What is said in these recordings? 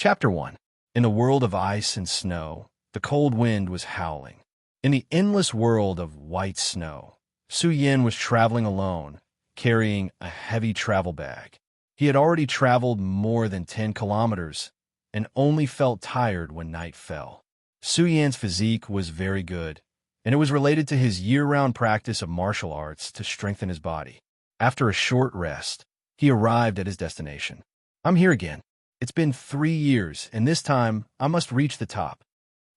Chapter 1. In the world of ice and snow, the cold wind was howling. In the endless world of white snow, Su Yin was traveling alone, carrying a heavy travel bag. He had already traveled more than 10 kilometers and only felt tired when night fell. Su Yin's physique was very good, and it was related to his year-round practice of martial arts to strengthen his body. After a short rest, he arrived at his destination. "I'm here again. It's been 3 years, and this time I must reach the top."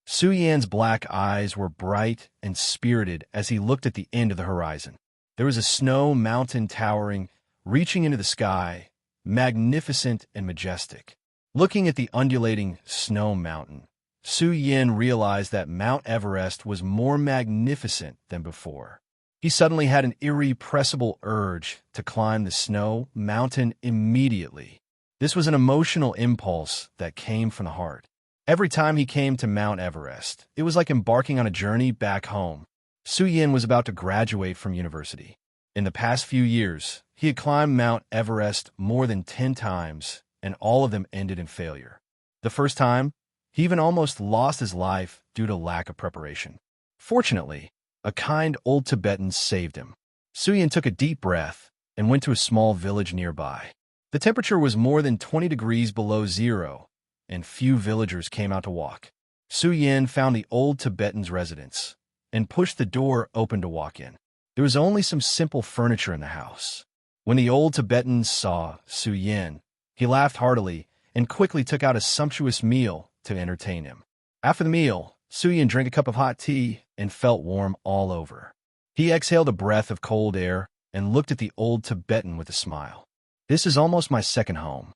Su Yan's black eyes were bright and spirited as he looked at the end of the horizon. There was a snow mountain towering, reaching into the sky, magnificent and majestic. Looking at the undulating snow mountain, Su Yin realized that Mount Everest was more magnificent than before. He suddenly had an irrepressible urge to climb the snow mountain immediately. This was an emotional impulse that came from the heart. Every time he came to Mount Everest, it was like embarking on a journey back home. Su Yin was about to graduate from university. In the past few years, he had climbed Mount Everest more than 10 times, and all of them ended in failure. The first time, he even almost lost his life due to lack of preparation. Fortunately, a kind old Tibetan saved him. Su Yin took a deep breath and went to a small village nearby. The temperature was more than 20 degrees below zero, and few villagers came out to walk. Su Yin found the old Tibetan's residence and pushed the door open to walk in. There was only some simple furniture in the house. When the old Tibetan saw Su Yin, he laughed heartily and quickly took out a sumptuous meal to entertain him. After the meal, Su Yin drank a cup of hot tea and felt warm all over. He exhaled a breath of cold air and looked at the old Tibetan with a smile. "This is almost my second home."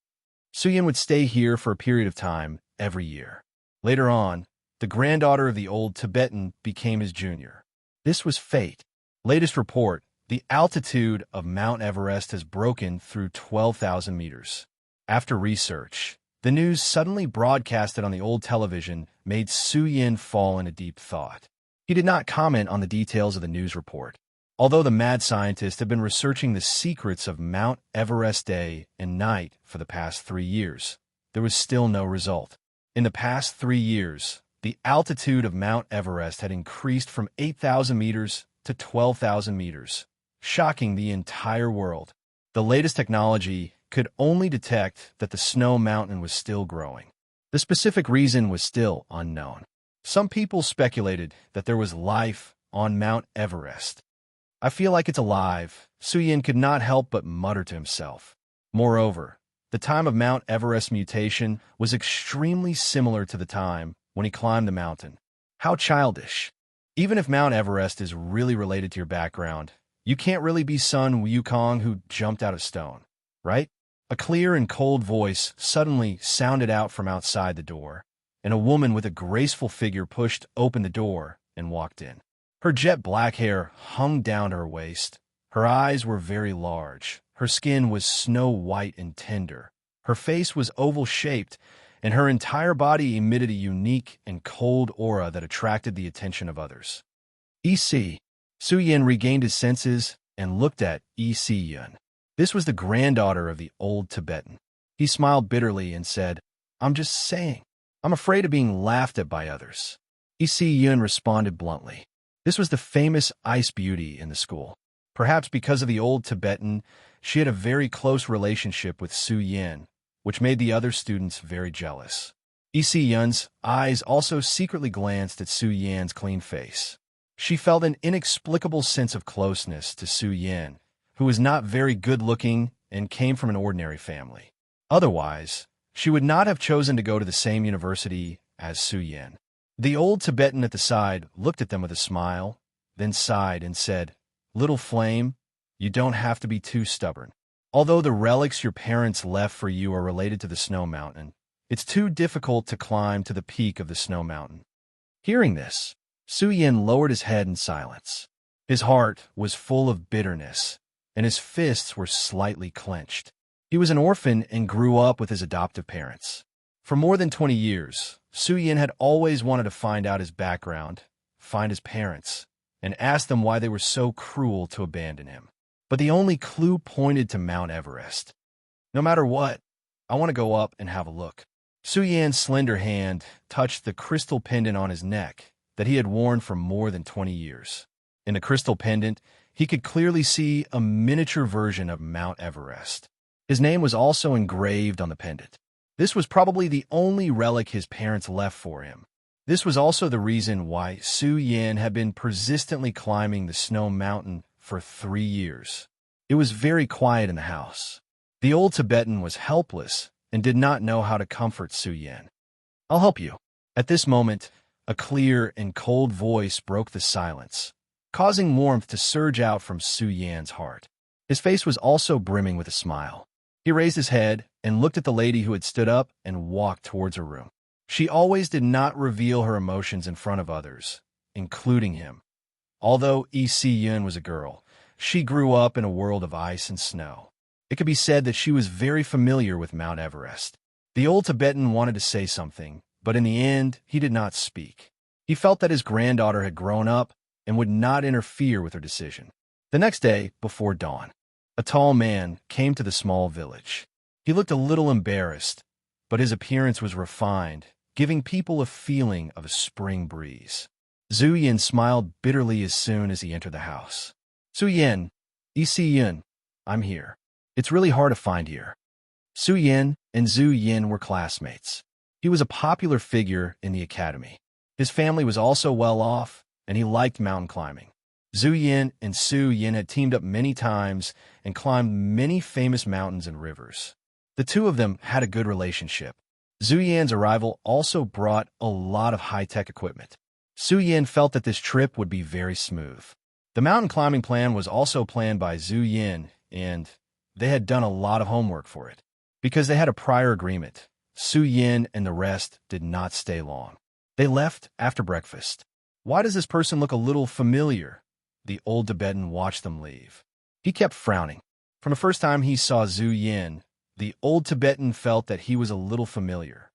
Su Yin would stay here for a period of time every year. Later on, the granddaughter of the old Tibetan became his junior. This was fate. Latest report, the altitude of Mount Everest has broken through 12,000 meters. After research, the news suddenly broadcasted on the old television made Su Yin fall into deep thought. He did not comment on the details of the news report. Although the mad scientist had been researching the secrets of Mount Everest day and night for the past 3 years, there was still no result. In the past 3 years, the altitude of Mount Everest had increased from 8,000 meters to 12,000 meters, shocking the entire world. The latest technology could only detect that the snow mountain was still growing. The specific reason was still unknown. Some people speculated that there was life on Mount Everest. "I feel like it's alive," Su Yin could not help but mutter to himself. Moreover, the time of Mount Everest's mutation was extremely similar to the time when he climbed the mountain. How childish. Even if Mount Everest is really related to your background, you can't really be Sun Wukong who jumped out of stone, right? A clear and cold voice suddenly sounded out from outside the door, and a woman with a graceful figure pushed open the door and walked in. Her jet black hair hung down to her waist. Her eyes were very large. Her skin was snow white and tender. Her face was oval-shaped, and her entire body emitted a unique and cold aura that attracted the attention of others. "EC." Su Yin regained his senses and looked at EC Yun. This was the granddaughter of the old Tibetan. He smiled bitterly and said, "I'm just saying. I'm afraid of being laughed at by others." EC Yun responded bluntly. This was the famous ice beauty in the school. Perhaps because of the old Tibetan, she had a very close relationship with Su Yin, which made the other students very jealous. EC Yun's eyes also secretly glanced at Su Yan's clean face. She felt an inexplicable sense of closeness to Su Yin, who was not very good-looking and came from an ordinary family. Otherwise, she would not have chosen to go to the same university as Su Yin. The old Tibetan at the side looked at them with a smile, then sighed and said, "Little flame, you don't have to be too stubborn. Although the relics your parents left for you are related to the snow mountain, it's too difficult to climb to the peak of the snow mountain." Hearing this, Su Yin lowered his head in silence. His heart was full of bitterness, and his fists were slightly clenched. He was an orphan and grew up with his adoptive parents. For more than 20 years, Su Yin had always wanted to find out his background, find his parents, and ask them why they were so cruel to abandon him. But the only clue pointed to Mount Everest. "No matter what, I want to go up and have a look." Su Yan's slender hand touched the crystal pendant on his neck that he had worn for more than 20 years. In the crystal pendant, he could clearly see a miniature version of Mount Everest. His name was also engraved on the pendant. This was probably the only relic his parents left for him. This was also the reason why Su Yan had been persistently climbing the snow mountain for 3 years. It was very quiet in the house. The old Tibetan was helpless and did not know how to comfort Su Yan. "I'll help you." At this moment, a clear and cold voice broke the silence, causing warmth to surge out from Su Yan's heart. His face was also brimming with a smile. He raised his head and looked at the lady who had stood up and walked towards her room. She always did not reveal her emotions in front of others, including him. Although Yun was a girl, she grew up in a world of ice and snow. It could be said that she was very familiar with Mount Everest. The old Tibetan wanted to say something, but in the end, he did not speak. He felt that his granddaughter had grown up and would not interfere with her decision. The next day, before dawn, a tall man came to the small village. He looked a little embarrassed, but his appearance was refined, giving people a feeling of a spring breeze. Zhu Yin smiled bitterly as soon as he entered the house. "Su Yin, Yun, I'm here. It's really hard to find here." Su Yin and Zhu Yin were classmates. He was a popular figure in the academy. His family was also well off, and he liked mountain climbing. Zhu Yin and Su Yin had teamed up many times and climbed many famous mountains and rivers. The two of them had a good relationship. Zhu Yan's arrival also brought a lot of high-tech equipment. Su Yin felt that this trip would be very smooth. The mountain climbing plan was also planned by Zhu Yin, and they had done a lot of homework for it. Because they had a prior agreement, Su Yin and the rest did not stay long. They left after breakfast. "Why does this person look a little familiar?" The old Tibetan watched them leave. He kept frowning. From the first time he saw Zhu Yin, the old Tibetan felt that he was a little familiar.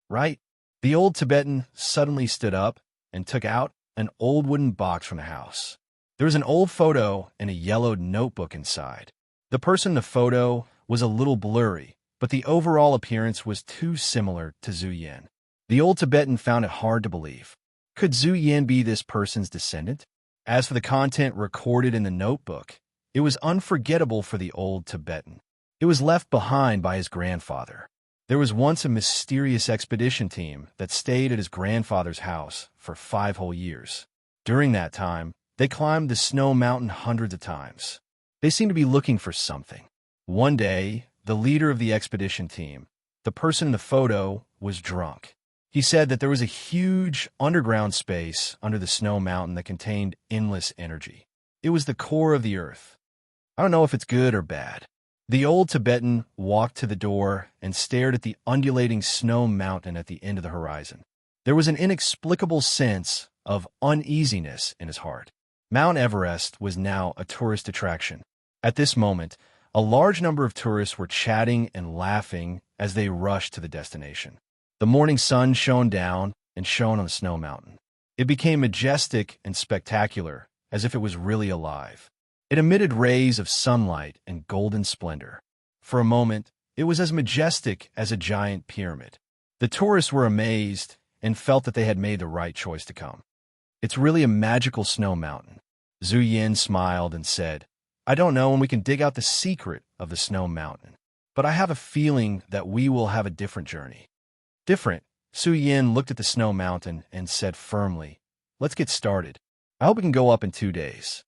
"Right?" The old Tibetan suddenly stood up and took out an old wooden box from the house. There was an old photo and a yellowed notebook inside. The person in the photo was a little blurry, but the overall appearance was too similar to Zhu Yin. The old Tibetan found it hard to believe. Could Zhu Yin be this person's descendant? As for the content recorded in the notebook, it was unforgettable for the old Tibetan. It was left behind by his grandfather. There was once a mysterious expedition team that stayed at his grandfather's house for 5 whole years. During that time, they climbed the snow mountain hundreds of times. They seemed to be looking for something. One day, the leader of the expedition team, the person in the photo, was drunk. He said that there was a huge underground space under the snow mountain that contained endless energy. It was the core of the earth. I don't know if it's good or bad. The old Tibetan walked to the door and stared at the undulating snow mountain at the end of the horizon. There was an inexplicable sense of uneasiness in his heart. Mount Everest was now a tourist attraction. At this moment, a large number of tourists were chatting and laughing as they rushed to the destination. The morning sun shone down and shone on the snow mountain. It became majestic and spectacular, as if it was really alive. It emitted rays of sunlight and golden splendor. For a moment, it was as majestic as a giant pyramid. The tourists were amazed and felt that they had made the right choice to come. "It's really a magical snow mountain." Zhu Yin smiled and said, "I don't know when we can dig out the secret of the snow mountain, but I have a feeling that we will have a different journey." "Different?" Su Yin looked at the snow mountain and said firmly, "Let's get started. I hope we can go up in 2 days."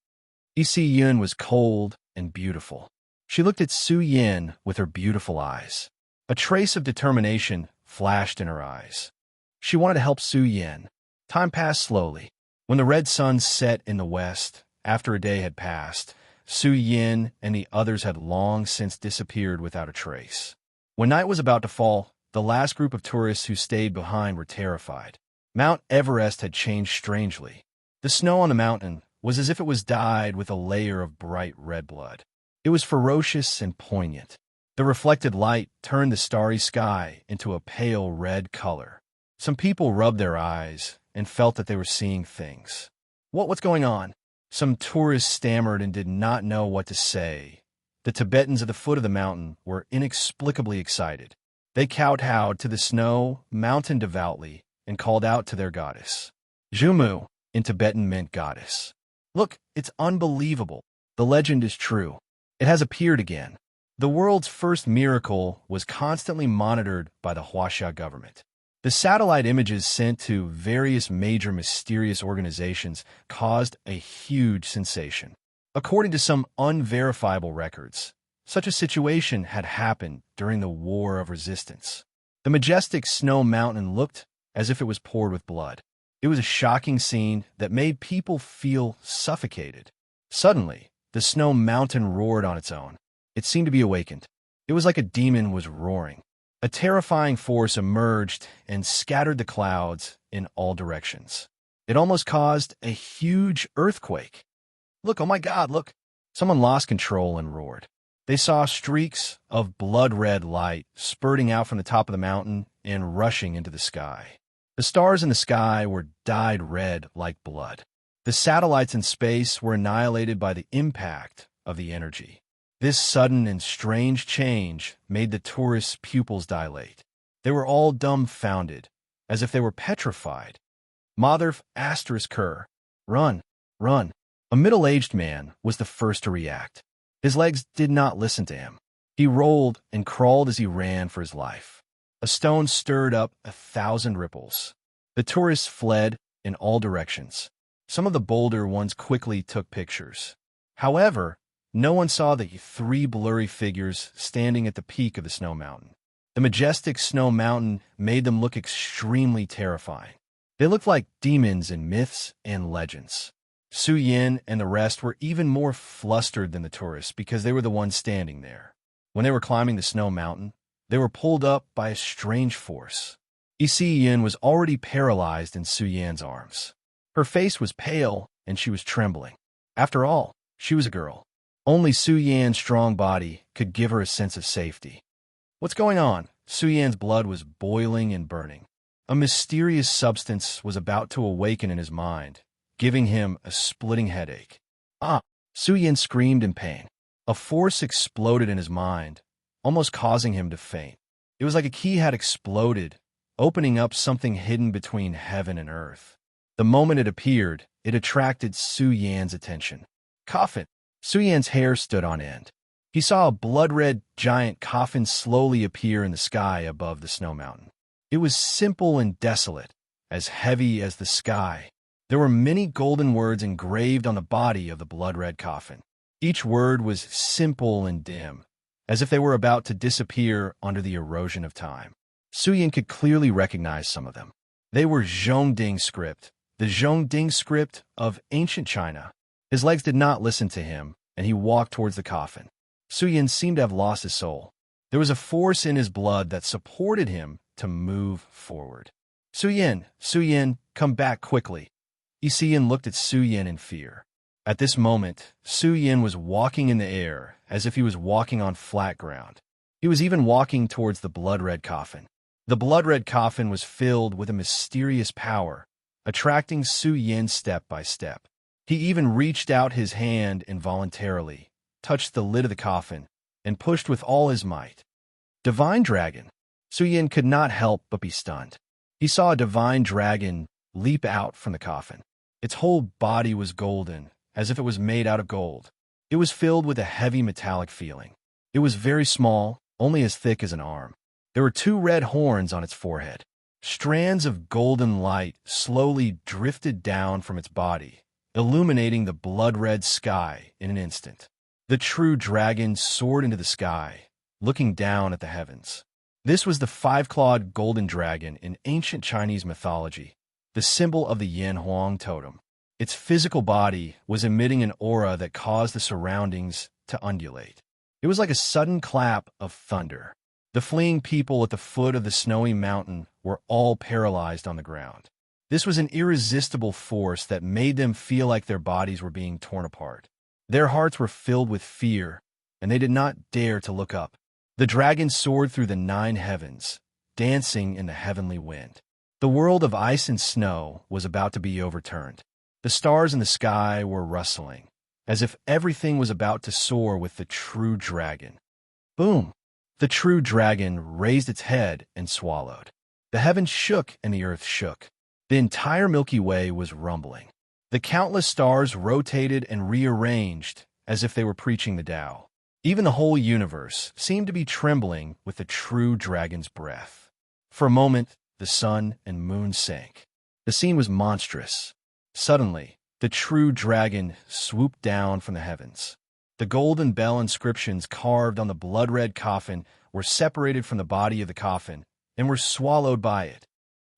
Yun was cold and beautiful. She looked at Su Yin with her beautiful eyes. A trace of determination flashed in her eyes. She wanted to help Su Yin. Time passed slowly. When the red sun set in the west, after a day had passed, Su Yin and the others had long since disappeared without a trace. When night was about to fall, the last group of tourists who stayed behind were terrified. Mount Everest had changed strangely. The snow on the mountain was as if it was dyed with a layer of bright red blood. It was ferocious and poignant. The reflected light turned the starry sky into a pale red color. Some people rubbed their eyes and felt that they were seeing things. What's going on?" Some tourists stammered and did not know what to say. The Tibetans at the foot of the mountain were inexplicably excited. They kowtowed to the snow mountain devoutly and called out to their goddess. Jumu, in Tibetan meant goddess. Look, it's unbelievable. The legend is true. It has appeared again. The world's first miracle was constantly monitored by the Huaxia government. The satellite images sent to various major mysterious organizations caused a huge sensation. According to some unverifiable records, such a situation had happened during the War of Resistance. The majestic snow mountain looked as if it was poured with blood. It was a shocking scene that made people feel suffocated. Suddenly, the snow mountain roared on its own. It seemed to be awakened. It was like a demon was roaring. A terrifying force emerged and scattered the clouds in all directions. It almost caused a huge earthquake. Look, oh my God, look! Someone lost control and roared. They saw streaks of blood-red light spurting out from the top of the mountain and rushing into the sky. The stars in the sky were dyed red like blood. The satellites in space were annihilated by the impact of the energy. This sudden and strange change made the tourists' pupils dilate. They were all dumbfounded, as if they were petrified. Madhurf asterisk Kerr, run, run. A middle-aged man was the first to react. His legs did not listen to him. He rolled and crawled as he ran for his life. A stone stirred up 1,000 ripples. The tourists fled in all directions. Some of the bolder ones quickly took pictures. However, no one saw the 3 blurry figures standing at the peak of the snow mountain. The majestic snow mountain made them look extremely terrifying. They looked like demons in myths and legends. Su Yin and the rest were even more flustered than the tourists because they were the ones standing there. When they were climbing the snow mountain, they were pulled up by a strange force. Isi Yin was already paralyzed in Su Yan's arms. Her face was pale and she was trembling. After all, she was a girl. Only Su Yan's strong body could give her a sense of safety. What's going on? Su Yan's blood was boiling and burning. A mysterious substance was about to awaken in his mind, giving him a splitting headache. Ah! Su Yan screamed in pain. A force exploded in his mind, almost causing him to faint. It was like a key had exploded, opening up something hidden between heaven and earth. The moment it appeared, it attracted Su Yan's attention. Coffin! Su Yan's hair stood on end. He saw a blood-red giant coffin slowly appear in the sky above the snow mountain. It was simple and desolate, as heavy as the sky. There were many golden words engraved on the body of the blood-red coffin. Each word was simple and dim, as if they were about to disappear under the erosion of time. Su Yan could clearly recognize some of them. They were Zhongding script, the Zhongding script of ancient China. His legs did not listen to him, and he walked towards the coffin. Su Yan seemed to have lost his soul. There was a force in his blood that supported him to move forward. Su Yan, come back quickly. Isi Yan looked at Su Yan in fear. At this moment, Su Yan was walking in the air as if he was walking on flat ground. He was even walking towards the blood-red coffin. The blood-red coffin was filled with a mysterious power, attracting Su Yan step by step. He even reached out his hand involuntarily, touched the lid of the coffin, and pushed with all his might. Divine Dragon! Su Yan could not help but be stunned. He saw a divine dragon leap out from the coffin. Its whole body was golden, as if it was made out of gold. It was filled with a heavy metallic feeling. It was very small, only as thick as an arm. There were 2 red horns on its forehead. Strands of golden light slowly drifted down from its body, illuminating the blood-red sky in an instant. The true dragon soared into the sky, looking down at the heavens. This was the 5-clawed golden dragon in ancient Chinese mythology, the symbol of the Yin Huang totem. Its physical body was emitting an aura that caused the surroundings to undulate. It was like a sudden clap of thunder. The fleeing people at the foot of the snowy mountain were all paralyzed on the ground. This was an irresistible force that made them feel like their bodies were being torn apart. Their hearts were filled with fear, and they did not dare to look up. The dragon soared through the 9 heavens, dancing in the heavenly wind. The world of ice and snow was about to be overturned. The stars in the sky were rustling, as if everything was about to soar with the true dragon. Boom! The true dragon raised its head and swallowed. The heavens shook and the earth shook. The entire Milky Way was rumbling. The countless stars rotated and rearranged as if they were preaching the Tao. Even the whole universe seemed to be trembling with the true dragon's breath. For a moment, the sun and moon sank. The scene was monstrous. Suddenly, the true dragon swooped down from the heavens. The golden bell inscriptions carved on the blood-red coffin were separated from the body of the coffin and were swallowed by it.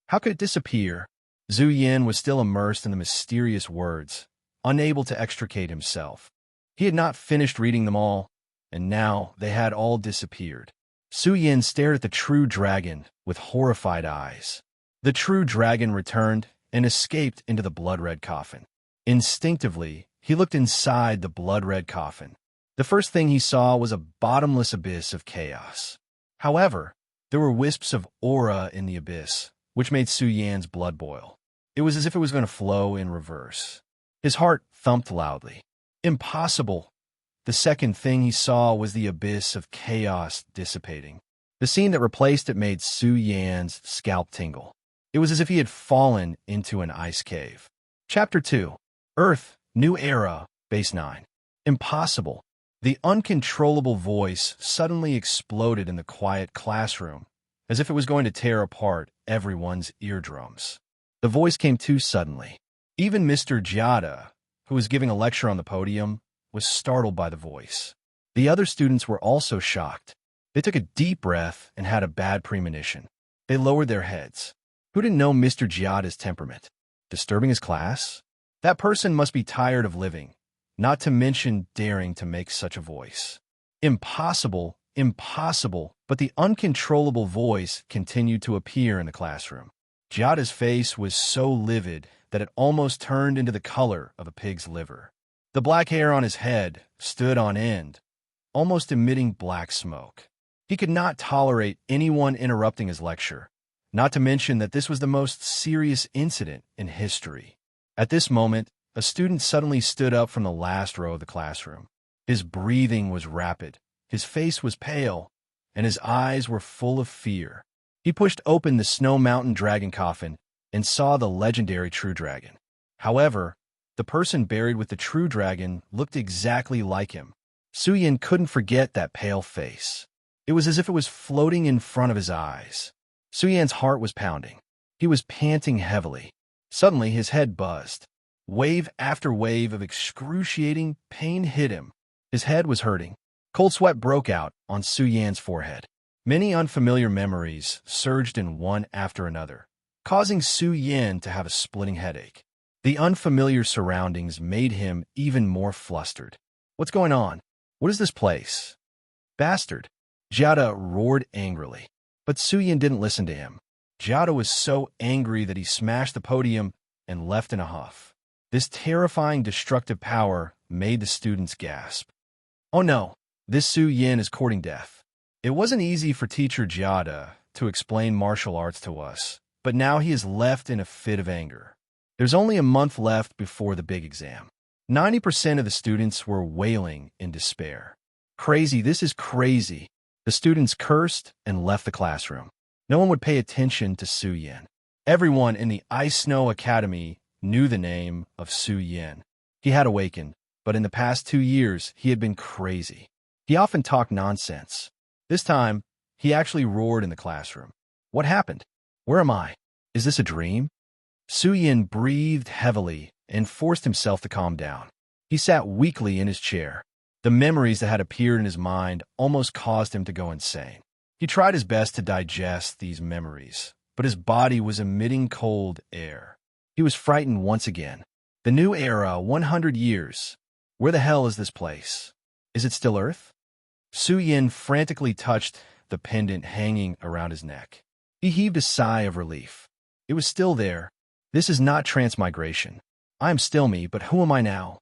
How could it disappear? Zhu Yin was still immersed in the mysterious words, unable to extricate himself. He had not finished reading them all, and now they had all disappeared. Su Yin stared at the true dragon with horrified eyes. The true dragon returned and escaped into the blood-red coffin. Instinctively, he looked inside the blood-red coffin. The first thing he saw was a bottomless abyss of chaos. However, there were wisps of aura in the abyss, which made Su Yan's blood boil. It was as if it was going to flow in reverse. His heart thumped loudly. Impossible! The second thing he saw was the abyss of chaos dissipating. The scene that replaced it made Su Yan's scalp tingle. It was as if he had fallen into an ice cave. Chapter 2. Earth, New Era, Base 9. Impossible. The uncontrollable voice suddenly exploded in the quiet classroom, as if it was going to tear apart everyone's eardrums. The voice came too suddenly. Even Mr. Giada, who was giving a lecture on the podium, was startled by the voice. The other students were also shocked. They took a deep breath and had a bad premonition. They lowered their heads. Who didn't know Mr. Giada's temperament? Disturbing his class? That person must be tired of living, not to mention daring to make such a voice. Impossible, impossible, but the uncontrollable voice continued to appear in the classroom. Giada's face was so livid that it almost turned into the color of a pig's liver. The black hair on his head stood on end, almost emitting black smoke. He could not tolerate anyone interrupting his lecture, not to mention that this was the most serious incident in history. At this moment, a student suddenly stood up from the last row of the classroom. His breathing was rapid, his face was pale, and his eyes were full of fear. He pushed open the Snow Mountain dragon coffin and saw the legendary true dragon. However, the person buried with the true dragon looked exactly like him. Su Yin couldn't forget that pale face. It was as if it was floating in front of his eyes. Su Yan's heart was pounding. He was panting heavily. Suddenly, his head buzzed. Wave after wave of excruciating pain hit him. His head was hurting. Cold sweat broke out on Su Yan's forehead. Many unfamiliar memories surged in one after another, causing Su Yan to have a splitting headache. The unfamiliar surroundings made him even more flustered. What's going on? What is this place? Bastard! Giada roared angrily. But Su Yan didn't listen to him. Giada was so angry that he smashed the podium and left in a huff. This terrifying destructive power made the students gasp. Oh no, this Su Yan is courting death. It wasn't easy for teacher Giada to explain martial arts to us, but now he is left in a fit of anger. There's only a month left before the big exam. 90% of the students were wailing in despair. Crazy, this is crazy. The students cursed and left the classroom. No one would pay attention to Su Yan. Everyone in the Ice Snow Academy knew the name of Su Yan. He had awakened, but in the past 2 years, he had been crazy. He often talked nonsense. This time, he actually roared in the classroom. What happened? Where am I? Is this a dream? Su Yan breathed heavily and forced himself to calm down. He sat weakly in his chair. The memories that had appeared in his mind almost caused him to go insane. He tried his best to digest these memories, but his body was emitting cold air. He was frightened once again. The new era, 100 years. Where the hell is this place? Is it still Earth? Su Yan frantically touched the pendant hanging around his neck. He heaved a sigh of relief. It was still there. This is not transmigration. I am still me, but who am I now?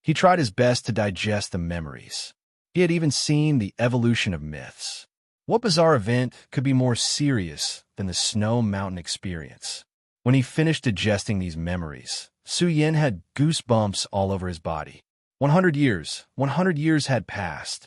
He tried his best to digest the memories. He had even seen the evolution of myths. What bizarre event could be more serious than the Snow Mountain experience? When he finished digesting these memories, Su Yan had goosebumps all over his body. 100 years had passed.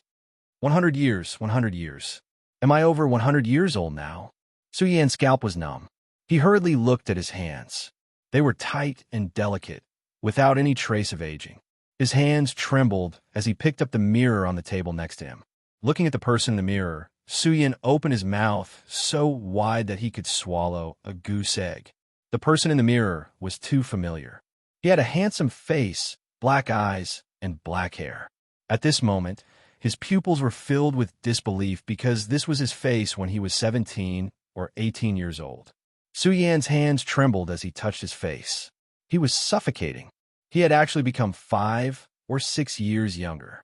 100 years. Am I over 100 years old now? Su Yan's scalp was numb. He hurriedly looked at his hands. They were tight and delicate, without any trace of aging. His hands trembled as he picked up the mirror on the table next to him. Looking at the person in the mirror, Su Yan opened his mouth so wide that he could swallow a goose egg. The person in the mirror was too familiar. He had a handsome face, black eyes, and black hair. At this moment, his pupils were filled with disbelief because this was his face when he was 17 or 18 years old. Su Yan's hands trembled as he touched his face. He was suffocating. He had actually become 5 or 6 years younger.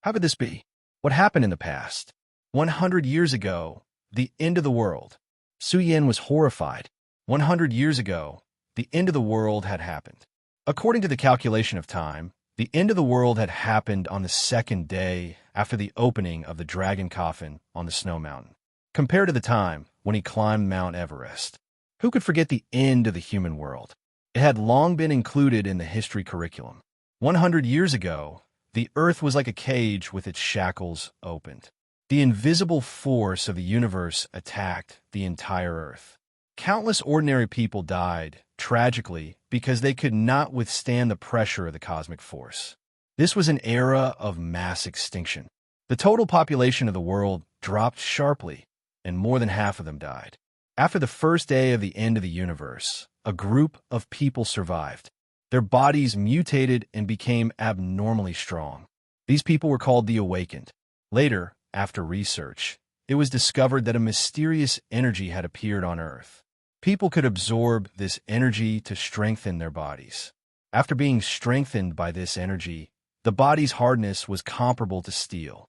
How could this be? What happened in the past? 100 years ago, the end of the world. Su Yan was horrified. 100 years ago, the end of the world had happened. According to the calculation of time, the end of the world had happened on the second day after the opening of the dragon coffin on the snow mountain, compared to the time when he climbed Mount Everest. Who could forget the end of the human world? It had long been included in the history curriculum. 100 years ago, the earth was like a cage with its shackles opened. The invisible force of the universe attacked the entire earth. Countless ordinary people died, tragically, because they could not withstand the pressure of the cosmic force. This was an era of mass extinction. The total population of the world dropped sharply, and more than half of them died. After the first day of the end of the universe, a group of people survived. Their bodies mutated and became abnormally strong. These people were called the Awakened. Later, after research, it was discovered that a mysterious energy had appeared on Earth. People could absorb this energy to strengthen their bodies. After being strengthened by this energy, the body's hardness was comparable to steel.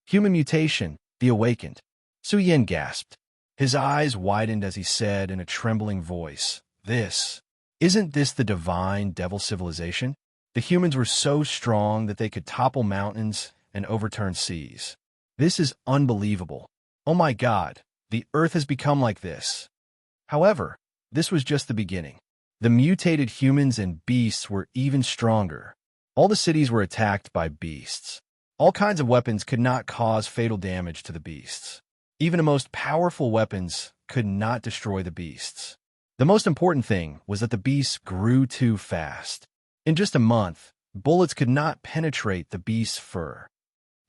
Human mutation, the Awakened. Su Yan gasped. His eyes widened as he said in a trembling voice, Isn't this the divine devil civilization? The humans were so strong that they could topple mountains and overturn seas. This is unbelievable. Oh my God, the earth has become like this. However, this was just the beginning. The mutated humans and beasts were even stronger. All the cities were attacked by beasts. All kinds of weapons could not cause fatal damage to the beasts. Even the most powerful weapons could not destroy the beasts. The most important thing was that the beasts grew too fast. In just a month, bullets could not penetrate the beast's fur.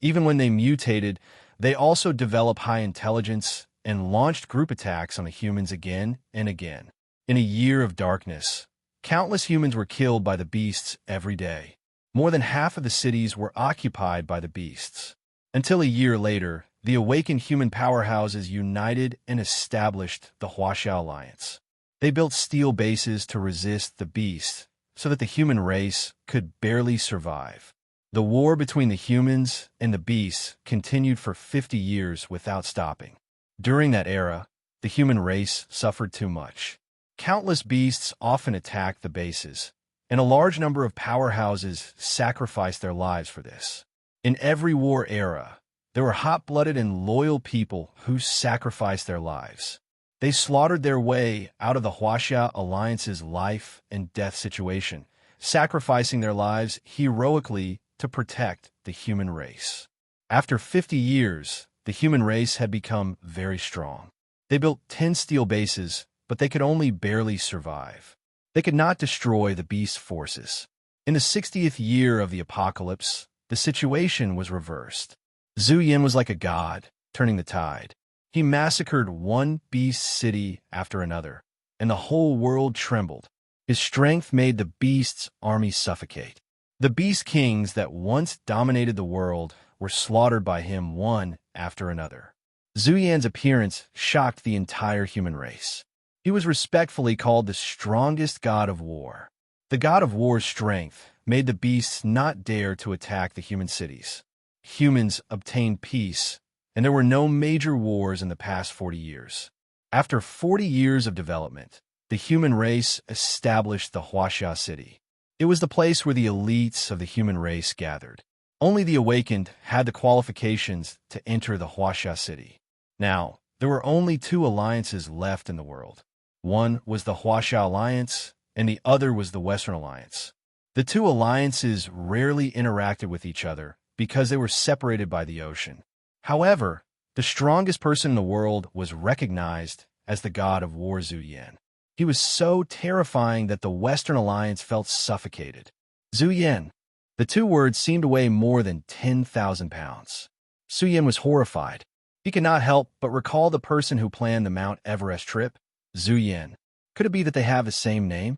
Even when they mutated, they also developed high intelligence and launched group attacks on the humans again and again. In a year of darkness, countless humans were killed by the beasts every day. More than half of the cities were occupied by the beasts. Until a year later, the awakened human powerhouses united and established the Huaxia Alliance. They built steel bases to resist the beasts so that the human race could barely survive. The war between the humans and the beasts continued for 50 years without stopping. During that era, the human race suffered too much. Countless beasts often attacked the bases, and a large number of powerhouses sacrificed their lives for this. In every war era, there were hot-blooded and loyal people who sacrificed their lives. They slaughtered their way out of the Huaxia Alliance's life and death situation, sacrificing their lives heroically to protect the human race. After 50 years, the human race had become very strong. They built 10 steel bases, but they could only barely survive. They could not destroy the beast forces. In the 60th year of the apocalypse, the situation was reversed. Su Yan was like a god, turning the tide. He massacred one beast city after another, and the whole world trembled. His strength made the beast's army suffocate. The beast kings that once dominated the world were slaughtered by him one after another. Su Yan's appearance shocked the entire human race. He was respectfully called the strongest god of war. The god of war's strength made the beasts not dare to attack the human cities. Humans obtained peace, and there were no major wars in the past 40 years. After 40 years of development, the human race established the Huaxia city. It was the place where the elites of the human race gathered. Only the awakened had the qualifications to enter the Huaxia city. Now, there were only 2 alliances left in the world. One was the Huaxia Alliance, and the other was the Western Alliance. The 2 alliances rarely interacted with each other because they were separated by the ocean. However, The strongest person in the world was recognized as the god of war Zhu Yan. He was so terrifying that the Western Alliance felt suffocated. Zhu Yan. The two words seemed to weigh more than 10,000 pounds. Su Yan was horrified. He could not help but recall the person who planned the Mount Everest trip, Zhu Yan. Could it be that they have the same name?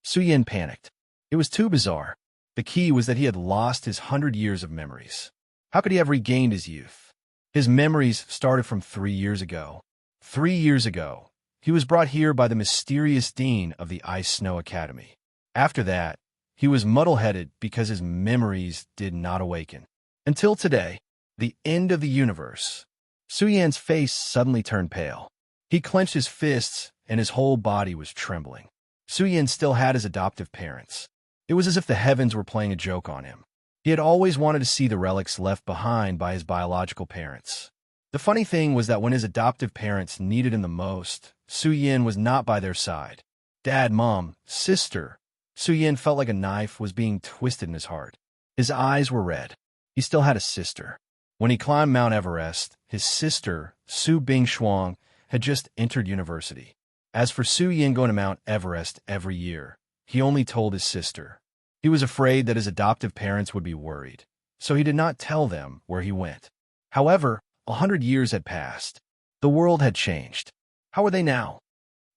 Su Yan panicked. It was too bizarre. The key was that he had lost his 100 years of memories. How could he have regained his youth? His memories started from 3 years ago. 3 years ago, he was brought here by the mysterious dean of the Ice Snow Academy. After that, he was muddle-headed because his memories did not awaken. Until today, the end of the universe. Su Yan's face suddenly turned pale. He clenched his fists and his whole body was trembling. Su Yan still had his adoptive parents. It was as if the heavens were playing a joke on him. He had always wanted to see the relics left behind by his biological parents. The funny thing was that when his adoptive parents needed him the most, Su Yan was not by their side. Dad, Mom, Sister. Su Yan felt like a knife was being twisted in his heart. His eyes were red. He still had a sister. When he climbed Mount Everest, his sister, Su Bingshuang, had just entered university. As for Su Yan going to Mount Everest every year, he only told his sister. He was afraid that his adoptive parents would be worried, so he did not tell them where he went. However, 100 years had passed. The world had changed. How were they now?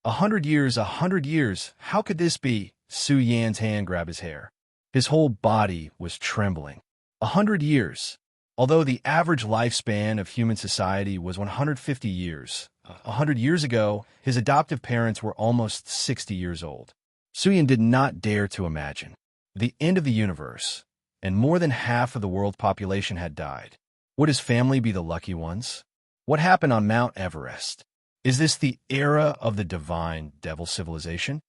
100 years, 100 years, how could this be? Su Yan's hand grabbed his hair. His whole body was trembling. 100 years. Although the average lifespan of human society was 150 years, 100 years ago, his adoptive parents were almost 60 years old. Su Yan did not dare to imagine. The end of the universe, and more than half of the world's population had died. Would his family be the lucky ones? What happened on Mount Everest? Is this the era of the divine devil civilization?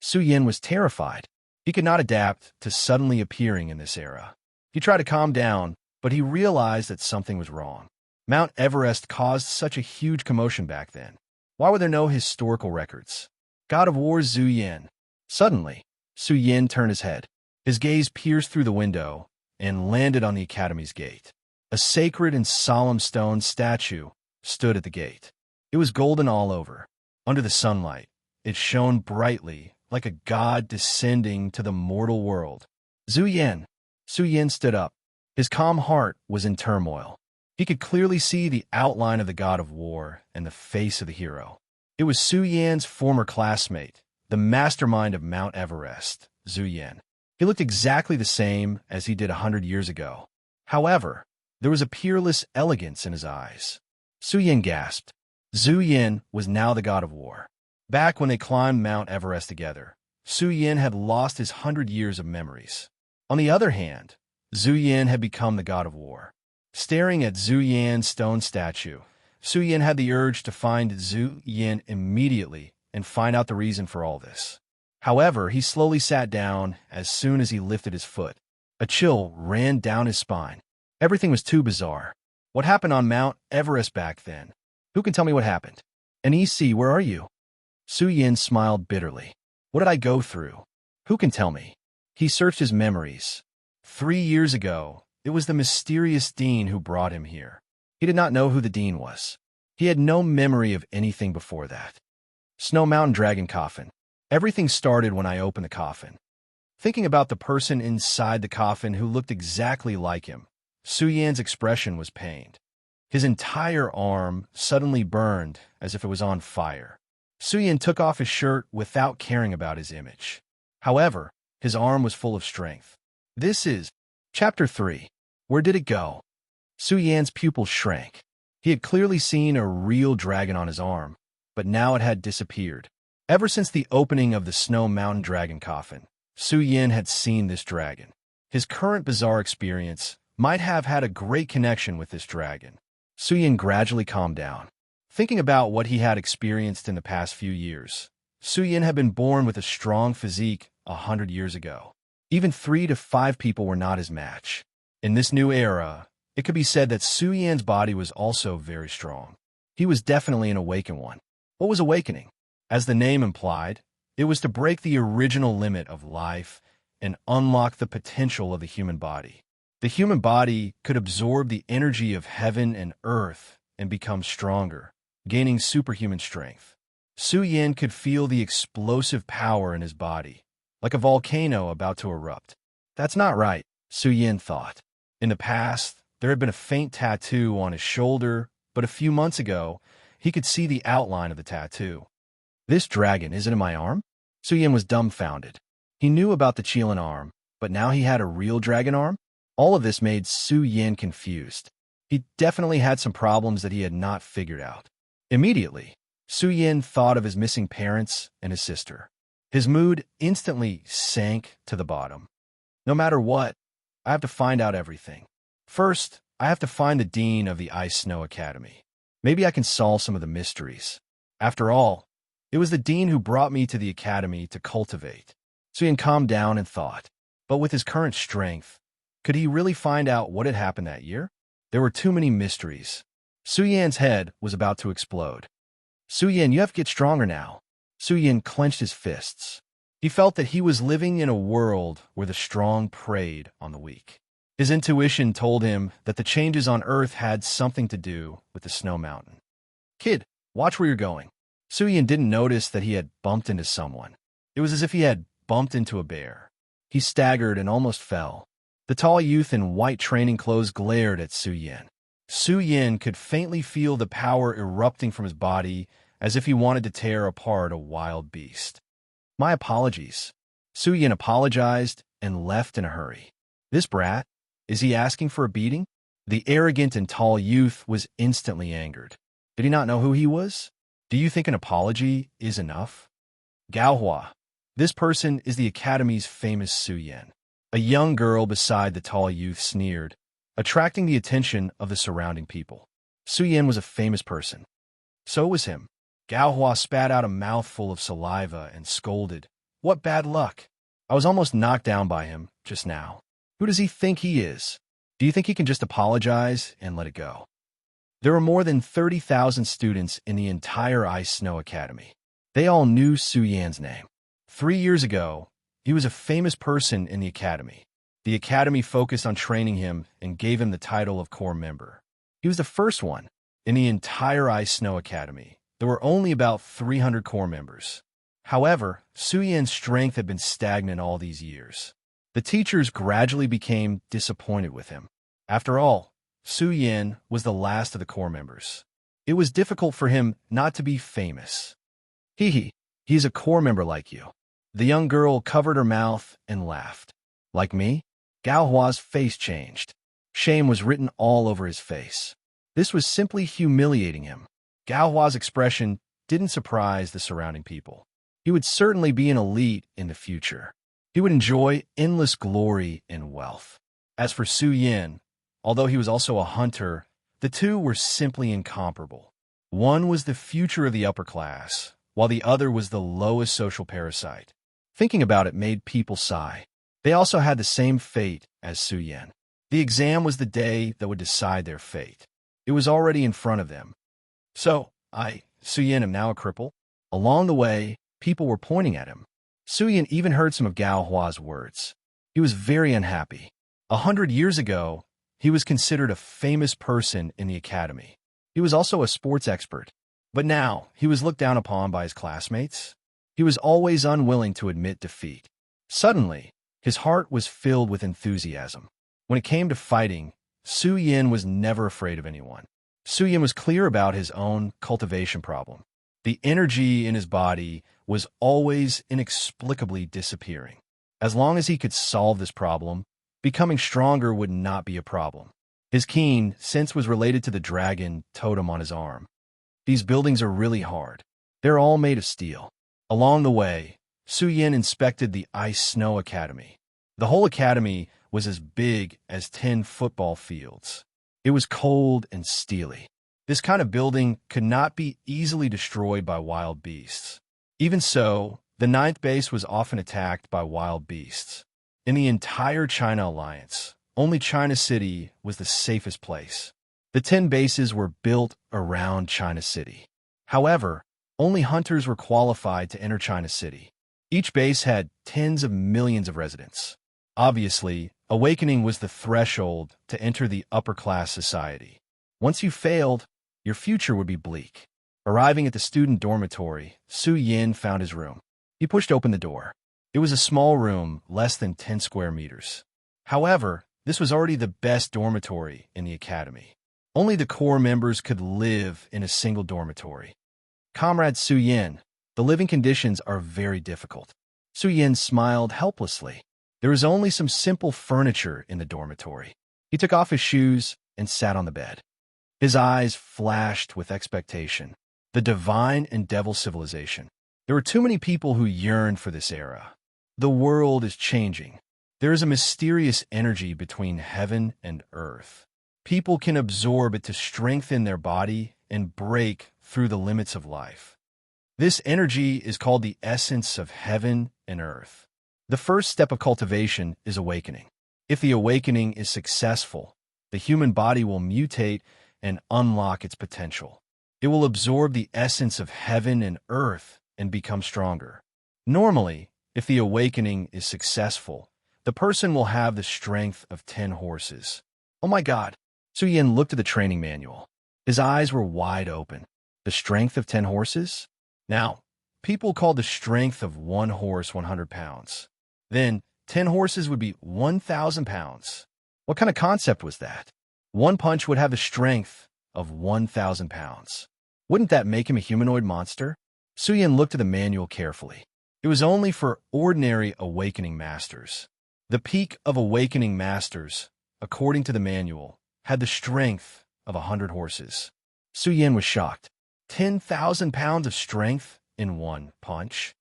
Su Yan was terrified. He could not adapt to suddenly appearing in this era. He tried to calm down, but he realized that something was wrong. Mount Everest caused such a huge commotion back then. Why were there no historical records? God of War Zhu Yan. Suddenly, Su Yan turned his head. His gaze pierced through the window and landed on the academy's gate. A sacred and solemn stone statue stood at the gate. It was golden all over. Under the sunlight, it shone brightly like a god descending to the mortal world. Zhu Yan. Su Yan stood up. His calm heart was in turmoil. He could clearly see the outline of the god of war and the face of the hero. It was Su Yan's former classmate, the mastermind of Mount Everest, Zhu Yan. He looked exactly the same as he did 100 years ago. However, there was a peerless elegance in his eyes. Su Yan gasped. Zhu Yan was now the god of war. Back when they climbed Mount Everest together, Su Yan had lost his 100 years of memories. On the other hand, Zhu Yan had become the god of war. Staring at Zhu Yan's stone statue, Su Yan had the urge to find Zhu Yan immediately and find out the reason for all this. However, he slowly sat down as soon as he lifted his foot. A chill ran down his spine. Everything was too bizarre. What happened on Mount Everest back then? Who can tell me what happened? And EC, where are you? Su Yan smiled bitterly. What did I go through? Who can tell me? He searched his memories. 3 years ago, it was the mysterious dean who brought him here. He did not know who the dean was. He had no memory of anything before that. Snow Mountain Dragon Coffin. Everything started when I opened the coffin. Thinking about the person inside the coffin who looked exactly like him, Su Yan's expression was pained. His entire arm suddenly burned as if it was on fire. Su Yan took off his shirt without caring about his image. However, his arm was full of strength. This is Chapter 3. Where did it go? Su Yan's pupils shrank. He had clearly seen a real dragon on his arm, but now it had disappeared. Ever since the opening of the Snow Mountain Dragon Coffin, Su Yan had seen this dragon. His current bizarre experience might have had a great connection with this dragon. Su Yan gradually calmed down. Thinking about what he had experienced in the past few years, Su Yan had been born with a strong physique 100 years ago. Even 3 to 5 people were not his match. In this new era, it could be said that Su Yan's body was also very strong. He was definitely an awakened one. What was awakening? As the name implied, it was to break the original limit of life and unlock the potential of the human body. The human body could absorb the energy of heaven and earth and become stronger, gaining superhuman strength. Su Yin could feel the explosive power in his body, like a volcano about to erupt. That's not right, Su Yin thought. In the past, there had been a faint tattoo on his shoulder, but a few months ago, he could see the outline of the tattoo. This dragon isn't in my arm? Su Yin was dumbfounded. He knew about the Qilin arm, but now he had a real dragon arm? All of this made Su Yin confused. He definitely had some problems that he had not figured out. Immediately, Su Yin thought of his missing parents and his sister. His mood instantly sank to the bottom. No matter what, I have to find out everything. First, I have to find the dean of the Ice Snow Academy. Maybe I can solve some of the mysteries. After all, it was the dean who brought me to the academy to cultivate. Su Yin calmed down and thought, but with his current strength, could he really find out what had happened that year? There were too many mysteries. Su Yan's head was about to explode. Su Yin, you have to get stronger now. Su Yin clenched his fists. He felt that he was living in a world where the strong preyed on the weak. His intuition told him that the changes on Earth had something to do with the snow mountain. Kid, watch where you're going. Su Yin didn't notice that he had bumped into someone. It was as if he had bumped into a bear. He staggered and almost fell. The tall youth in white training clothes glared at Su Yin. Su Yin could faintly feel the power erupting from his body as if he wanted to tear apart a wild beast. My apologies. Su Yin apologized and left in a hurry. This brat, is he asking for a beating? The arrogant and tall youth was instantly angered. Did he not know who he was? Do you think an apology is enough? Gaohua. This person is the academy's famous Su Yin. A young girl beside the tall youth sneered, attracting the attention of the surrounding people. Su Yin was a famous person. So was him. Gaohua spat out a mouthful of saliva and scolded. What bad luck. I was almost knocked down by him just now. Who does he think he is? Do you think he can just apologize and let it go? There were more than 30,000 students in the entire Ice Snow Academy. They all knew Su Yan's name. 3 years ago, he was a famous person in the academy. The academy focused on training him and gave him the title of core member. He was the first one. In the entire Ice Snow Academy, there were only about 300 core members. However, Su Yan's strength had been stagnant all these years. The teachers gradually became disappointed with him. After all, Su Yin was the last of the core members. It was difficult for him not to be famous. He's a core member like you. The young girl covered her mouth and laughed. Like me? Gaohua's face changed. Shame was written all over his face. This was simply humiliating him. Gaohua's expression didn't surprise the surrounding people. He would certainly be an elite in the future. He would enjoy endless glory and wealth. As for Su Yin, although he was also a hunter, the two were simply incomparable. One was the future of the upper class, while the other was the lowest social parasite. Thinking about it made people sigh. They also had the same fate as Su Yin. The exam was the day that would decide their fate. It was already in front of them. So, Su Yin, am now a cripple. Along the way, people were pointing at him. Su Yin even heard some of Gaohua's words. He was very unhappy. 100 years ago, he was considered a famous person in the academy. He was also a sports expert. But now, he was looked down upon by his classmates. He was always unwilling to admit defeat. Suddenly, his heart was filled with enthusiasm. When it came to fighting, Su Yin was never afraid of anyone. Su Yin was clear about his own cultivation problem. The energy in his body was always inexplicably disappearing. As long as he could solve this problem, becoming stronger would not be a problem. His keen sense was related to the dragon totem on his arm. These buildings are really hard. They're all made of steel. Along the way, Su Yin inspected the Ice Snow Academy. The whole academy was as big as 10 football fields. It was cold and steely. This kind of building could not be easily destroyed by wild beasts. Even so, the 9th base was often attacked by wild beasts. In the entire China Alliance, only China City was the safest place. The 10 bases were built around China City. However, only hunters were qualified to enter China City. Each base had tens of millions of residents. Obviously, awakening was the threshold to enter the upper-class society. Once you failed, your future would be bleak. Arriving at the student dormitory, Su Yin found his room. He pushed open the door. It was a small room, less than 10 square meters. However, this was already the best dormitory in the academy. Only the core members could live in a single dormitory. Comrade Su Yin, the living conditions are very difficult. Su Yin smiled helplessly. There was only some simple furniture in the dormitory. He took off his shoes and sat on the bed. His eyes flashed with expectation. The divine and devil civilization. There were too many people who yearned for this era. The world is changing. There is a mysterious energy between heaven and earth. People can absorb it to strengthen their body and break through the limits of life. This energy is called the essence of heaven and earth. The first step of cultivation is awakening. If the awakening is successful, the human body will mutate and unlock its potential. It will absorb the essence of heaven and earth and become stronger. Normally, if the awakening is successful, the person will have the strength of 10 horses. Oh my God! Su Yin looked at the training manual. His eyes were wide open. The strength of 10 horses? Now, people call the strength of one horse 100 pounds. Then, 10 horses would be 1,000 pounds. What kind of concept was that? One punch would have the strength of 1,000 pounds. Wouldn't that make him a humanoid monster? Su Yin looked at the manual carefully. It was only for ordinary awakening masters. The peak of awakening masters, according to the manual, had the strength of 100 horses. Su Yin was shocked. 10,000 pounds of strength in one punch?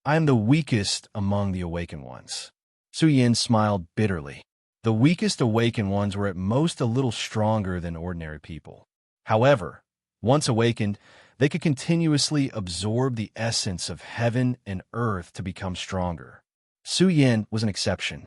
I am the weakest among the awakened ones. Su Yin smiled bitterly. The weakest awakened ones were at most a little stronger than ordinary people. However, once awakened, they could continuously absorb the essence of heaven and earth to become stronger. Su Yin was an exception.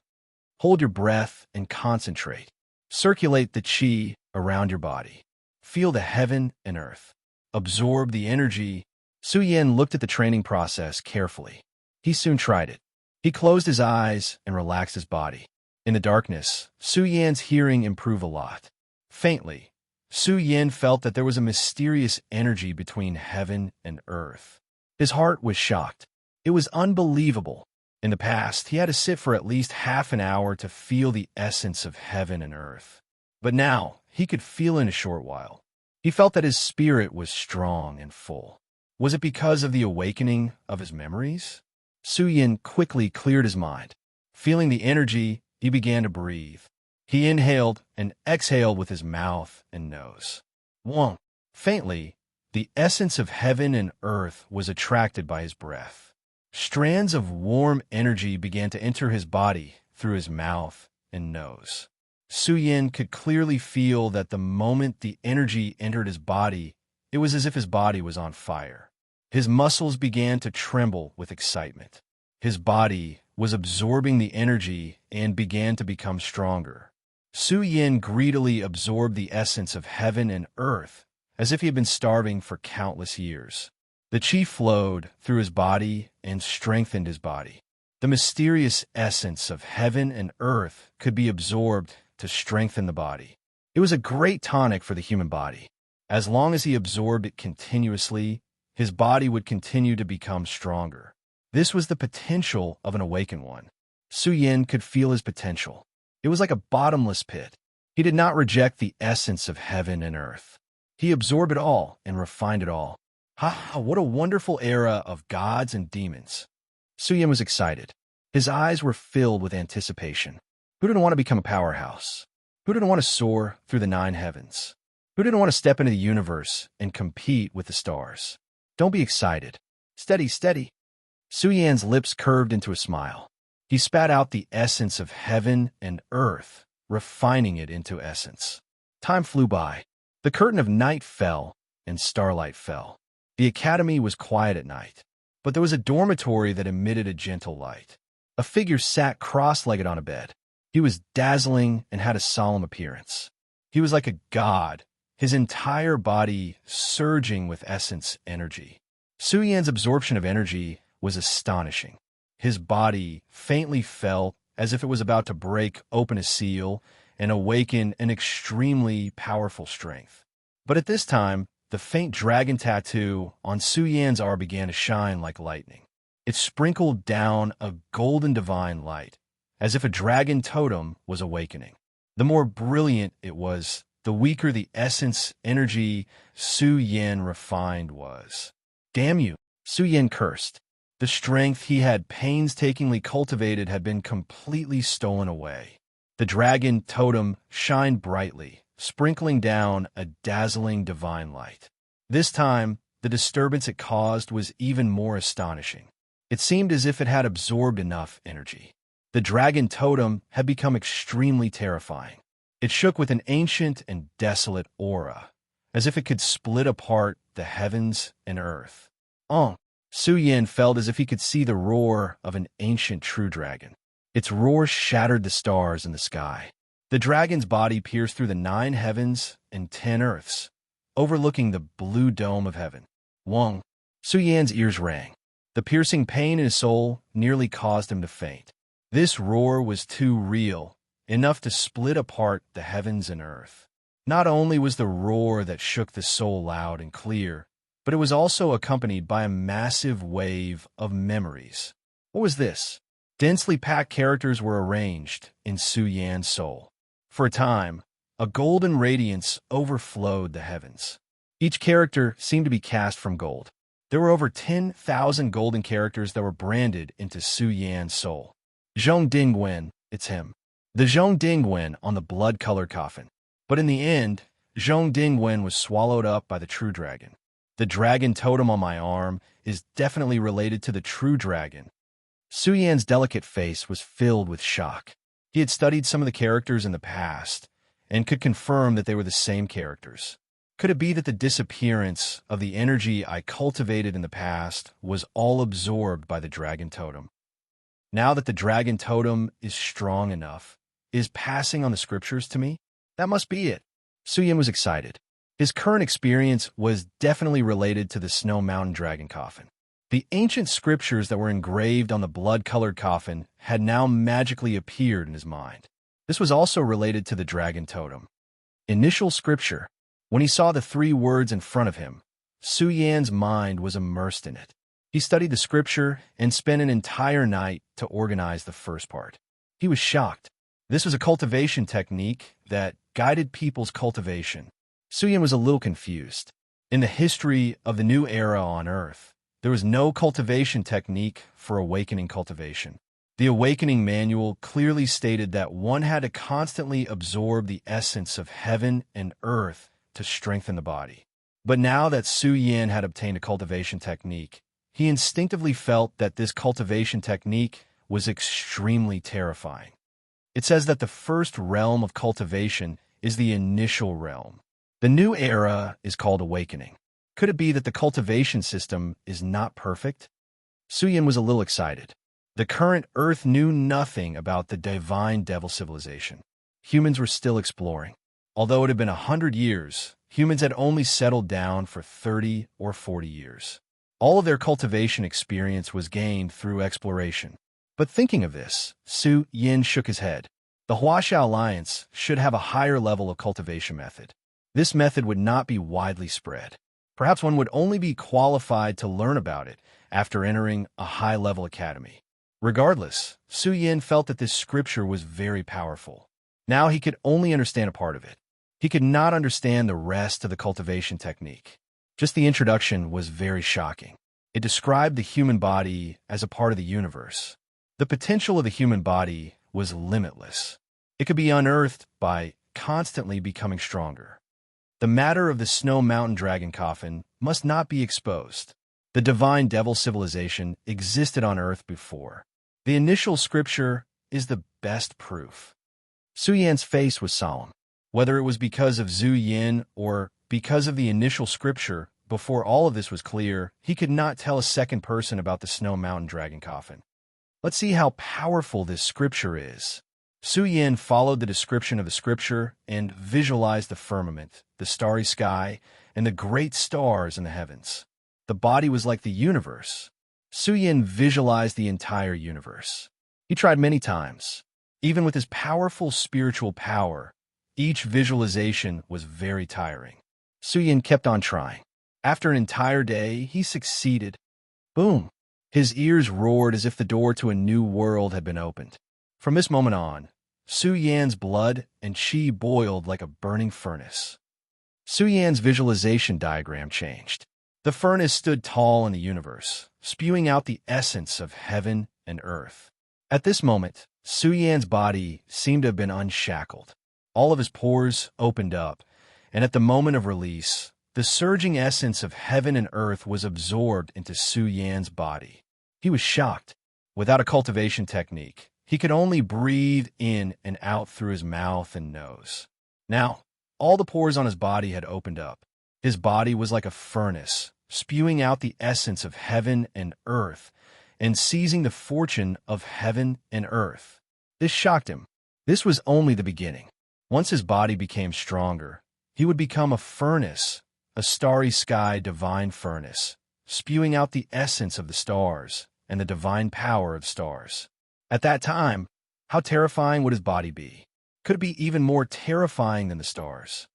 Hold your breath and concentrate. Circulate the qi around your body. Feel the heaven and earth. Absorb the energy. Su Yin looked at the training process carefully. He soon tried it. He closed his eyes and relaxed his body. In the darkness, Su Yin's hearing improved a lot. Faintly, Su Yin felt that there was a mysterious energy between heaven and earth. His heart was shocked. It was unbelievable. In the past, he had to sit for at least half an hour to feel the essence of heaven and earth. But now, he could feel in a short while. He felt that his spirit was strong and full. Was it because of the awakening of his memories? Su Yin quickly cleared his mind. Feeling the energy, he began to breathe. He inhaled and exhaled with his mouth and nose. Wong. Faintly, the essence of heaven and earth was attracted by his breath. Strands of warm energy began to enter his body through his mouth and nose. Su Yin could clearly feel that the moment the energy entered his body, it was as if his body was on fire. His muscles began to tremble with excitement. His body was absorbing the energy and began to become stronger. Su Yin greedily absorbed the essence of heaven and earth, as if he had been starving for countless years. The qi flowed through his body and strengthened his body. The mysterious essence of heaven and earth could be absorbed to strengthen the body. It was a great tonic for the human body. As long as he absorbed it continuously, his body would continue to become stronger. This was the potential of an awakened one. Su Yin could feel his potential. It was like a bottomless pit. He did not reject the essence of heaven and earth. He absorbed it all and refined it all. What a wonderful era of gods and demons. Su Yin was excited. His eyes were filled with anticipation. Who didn't want to become a powerhouse? Who didn't want to soar through the 9 heavens? Who didn't want to step into the universe and compete with the stars? Don't be excited. Steady, steady. Su Yin's lips curved into a smile. He spat out the essence of heaven and earth, refining it into essence. Time flew by. The curtain of night fell, and starlight fell. The academy was quiet at night, but there was a dormitory that emitted a gentle light. A figure sat cross-legged on a bed. He was dazzling and had a solemn appearance. He was like a god, his entire body surging with essence energy. Su Yin's absorption of energy was astonishing. His body faintly felt as if it was about to break open a seal and awaken an extremely powerful strength. But at this time, the faint dragon tattoo on Su Yan's arm began to shine like lightning. It sprinkled down a golden divine light, as if a dragon totem was awakening. The more brilliant it was, the weaker the essence energy Su Yan refined was. Damn you, Su Yan cursed. The strength he had painstakingly cultivated had been completely stolen away. The dragon totem shined brightly, sprinkling down a dazzling divine light. This time, the disturbance it caused was even more astonishing. It seemed as if it had absorbed enough energy. The dragon totem had become extremely terrifying. It shook with an ancient and desolate aura, as if it could split apart the heavens and earth. Su Yan felt as if he could see the roar of an ancient true dragon. Its roar shattered the stars in the sky. The dragon's body pierced through the 9 heavens and 10 earths, overlooking the blue dome of heaven. Wong. Su Yan's ears rang. The piercing pain in his soul nearly caused him to faint. This roar was too real, enough to split apart the heavens and earth. Not only was the roar that shook the soul loud and clear, but it was also accompanied by a massive wave of memories. What was this? Densely packed characters were arranged in Su Yan's soul. For a time, a golden radiance overflowed the heavens. Each character seemed to be cast from gold. There were over 10,000 golden characters that were branded into Su Yan's soul. Zhong Dingwen, it's him. The Zhong Dingwen on the blood-colored coffin. But in the end, Zhong Dingwen was swallowed up by the true dragon. The dragon totem on my arm is definitely related to the true dragon. Su Yan's delicate face was filled with shock. He had studied some of the characters in the past and could confirm that they were the same characters. Could it be that the disappearance of the energy I cultivated in the past was all absorbed by the dragon totem? Now that the dragon totem is strong enough, is passing on the scriptures to me? That must be it. Su Yan was excited. His current experience was definitely related to the Snow Mountain dragon coffin. The ancient scriptures that were engraved on the blood-colored coffin had now magically appeared in his mind. This was also related to the dragon totem. Initial scripture. When he saw the 3 words in front of him, Su Yan's mind was immersed in it. He studied the scripture and spent an entire night to organize the first part. He was shocked. This was a cultivation technique that guided people's cultivation. Su Yan was a little confused. In the history of the new era on Earth, there was no cultivation technique for awakening cultivation. The Awakening Manual clearly stated that one had to constantly absorb the essence of heaven and earth to strengthen the body. But now that Su Yan had obtained a cultivation technique, he instinctively felt that this cultivation technique was extremely terrifying. It says that the first realm of cultivation is the initial realm. The new era is called awakening. Could it be that the cultivation system is not perfect? Su Yan was a little excited. The current Earth knew nothing about the divine devil civilization. Humans were still exploring. Although it had been 100 years, humans had only settled down for 30 or 40 years. All of their cultivation experience was gained through exploration. But thinking of this, Su Yan shook his head. The Huaxia Alliance should have a higher level of cultivation method. This method would not be widely spread. Perhaps one would only be qualified to learn about it after entering a high-level academy. Regardless, Su Yan felt that this scripture was very powerful. Now he could only understand a part of it. He could not understand the rest of the cultivation technique. Just the introduction was very shocking. It described the human body as a part of the universe. The potential of the human body was limitless. It could be unearthed by constantly becoming stronger. The matter of the Snow Mountain dragon coffin must not be exposed. The divine devil civilization existed on Earth before. The initial scripture is the best proof. Su Yan's face was solemn. Whether it was because of Zhu Yin or because of the initial scripture, before all of this was clear, he could not tell a second person about the Snow Mountain dragon coffin. Let's see how powerful this scripture is. Su Yan followed the description of the scripture and visualized the firmament, the starry sky, and the great stars in the heavens. The body was like the universe. Su Yan visualized the entire universe. He tried many times. Even with his powerful spiritual power, each visualization was very tiring. Suyin kept on trying. After an entire day, he succeeded. Boom! His ears roared as if the door to a new world had been opened. From this moment on, Su Yan's blood and qi boiled like a burning furnace. Su Yan's visualization diagram changed. The furnace stood tall in the universe, spewing out the essence of heaven and earth. At this moment, Su Yan's body seemed to have been unshackled. All of his pores opened up, and at the moment of release, the surging essence of heaven and earth was absorbed into Su Yan's body. He was shocked. Without a cultivation technique, he could only breathe in and out through his mouth and nose. Now, all the pores on his body had opened up. His body was like a furnace, spewing out the essence of heaven and earth, and seizing the fortune of heaven and earth. This shocked him. This was only the beginning. Once his body became stronger, he would become a furnace, a starry sky divine furnace, spewing out the essence of the stars and the divine power of stars. At that time, how terrifying would his body be? Could it be even more terrifying than the stars?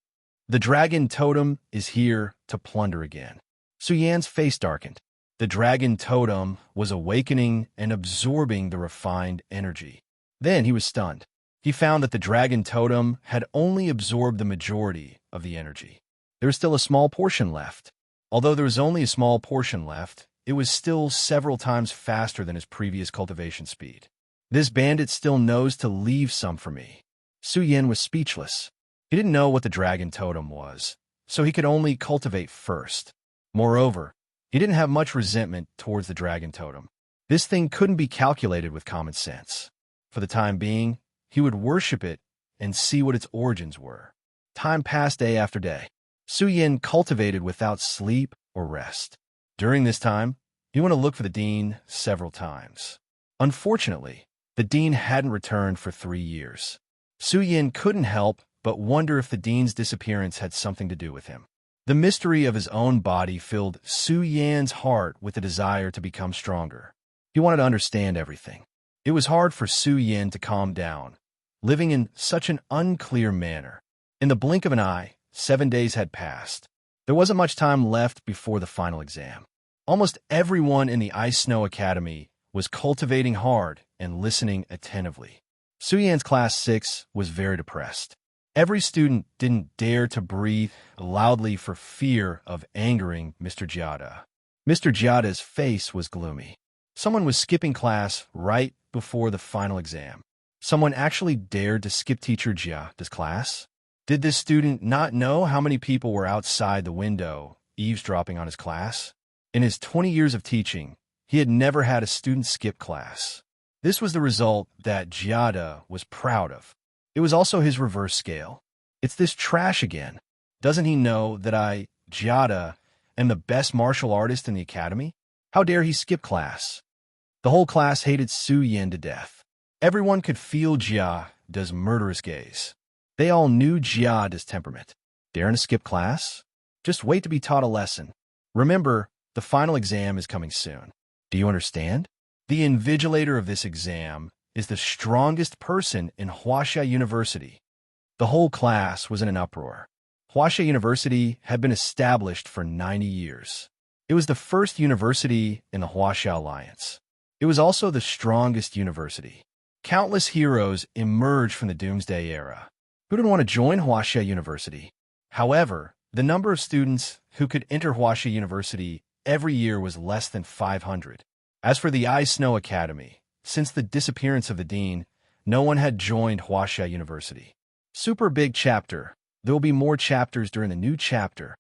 The dragon totem is here to plunder again. Su Yan's face darkened. The dragon totem was awakening and absorbing the refined energy. Then he was stunned. He found that the dragon totem had only absorbed the majority of the energy. There was still a small portion left. Although there was only a small portion left, it was still several times faster than his previous cultivation speed. This bandit still knows to leave some for me. Su Yan was speechless. He didn't know what the dragon totem was, so he could only cultivate first. Moreover, he didn't have much resentment towards the dragon totem. This thing couldn't be calculated with common sense. For the time being, he would worship it and see what its origins were. Time passed day after day. Su Yan cultivated without sleep or rest. During this time, he went to look for the dean several times. Unfortunately, the dean hadn't returned for 3 years. Su Yan couldn't help but wonder if the dean's disappearance had something to do with him. The mystery of his own body filled Su Yan's heart with a desire to become stronger. He wanted to understand everything. It was hard for Su Yan to calm down, living in such an unclear manner. In the blink of an eye, 7 days had passed. There wasn't much time left before the final exam. Almost everyone in the Ice Snow Academy was cultivating hard and listening attentively. Su Yan's class 6 was very depressed. Every student didn't dare to breathe loudly for fear of angering Mr. Jiada. Mr. Jiada's face was gloomy. Someone was skipping class right before the final exam. Someone actually dared to skip teacher Jiada's class. Did this student not know how many people were outside the window, eavesdropping on his class? In his 20 years of teaching, he had never had a student skip class. This was the result that Jiada was proud of. It was also his reverse scale. It's this trash again. Doesn't he know that I, Jiada, am the best martial artist in the academy? How dare he skip class? The whole class hated Su Yan to death. Everyone could feel Jiada's murderous gaze. They all knew Jiada's temperament. Daring to skip class? Just wait to be taught a lesson. Remember, the final exam is coming soon. Do you understand? The invigilator of this exam is the strongest person in Huaxia University. The whole class was in an uproar. Huaxia University had been established for 90 years. It was the first university in the Huaxia Alliance. It was also the strongest university. Countless heroes emerged from the Doomsday Era. Who didn't want to join Huaxia University? However, the number of students who could enter Huaxia University every year was less than 500. As for the Ice Snow Academy, since the disappearance of the dean, no one had joined Huaxia University. Super big chapter. There will be more chapters during the new chapter.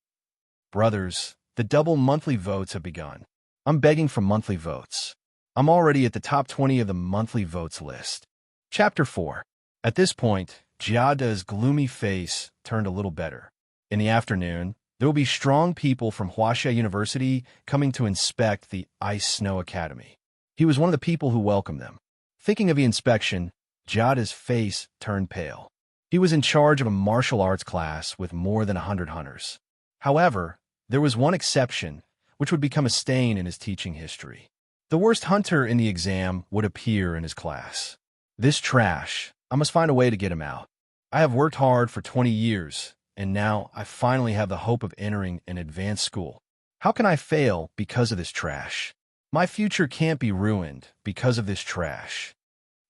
Brothers, the double monthly votes have begun. I'm begging for monthly votes. I'm already at the top 20 of the monthly votes list. Chapter 4. At this point, Jiada's gloomy face turned a little better. In the afternoon, there will be strong people from Huaxia University coming to inspect the Ice Snow Academy. He was one of the people who welcomed them. Thinking of the inspection, Jiada's face turned pale. He was in charge of a martial arts class with more than 100 hunters. However, there was one exception, which would become a stain in his teaching history. The worst hunter in the exam would appear in his class. This trash, I must find a way to get him out. I have worked hard for 20 years, and now I finally have the hope of entering an advanced school. How can I fail because of this trash? My future can't be ruined because of this trash.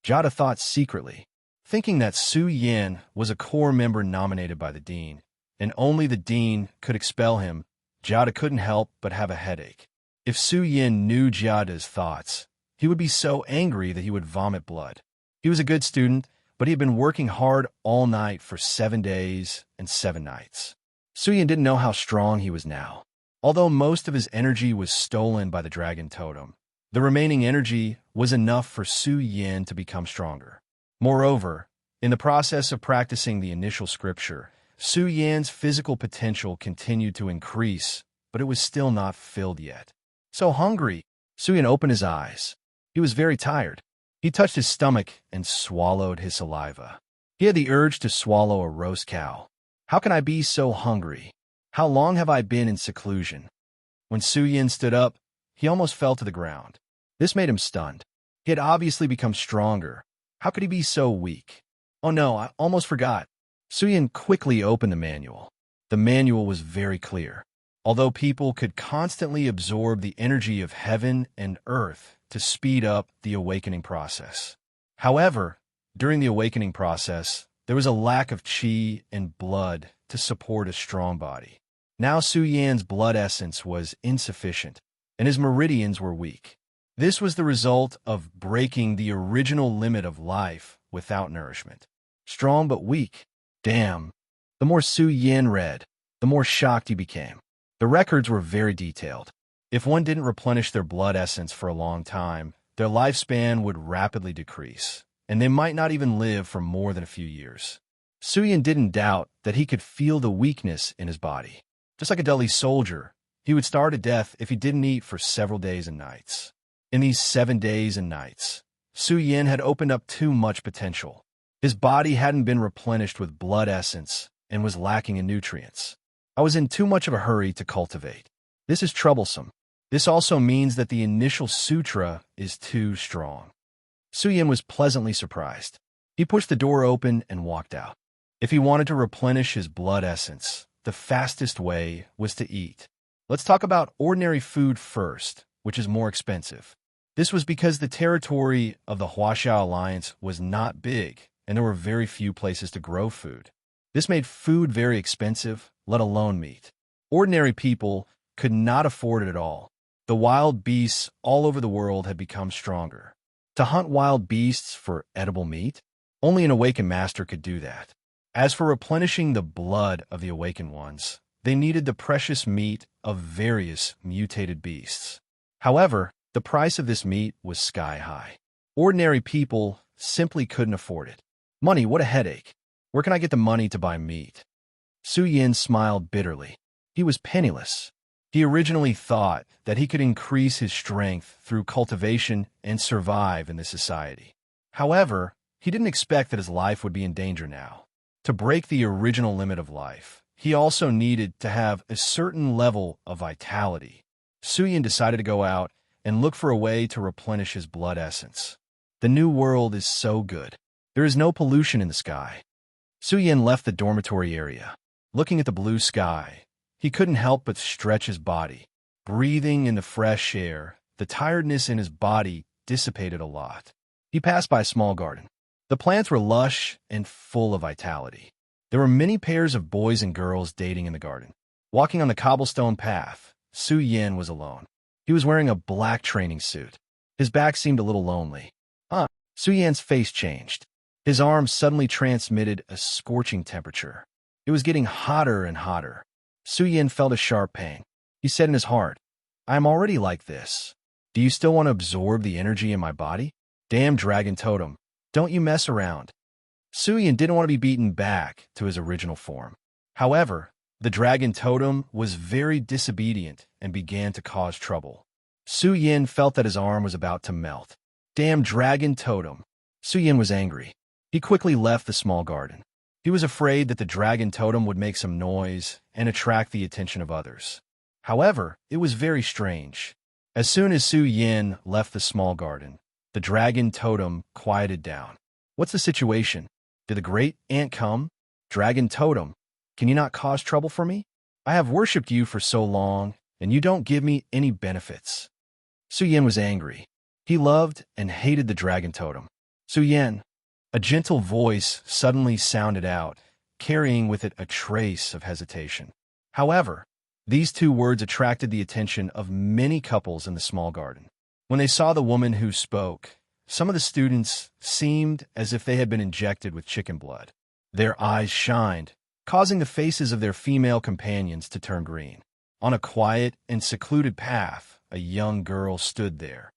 Jada thought secretly, thinking that Su Yin was a core member nominated by the dean, and only the dean could expel him. Jada couldn't help but have a headache. If Su Yin knew Jada's thoughts, he would be so angry that he would vomit blood. He was a good student, but he had been working hard all night for 7 days and 7 nights. Su Yin didn't know how strong he was now. Although most of his energy was stolen by the dragon totem, the remaining energy was enough for Su Yin to become stronger. Moreover, in the process of practicing the initial scripture, Su Yin's physical potential continued to increase, but it was still not filled yet. So hungry, Su Yin opened his eyes. He was very tired. He touched his stomach and swallowed his saliva. He had the urge to swallow a roast cow. How can I be so hungry? How long have I been in seclusion? When Su Yin stood up, he almost fell to the ground. This made him stunned. He had obviously become stronger. How could he be so weak? Oh no, I almost forgot. Su Yin quickly opened the manual. The manual was very clear. Although people could constantly absorb the energy of heaven and earth to speed up the awakening process. However, during the awakening process, there was a lack of qi and blood to support a strong body. Now Su Yan's blood essence was insufficient, and his meridians were weak. This was the result of breaking the original limit of life without nourishment. Strong but weak. Damn. The more Su Yin read, the more shocked he became. The records were very detailed. If one didn't replenish their blood essence for a long time, their lifespan would rapidly decrease, and they might not even live for more than a few years. Su Yin didn't doubt that he could feel the weakness in his body. Just like a Delhi soldier, he would starve to death if he didn't eat for several days and nights. In these 7 days and nights, Su Yin had opened up too much potential. His body hadn't been replenished with blood essence and was lacking in nutrients. I was in too much of a hurry to cultivate. This is troublesome. This also means that the initial sutra is too strong. Su Yin was pleasantly surprised. He pushed the door open and walked out. If he wanted to replenish his blood essence, the fastest way was to eat. Let's talk about ordinary food first, which is more expensive. This was because the territory of the Huaxiao Alliance was not big, and there were very few places to grow food. This made food very expensive, let alone meat. Ordinary people could not afford it at all. The wild beasts all over the world had become stronger. To hunt wild beasts for edible meat, only an awakened master could do that. As for replenishing the blood of the awakened ones, they needed the precious meat of various mutated beasts. However, the price of this meat was sky high. Ordinary people simply couldn't afford it. Money, what a headache. Where can I get the money to buy meat? Su Yin smiled bitterly. He was penniless. He originally thought that he could increase his strength through cultivation and survive in this society. However, he didn't expect that his life would be in danger now. To break the original limit of life, he also needed to have a certain level of vitality. Su Yin decided to go out and look for a way to replenish his blood essence. The new world is so good. There is no pollution in the sky. Su Yin left the dormitory area. Looking at the blue sky, he couldn't help but stretch his body. Breathing in the fresh air, the tiredness in his body dissipated a lot. He passed by a small garden. The plants were lush and full of vitality. There were many pairs of boys and girls dating in the garden. Walking on the cobblestone path, Su Yin was alone. He was wearing a black training suit. His back seemed a little lonely. Su Yin's face changed. His arms suddenly transmitted a scorching temperature. It was getting hotter and hotter. Su Yin felt a sharp pain. He said in his heart, I am already like this. Do you still want to absorb the energy in my body? Damn dragon totem, don't you mess around. Su Yin didn't want to be beaten back to his original form. However, the dragon totem was very disobedient and began to cause trouble. Su Yin felt that his arm was about to melt. Damn dragon totem. Su Yin was angry. He quickly left the small garden. He was afraid that the dragon totem would make some noise and attract the attention of others. However, it was very strange. As soon as Su Yin left the small garden, the dragon totem quieted down. What's the situation? Did the great ant come? Dragon totem, Can you not cause trouble for me? I have worshipped you for so long, and you don't give me any benefits." Su Yin was angry. He loved and hated the dragon totem. "Su Yin," a gentle voice suddenly sounded out, carrying with it a trace of hesitation. However, these two words attracted the attention of many couples in the small garden. When they saw the woman who spoke, some of the students seemed as if they had been injected with chicken blood. Their eyes shined, causing the faces of their female companions to turn green. On a quiet and secluded path, a young girl stood there.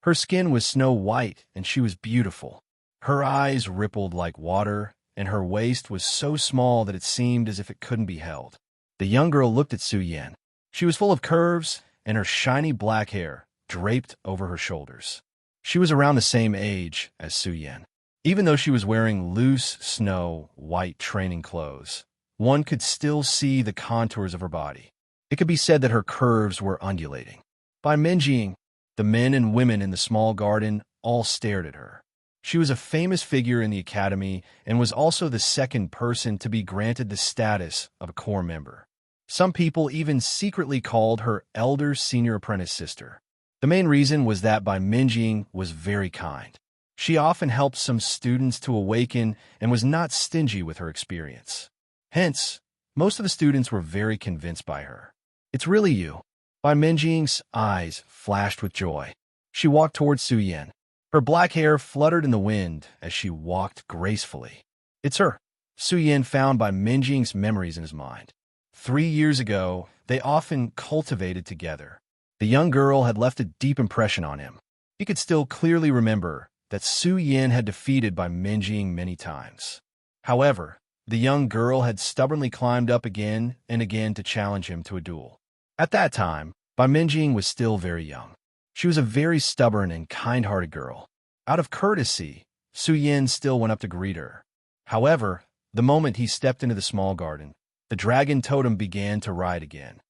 Her skin was snow white, and she was beautiful. Her eyes rippled like water, and her waist was so small that it seemed as if it couldn't be held. The young girl looked at Su Yin. She was full of curves, and her shiny black hair draped over her shoulders. She was around the same age as Su Yin. Even though she was wearing loose, snow-white training clothes, one could still see the contours of her body. It could be said that her curves were undulating. By Minjing, the men and women in the small garden all stared at her. She was a famous figure in the academy and was also the second person to be granted the status of a core member. Some people even secretly called her elder senior apprentice sister. The main reason was that Bai Minjing was very kind. She often helped some students to awaken and was not stingy with her experience. Hence, most of the students were very convinced by her. "It's really you." Bai Minjing's eyes flashed with joy. She walked towards Su Yin. Her black hair fluttered in the wind as she walked gracefully. "It's her." Su Yin found Bai Minjing's memories in his mind. 3 years ago, they often cultivated together. The young girl had left a deep impression on him. He could still clearly remember that Su Yin had defeated Bai Minjing many times. However, the young girl had stubbornly climbed up again and again to challenge him to a duel. At that time, Bai Minjing was still very young. She was a very stubborn and kind-hearted girl. Out of courtesy, Su Yin still went up to greet her. However, the moment he stepped into the small garden, the dragon totem began to ride again.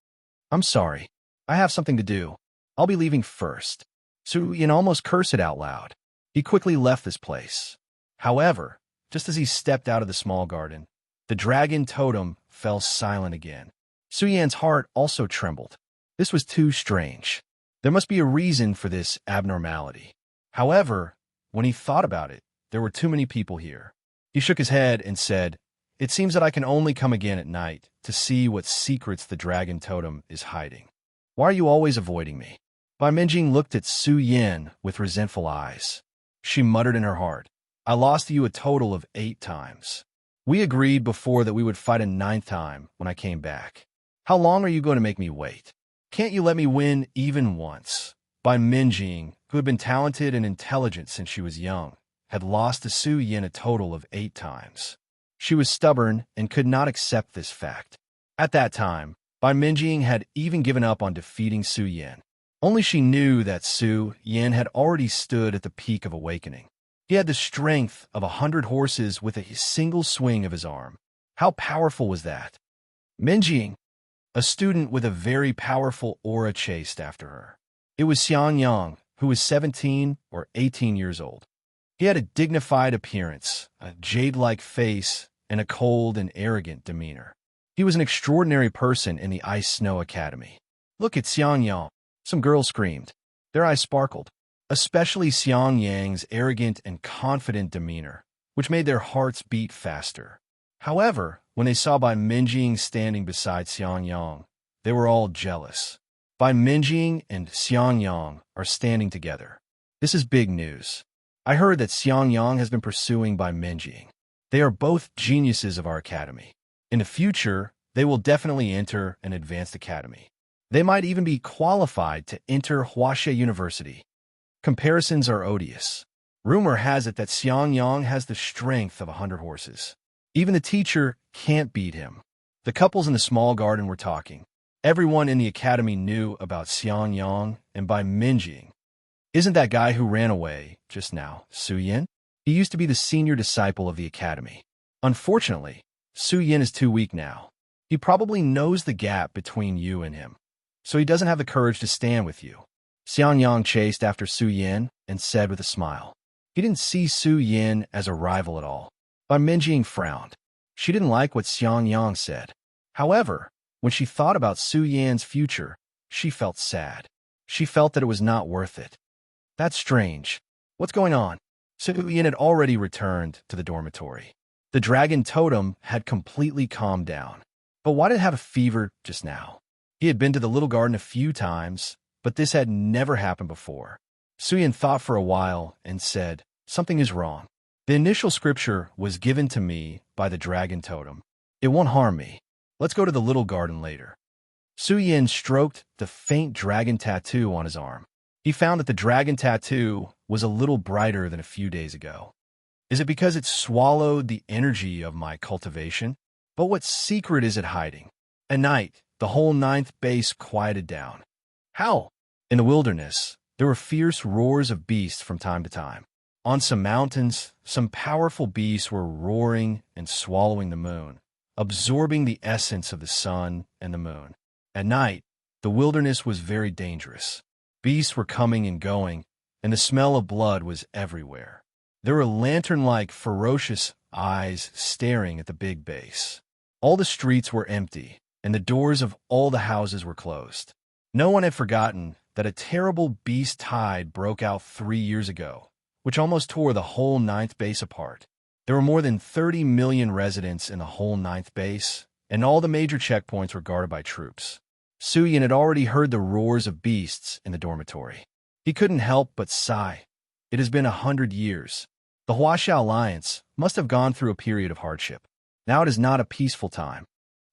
"I'm sorry. I have something to do. I'll be leaving first." Su Yin almost cursed it out loud. He quickly left this place. However, just as he stepped out of the small garden, the dragon totem fell silent again. Su Yin's heart also trembled. This was too strange. There must be a reason for this abnormality. However, when he thought about it, there were too many people here. He shook his head and said, "It seems that I can only come again at night to see what secrets the dragon totem is hiding. Why are you always avoiding me?" Bai Minjing looked at Su Yin with resentful eyes. She muttered in her heart, "I lost to you a total of 8 times. We agreed before that we would fight a 9th time when I came back. How long are you going to make me wait? Can't you let me win even once?" Bai Minjing, who had been talented and intelligent since she was young, had lost to Su Yin a total of 8 times. She was stubborn and could not accept this fact. At that time, Bai Minjing had even given up on defeating Su Yin. Only she knew that Su Yin had already stood at the peak of awakening. He had the strength of 100 horses with a single swing of his arm. How powerful was that? Minjing, a student with a very powerful aura, chased after her. It was Xiang Yang, who was 17 or 18 years old. He had a dignified appearance, a jade-like face, and a cold and arrogant demeanor. He was an extraordinary person in the Ice Snow Academy. "Look at Xiang Yang," some girls screamed. Their eyes sparkled, especially Xiang Yang's arrogant and confident demeanor, which made their hearts beat faster. However, when they saw Bai Minjing standing beside Xiang Yang, they were all jealous. Bai Minjing and Xiang Yang are standing together. This is big news. I heard that Xiang Yang has been pursuing Bai Minjing. They are both geniuses of our academy. In the future, they will definitely enter an advanced academy. They might even be qualified to enter Huaxia University. Comparisons are odious. Rumor has it that Xiang Yang has the strength of 100 horses. Even the teacher can't beat him. The couples in the small garden were talking. Everyone in the academy knew about Xiang Yang and Bai Minjing. Isn't that guy who ran away just now Su Yin? He used to be the senior disciple of the academy. Unfortunately, Su Yin is too weak now. He probably knows the gap between you and him, so he doesn't have the courage to stand with you. Xiang Yang chased after Su Yin and said with a smile. He didn't see Su Yin as a rival at all. Bai Minjing frowned. She didn't like what Xiang Yang said. However, when she thought about Su Yan's future, she felt sad. She felt that it was not worth it. That's strange. What's going on? Su Yan had already returned to the dormitory. The dragon totem had completely calmed down. But why did it have a fever just now? He had been to the little garden a few times, but this had never happened before. Su Yan thought for a while and said, "Something is wrong. The initial scripture was given to me by the dragon totem. It won't harm me. Let's go to the little garden later." Su Yan stroked the faint dragon tattoo on his arm. He found that the dragon tattoo was a little brighter than a few days ago. Is it because it swallowed the energy of my cultivation? But what secret is it hiding? At night, the whole ninth base quieted down. How? In the wilderness, there were fierce roars of beasts from time to time. On some mountains, some powerful beasts were roaring and swallowing the moon, absorbing the essence of the sun and the moon. At night, the wilderness was very dangerous. Beasts were coming and going, and the smell of blood was everywhere. There were lantern-like, ferocious eyes staring at the big base. All the streets were empty, and the doors of all the houses were closed. No one had forgotten that a terrible beast tide broke out 3 years ago, which almost tore the whole ninth base apart. There were more than 30 million residents in the whole ninth base, and all the major checkpoints were guarded by troops. Su Yan had already heard the roars of beasts in the dormitory. He couldn't help but sigh. It has been 100 years. The Huaxia Alliance must have gone through a period of hardship. Now it is not a peaceful time.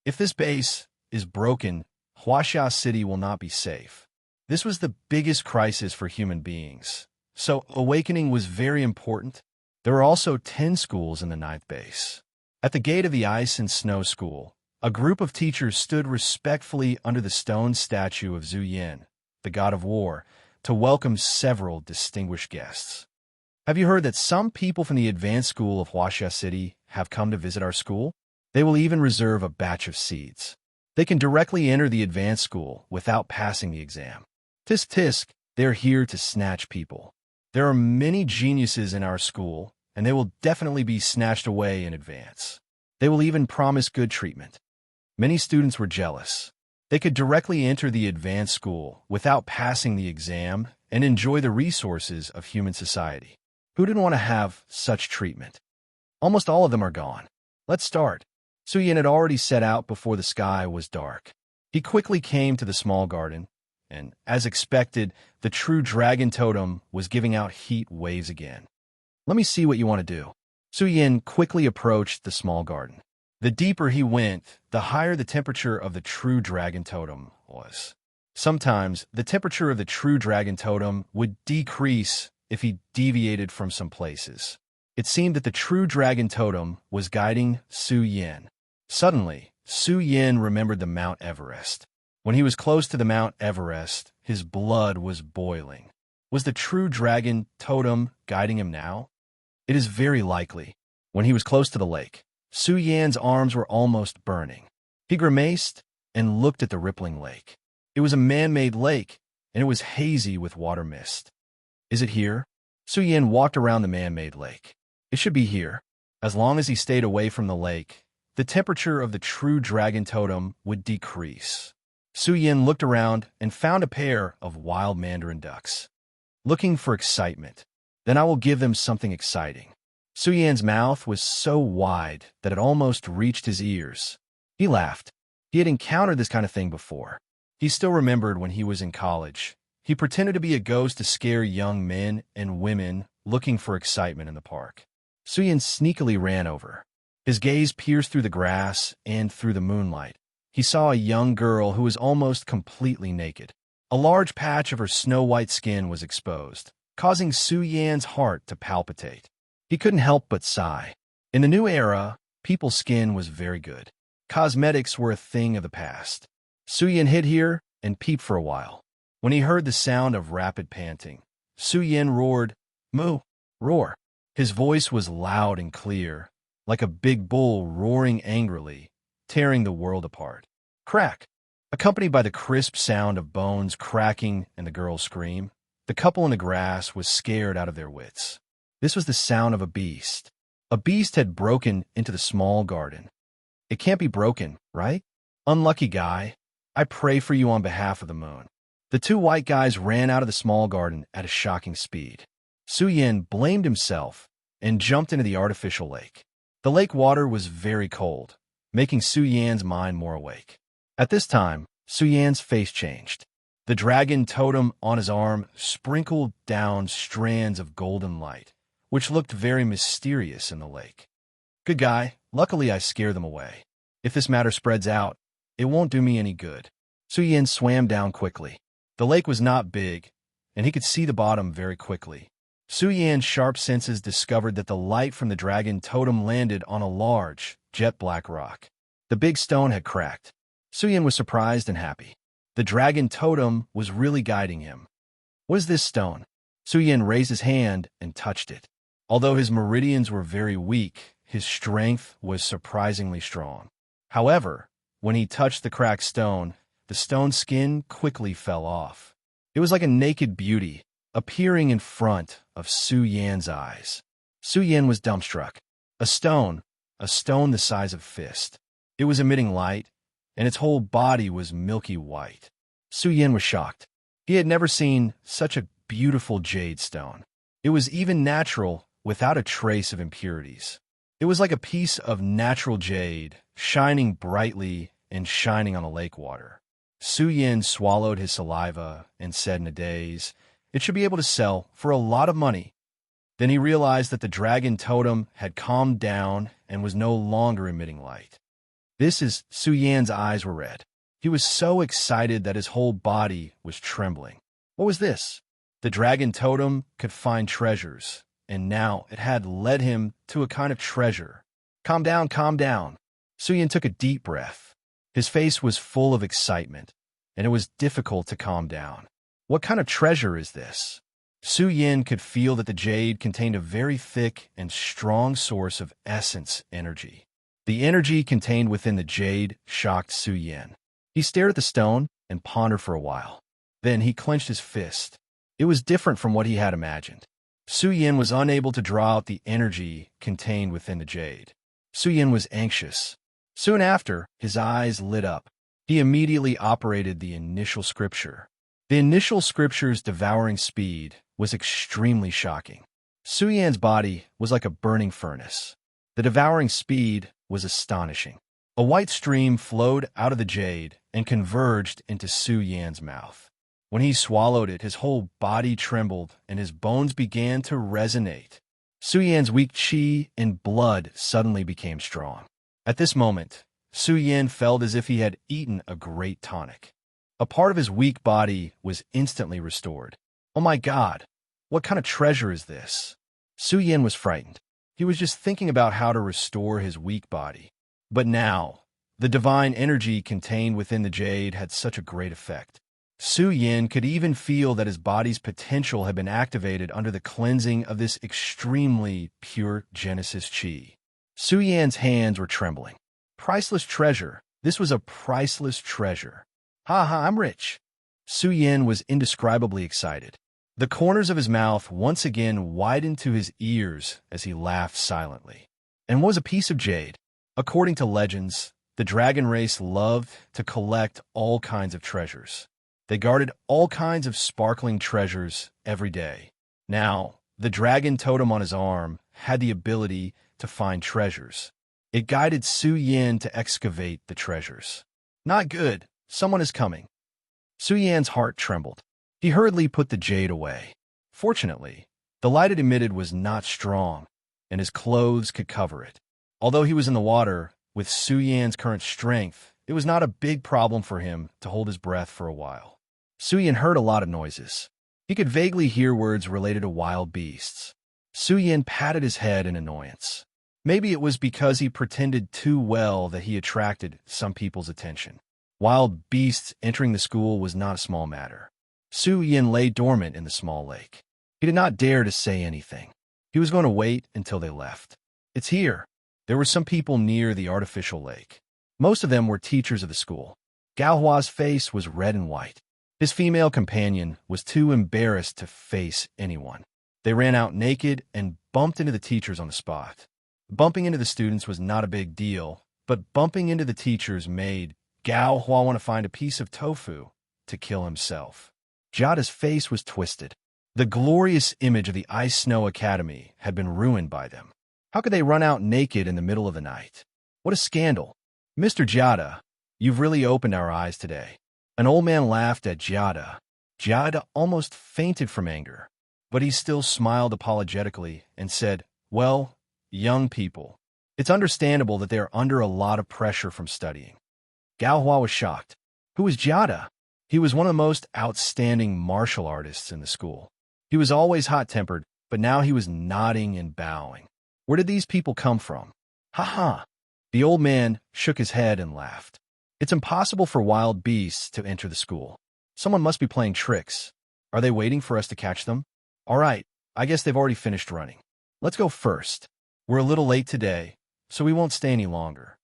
If this base is broken, Huaxia City will not be safe. This was the biggest crisis for human beings. So awakening was very important. There were also 10 schools in the ninth base. At the gate of the Ice and Snow School, a group of teachers stood respectfully under the stone statue of Zhu Yin, the god of war, to welcome several distinguished guests. Have you heard that some people from the advanced school of Huaxia City have come to visit our school? They will even reserve a batch of seeds. They can directly enter the advanced school without passing the exam. Tisk tisk, they're here to snatch people. There are many geniuses in our school, and they will definitely be snatched away in advance. They will even promise good treatment. Many students were jealous. They could directly enter the advanced school without passing the exam and enjoy the resources of human society. Who didn't want to have such treatment? Almost all of them are gone. Let's start. Su Yan had already set out before the sky was dark. He quickly came to the small garden, and, as expected, the true dragon totem was giving out heat waves again. Let me see what you want to do. Su Yan quickly approached the small garden. The deeper he went, the higher the temperature of the true dragon totem was. Sometimes, the temperature of the true dragon totem would decrease if he deviated from some places. It seemed that the true dragon totem was guiding Su Yan. Suddenly, Su Yan remembered the Mount Everest. When he was close to the Mount Everest, his blood was boiling. Was the true dragon totem guiding him now? It is very likely. When he was close to the lake, Su Yan's arms were almost burning. He grimaced and looked at the rippling lake. It was a man-made lake, and it was hazy with water mist. Is it here? Su Yan walked around the man-made lake. It should be here. As long as he stayed away from the lake, the temperature of the true dragon totem would decrease. Su Yan looked around and found a pair of wild mandarin ducks. Looking for excitement. Then I will give them something exciting. Su Yan's mouth was so wide that it almost reached his ears. He laughed. He had encountered this kind of thing before. He still remembered when he was in college. He pretended to be a ghost to scare young men and women looking for excitement in the park. Su Yan sneakily ran over. His gaze pierced through the grass and through the moonlight. He saw a young girl who was almost completely naked. A large patch of her snow-white skin was exposed, causing Su Yan's heart to palpitate. He couldn't help but sigh. In the new era, people's skin was very good. Cosmetics were a thing of the past. Su Yan hid here and peeped for a while. When he heard the sound of rapid panting, Su Yan roared, "Moo!" Roar. His voice was loud and clear, like a big bull roaring angrily, tearing the world apart. Crack! Accompanied by the crisp sound of bones cracking and the girl's scream, the couple in the grass was scared out of their wits. This was the sound of a beast. A beast had broken into the small garden. It can't be broken, right? Unlucky guy. I pray for you on behalf of the moon. The two white guys ran out of the small garden at a shocking speed. Su Yin blamed himself and jumped into the artificial lake. The lake water was very cold, making Su Yan's mind more awake. At this time, Su Yan's face changed. The dragon totem on his arm sprinkled down strands of golden light, which looked very mysterious in the lake. Good guy, luckily I scare them away. If this matter spreads out, it won't do me any good. Su Yin swam down quickly. The lake was not big, and he could see the bottom very quickly. Su Yan's sharp senses discovered that the light from the dragon totem landed on a large, jet-black rock. The big stone had cracked. Su Yin was surprised and happy. The dragon totem was really guiding him. What is this stone? Su Yin raised his hand and touched it. Although his meridians were very weak, his strength was surprisingly strong. However, when he touched the cracked stone, the stone skin quickly fell off. It was like a naked beauty, appearing in front of Su Yan's eyes. Su Yan was dumbstruck. A stone the size of a fist. It was emitting light, and its whole body was milky white. Su Yan was shocked. He had never seen such a beautiful jade stone. It was even natural, without a trace of impurities. It was like a piece of natural jade, shining brightly and shining on the lake water. Su Yin swallowed his saliva and said in a daze, "It should be able to sell for a lot of money." Then he realized that the dragon totem had calmed down and was no longer emitting light. Su Yan's eyes were red. He was so excited that his whole body was trembling. What was this? The dragon totem could find treasures, and now it had led him to a kind of treasure. Calm down, calm down. Su Yin took a deep breath. His face was full of excitement, and it was difficult to calm down. What kind of treasure is this? Su Yin could feel that the jade contained a very thick and strong source of essence energy. The energy contained within the jade shocked Su Yin. He stared at the stone and pondered for a while. Then he clenched his fist. It was different from what he had imagined. Su Yin was unable to draw out the energy contained within the jade. Su Yin was anxious. Soon after, his eyes lit up. He immediately operated the initial scripture. The initial scripture's devouring speed was extremely shocking. Su Yan's body was like a burning furnace. The devouring speed was astonishing. A white stream flowed out of the jade and converged into Su Yan's mouth. When he swallowed it, his whole body trembled and his bones began to resonate. Su Yan's weak qi and blood suddenly became strong. At this moment, Su Yin felt as if he had eaten a great tonic. A part of his weak body was instantly restored. Oh my God, what kind of treasure is this? Su Yin was frightened. He was just thinking about how to restore his weak body. But now, the divine energy contained within the jade had such a great effect. Su Yin could even feel that his body's potential had been activated under the cleansing of this extremely pure Genesis Qi. Su Yan's hands were trembling. Priceless treasure. This was a priceless treasure. Ha ha, I'm rich. Su Yin was indescribably excited. The corners of his mouth once again widened to his ears as he laughed silently. And what was a piece of jade? According to legends, the dragon race loved to collect all kinds of treasures. They guarded all kinds of sparkling treasures every day. Now, the dragon totem on his arm had the ability to find treasures. It guided Su Yin to excavate the treasures. Not good. Someone is coming. Su Yan's heart trembled. He hurriedly put the jade away. Fortunately, the light it emitted was not strong, and his clothes could cover it. Although he was in the water, with Su Yan's current strength, it was not a big problem for him to hold his breath for a while. Su Yin heard a lot of noises. He could vaguely hear words related to wild beasts. Su Yin patted his head in annoyance. Maybe it was because he pretended too well that he attracted some people's attention. Wild beasts entering the school was not a small matter. Su Yin lay dormant in the small lake. He did not dare to say anything. He was going to wait until they left. It's here. There were some people near the artificial lake. Most of them were teachers of the school. Gao Hua's face was red and white. His female companion was too embarrassed to face anyone. They ran out naked and bumped into the teachers on the spot. Bumping into the students was not a big deal, but bumping into the teachers made Gao Hua want to find a piece of tofu to kill himself. Jiada's face was twisted. The glorious image of the Ice Snow Academy had been ruined by them. How could they run out naked in the middle of the night? What a scandal. Mr. Jiada, you've really opened our eyes today. An old man laughed at Jiada. Jiada almost fainted from anger, but he still smiled apologetically and said, "Well, young people, it's understandable that they are under a lot of pressure from studying." Gao Hua was shocked. Who was Jiada? He was one of the most outstanding martial artists in the school. He was always hot-tempered, but now he was nodding and bowing. Where did these people come from? Ha-ha! The old man shook his head and laughed. It's impossible for wild beasts to enter the school. Someone must be playing tricks. Are they waiting for us to catch them? All right, I guess they've already finished running. Let's go first. We're a little late today, so we won't stay any longer.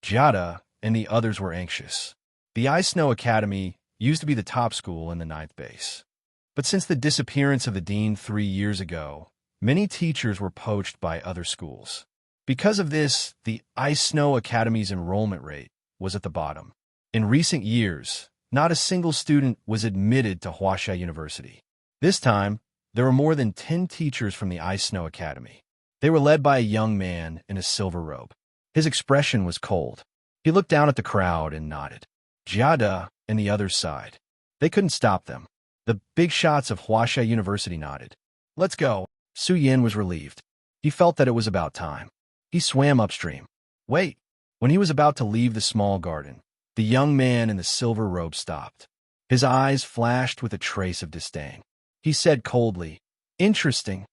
Jiada and the others were anxious. The Ice Snow Academy used to be the top school in the 9th base. But since the disappearance of the dean 3 years ago, many teachers were poached by other schools. Because of this, the Ice Snow Academy's enrollment rate was at the bottom. In recent years, not a single student was admitted to Huaxia University. This time, there were more than 10 teachers from the Ice Snow Academy. They were led by a young man in a silver robe. His expression was cold. He looked down at the crowd and nodded. Jiada and the others sighed. They couldn't stop them. The big shots of Huaxia University nodded. Let's go. Su Yin was relieved. He felt that it was about time. He swam upstream. Wait. When he was about to leave the small garden, the young man in the silver robe stopped. His eyes flashed with a trace of disdain. He said coldly, "Interesting."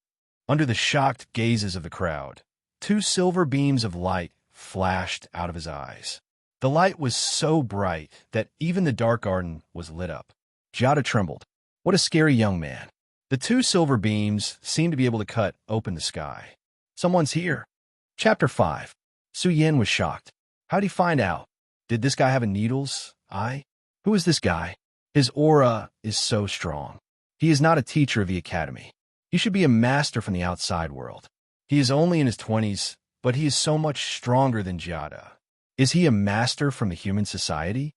Under the shocked gazes of the crowd, 2 silver beams of light flashed out of his eyes. The light was so bright that even the dark garden was lit up. Jiada trembled. What a scary young man. The 2 silver beams seemed to be able to cut open the sky. Someone's here. Chapter 5. Su Yin was shocked. How'd he find out? Did this guy have a needle's eye? Who is this guy? His aura is so strong. He is not a teacher of the academy. He should be a master from the outside world. He is only in his 20s, but he is so much stronger than Jiada. Is he a master from the human society?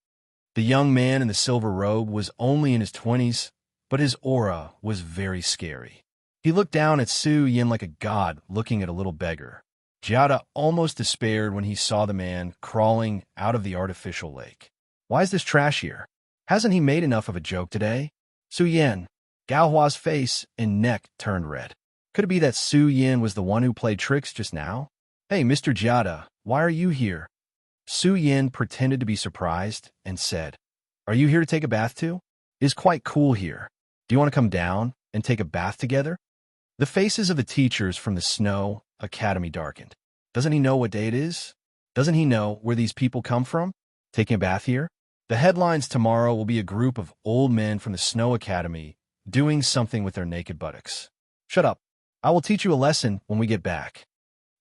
The young man in the silver robe was only in his 20s, but his aura was very scary. He looked down at Su Yin like a god looking at a little beggar. Jiada almost despaired when he saw the man crawling out of the artificial lake. Why is this trash here? Hasn't he made enough of a joke today? Su Yin. Gao Hua's face and neck turned red. Could it be that Su Yin was the one who played tricks just now? Hey, Mr. Jiada, why are you here? Su Yin pretended to be surprised and said, Are you here to take a bath too? It's quite cool here. Do you want to come down and take a bath together? The faces of the teachers from the Snow Academy darkened. Doesn't he know what day it is? Doesn't he know where these people come from? Taking a bath here? The headlines tomorrow will be a group of old men from the Snow Academy doing something with their naked buttocks. Shut up. I will teach you a lesson when we get back.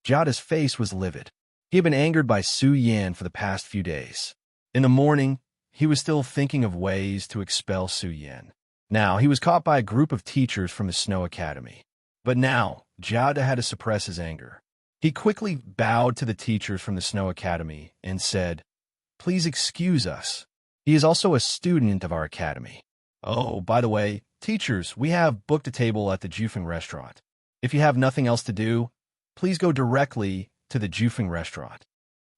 Jiada's face was livid. He had been angered by Su Yin for the past few days. In the morning, he was still thinking of ways to expel Su Yin. Now, he was caught by a group of teachers from the Snow Academy. But now, Jiada had to suppress his anger. He quickly bowed to the teachers from the Snow Academy and said, Please excuse us. He is also a student of our academy. Oh, by the way, teachers, we have booked a table at the Jufeng restaurant. If you have nothing else to do, please go directly to the Jufeng restaurant.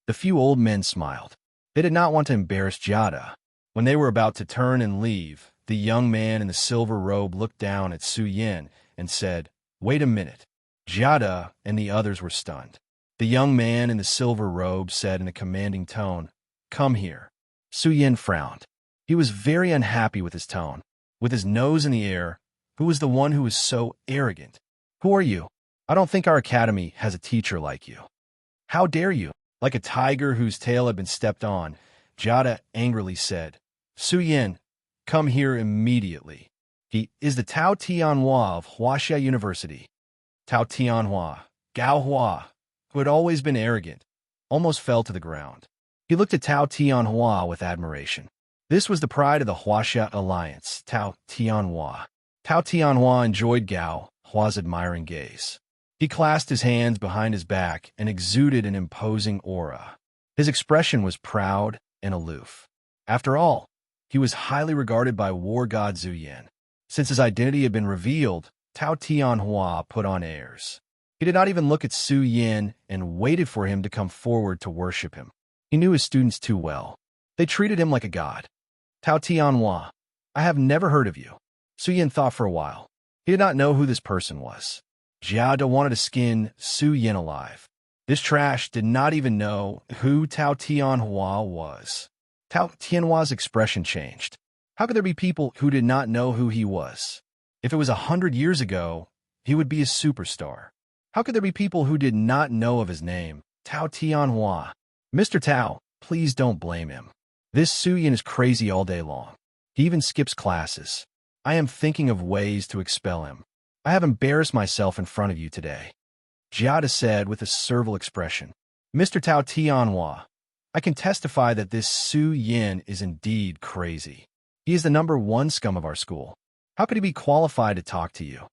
The few old men smiled. They did not want to embarrass Jiada. When they were about to turn and leave, the young man in the silver robe looked down at Su Yin and said, Wait a minute. Jiada and the others were stunned. The young man in the silver robe said in a commanding tone, Come here. Su Yin frowned. He was very unhappy with his tone. With his nose in the air, who was the one who was so arrogant? Who are you? I don't think our academy has a teacher like you. How dare you? Like a tiger whose tail had been stepped on, Jiada angrily said, Su Yin, come here immediately. He is the Tao Tianhua of Huaxia University. Tao Tianhua, Gao Hua, who had always been arrogant, almost fell to the ground. He looked at Tao Tianhua with admiration. This was the pride of the Huaxia Alliance, Tao Tianhua. Tao Tianhua enjoyed Gao Hua's admiring gaze. He clasped his hands behind his back and exuded an imposing aura. His expression was proud and aloof. After all, he was highly regarded by war god Zhu Yin. Since his identity had been revealed, Tao Tianhua put on airs. He did not even look at Su Yin and waited for him to come forward to worship him. He knew his students too well. They treated him like a god. Tao Tianhua, I have never heard of you. Su Yin thought for a while. He did not know who this person was. Jiada wanted to skin Su Yin alive. This trash did not even know who Tao Tianhua was. Tao Tianhua's expression changed. How could there be people who did not know who he was? If it was 100 years ago, he would be a superstar. How could there be people who did not know of his name, Tao Tianhua? Mr. Tao, please don't blame him. This Su Yin is crazy all day long. He even skips classes. I am thinking of ways to expel him. I have embarrassed myself in front of you today. Jiada said with a servile expression. Mr. Tao Tianhua, I can testify that this Su Yin is indeed crazy. He is the #1 scum of our school. How could he be qualified to talk to you?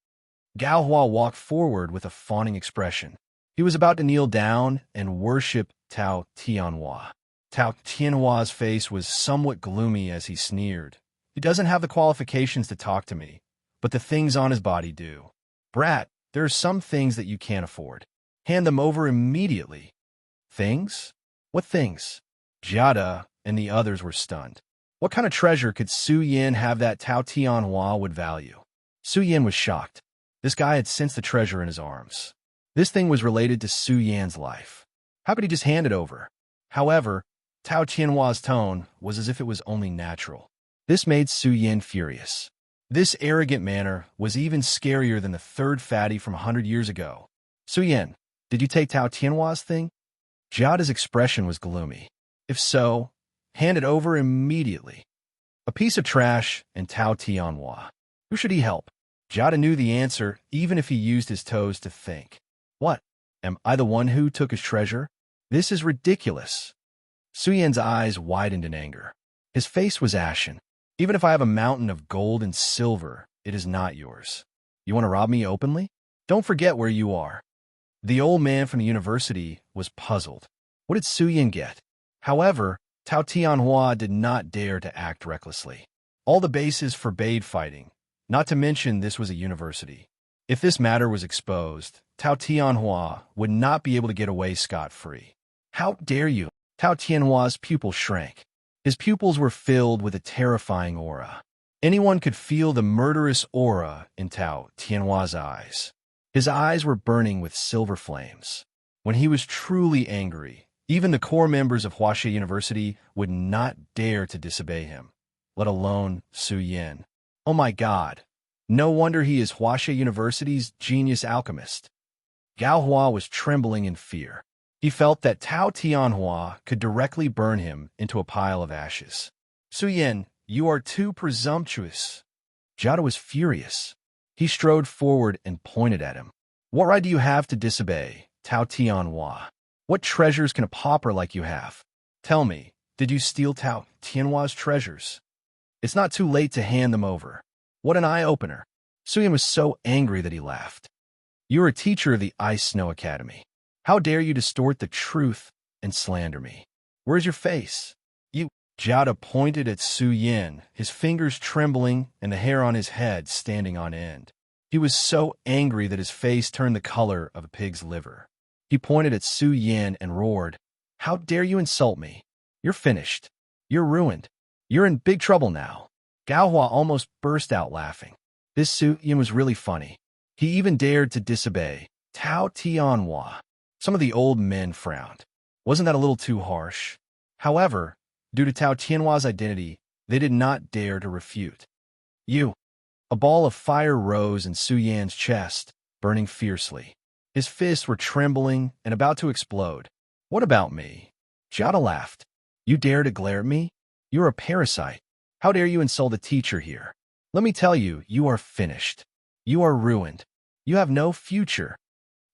Gao Hua walked forward with a fawning expression. He was about to kneel down and worship Tao Tianhua. Tao Tianhua's face was somewhat gloomy as he sneered. He doesn't have the qualifications to talk to me, but the things on his body do. Brat, there are some things that you can't afford. Hand them over immediately. Things? What things? Jiada and the others were stunned. What kind of treasure could Su Yin have that Tao Tianhua would value? Su Yin was shocked. This guy had sensed the treasure in his arms. This thing was related to Su Yan's life. How could he just hand it over? However, Tao Tianhua's tone was as if it was only natural. This made Su Yin furious. This arrogant manner was even scarier than the third fatty from 100 years ago. Su Yin, did you take Tao Tianhua's thing? Jiada's expression was gloomy. If so, hand it over immediately. A piece of trash and Tao Tianhua. Who should he help? Jiada knew the answer even if he used his toes to think. What? Am I the one who took his treasure? This is ridiculous. Su Yin's eyes widened in anger. His face was ashen. Even if I have a mountain of gold and silver, it is not yours. You want to rob me openly? Don't forget where you are. The old man from the university was puzzled. What did Su Yin get? However, Tao Tianhua did not dare to act recklessly. All the bases forbade fighting, not to mention this was a university. If this matter was exposed, Tao Tianhua would not be able to get away scot-free. How dare you? Tao Tianhua's pupils shrank. His pupils were filled with a terrifying aura. Anyone could feel the murderous aura in Tao Tianhua's eyes. His eyes were burning with silver flames. When he was truly angry, even the core members of Huaxia University would not dare to disobey him, let alone Su Yin. Oh my God! No wonder he is Huaxia University's genius alchemist. Gao Hua was trembling in fear. He felt that Tao Tianhua could directly burn him into a pile of ashes. Su Yin, you are too presumptuous. Jiada was furious. He strode forward and pointed at him. What right do you have to disobey, Tao Tianhua? What treasures can a pauper like you have? Tell me, did you steal Tao Tianhua's treasures? It's not too late to hand them over. What an eye-opener. Su Yin was so angry that he laughed. You are a teacher of the Ice Snow Academy. How dare you distort the truth and slander me? Where's your face? You... Jiada pointed at Su Yin, his fingers trembling and the hair on his head standing on end. He was so angry that his face turned the color of a pig's liver. He pointed at Su Yin and roared, How dare you insult me? You're finished. You're ruined. You're in big trouble now. Gao Hua almost burst out laughing. This Su Yin was really funny. He even dared to disobey Tao Tianhua. Some of the old men frowned. Wasn't that a little too harsh? However, due to Tao Tianhua's identity, they did not dare to refute. You. A ball of fire rose in Su Yan's chest, burning fiercely. His fists were trembling and about to explode. What about me? Jiada laughed. You dare to glare at me? You're a parasite. How dare you insult a teacher here? Let me tell you, you are finished. You are ruined. You have no future.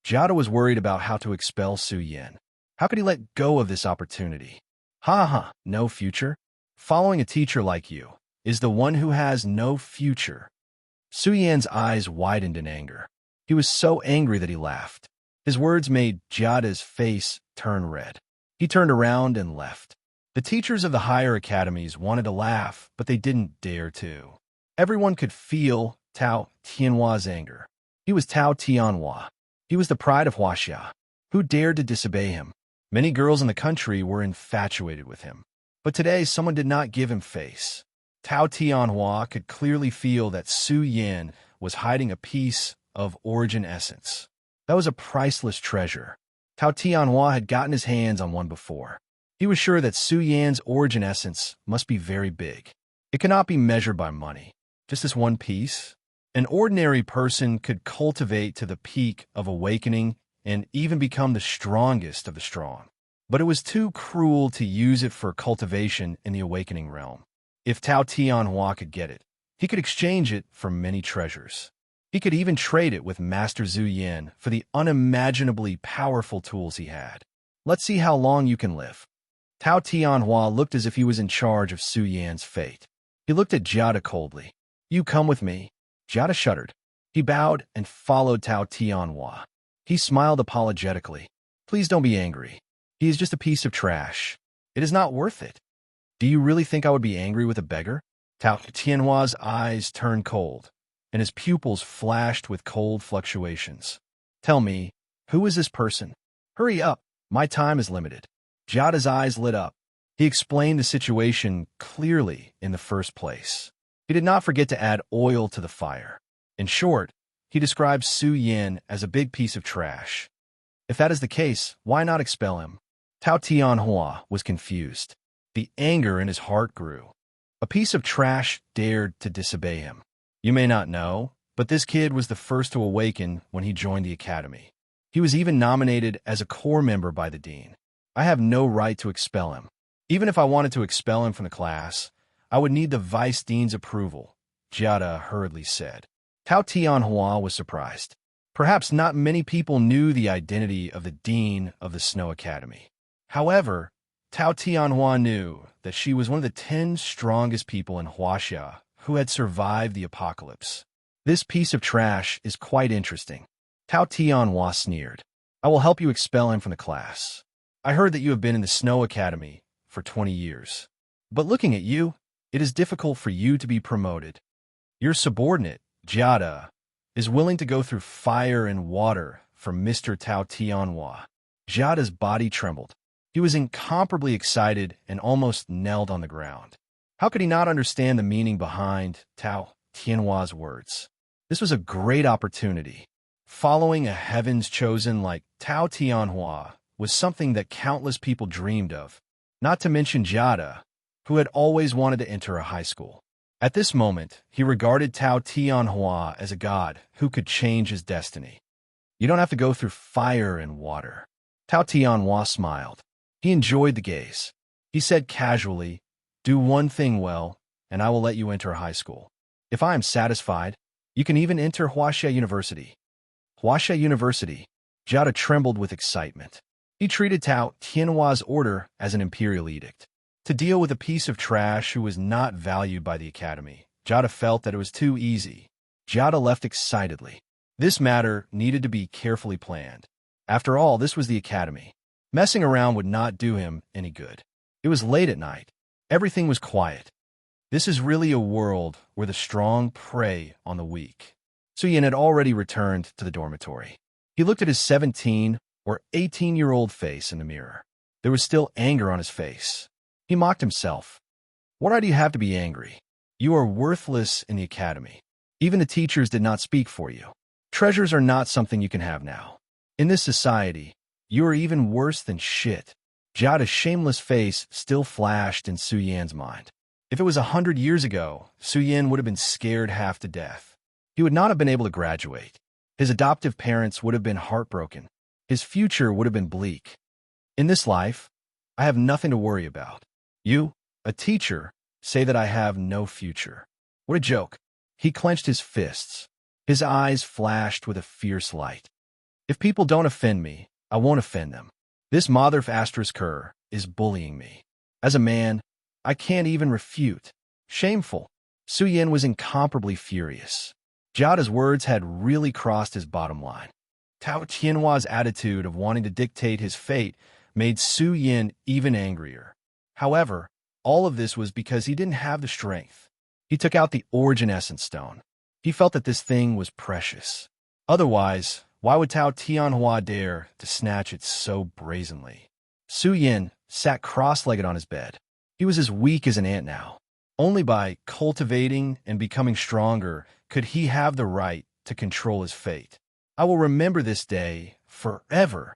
Jiada was worried about how to expel Su Yin. How could he let go of this opportunity? No future? Following a teacher like you is the one who has no future. Su Yan's eyes widened in anger. He was so angry that he laughed. His words made Jiada's face turn red. He turned around and left. The teachers of the higher academies wanted to laugh, but they didn't dare to. Everyone could feel Tao Tianhua's anger. He was Tao Tianhua. He was the pride of Huaxia. Who dared to disobey him? Many girls in the country were infatuated with him. But today, someone did not give him face. Tao Tianhua could clearly feel that Su Yan was hiding a piece of origin essence. That was a priceless treasure. Tao Tianhua had gotten his hands on one before. He was sure that Su Yan's origin essence must be very big. It cannot be measured by money. Just this one piece? An ordinary person could cultivate to the peak of awakening and even become the strongest of the strong. But it was too cruel to use it for cultivation in the awakening realm. If Tao Tianhua could get it, he could exchange it for many treasures. He could even trade it with Master Zhu Yan for the unimaginably powerful tools he had. Let's see how long you can live. Tao Tianhua looked as if he was in charge of Su Yan's fate. He looked at Jiada coldly. You come with me. Jiada shuddered. He bowed and followed Tao Tianhua. He smiled apologetically. Please don't be angry. He is just a piece of trash. It is not worth it. Do you really think I would be angry with a beggar? Tao Tianhua's eyes turned cold, and his pupils flashed with cold fluctuations. Tell me, who is this person? Hurry up. My time is limited. Jiada's eyes lit up. He explained the situation clearly in the first place. He did not forget to add oil to the fire. In short, he described Su Yan as a big piece of trash. If that is the case, why not expel him? Tao Tianhua was confused. The anger in his heart grew. A piece of trash dared to disobey him. You may not know, but this kid was the first to awaken when he joined the academy. He was even nominated as a core member by the dean. I have no right to expel him. Even if I wanted to expel him from the class, I would need the vice dean's approval, Jiada hurriedly said. Tao Tianhua was surprised. Perhaps not many people knew the identity of the dean of the Snow Academy. However, Tao Tianhua knew that she was one of the 10 strongest people in Huaxia who had survived the apocalypse. This piece of trash is quite interesting. Tao Tianhua sneered. I will help you expel him from the class. I heard that you have been in the Snow Academy for 20 years. But looking at you, it is difficult for you to be promoted. Your subordinate, Jiada, is willing to go through fire and water for Mr. Tao Tianhua. Jiada's body trembled. He was incomparably excited and almost knelt on the ground. How could he not understand the meaning behind Tao Tianhua's words? This was a great opportunity. Following a heavens chosen like Tao Tianhua was something that countless people dreamed of, not to mention Jiada, who had always wanted to enter a high school. At this moment, he regarded Tao Tianhua as a god who could change his destiny. You don't have to go through fire and water. Tao Tianhua smiled. He enjoyed the gaze. He said casually, do one thing well, and I will let you enter high school. If I am satisfied, you can even enter Huaxia University. Huaxia University. Jiada trembled with excitement. He treated Tao Tianhua's order as an imperial edict. To deal with a piece of trash who was not valued by the academy, Jiada felt that it was too easy. Jiada left excitedly. This matter needed to be carefully planned. After all, this was the academy. Messing around would not do him any good. It was late at night. Everything was quiet. This is really a world where the strong prey on the weak. Su Yan had already returned to the dormitory. He looked at his 17 or 18-year-old face in the mirror. There was still anger on his face. He mocked himself. Why do you have to be angry? You are worthless in the academy. Even the teachers did not speak for you. Treasures are not something you can have now. In this society, you are even worse than shit. Jiada's shameless face still flashed in Su Yan's mind. If it was 100 years ago, Su Yan would have been scared half to death. He would not have been able to graduate. His adoptive parents would have been heartbroken. His future would have been bleak. In this life, I have nothing to worry about. You, a teacher, say that I have no future. What a joke. He clenched his fists. His eyes flashed with a fierce light. If people don't offend me, I won't offend them. This mother of Asterisker is bullying me. As a man, I can't even refute. Shameful. Su Yan was incomparably furious. Jiada's words had really crossed his bottom line. Tao Tianhua's attitude of wanting to dictate his fate made Su Yin even angrier. However, all of this was because he didn't have the strength. He took out the Origin Essence Stone. He felt that this thing was precious. Otherwise, why would Tao Tianhua dare to snatch it so brazenly? Su Yin sat cross-legged on his bed. He was as weak as an ant now. Only by cultivating and becoming stronger could he have the right to control his fate. I will remember this day forever.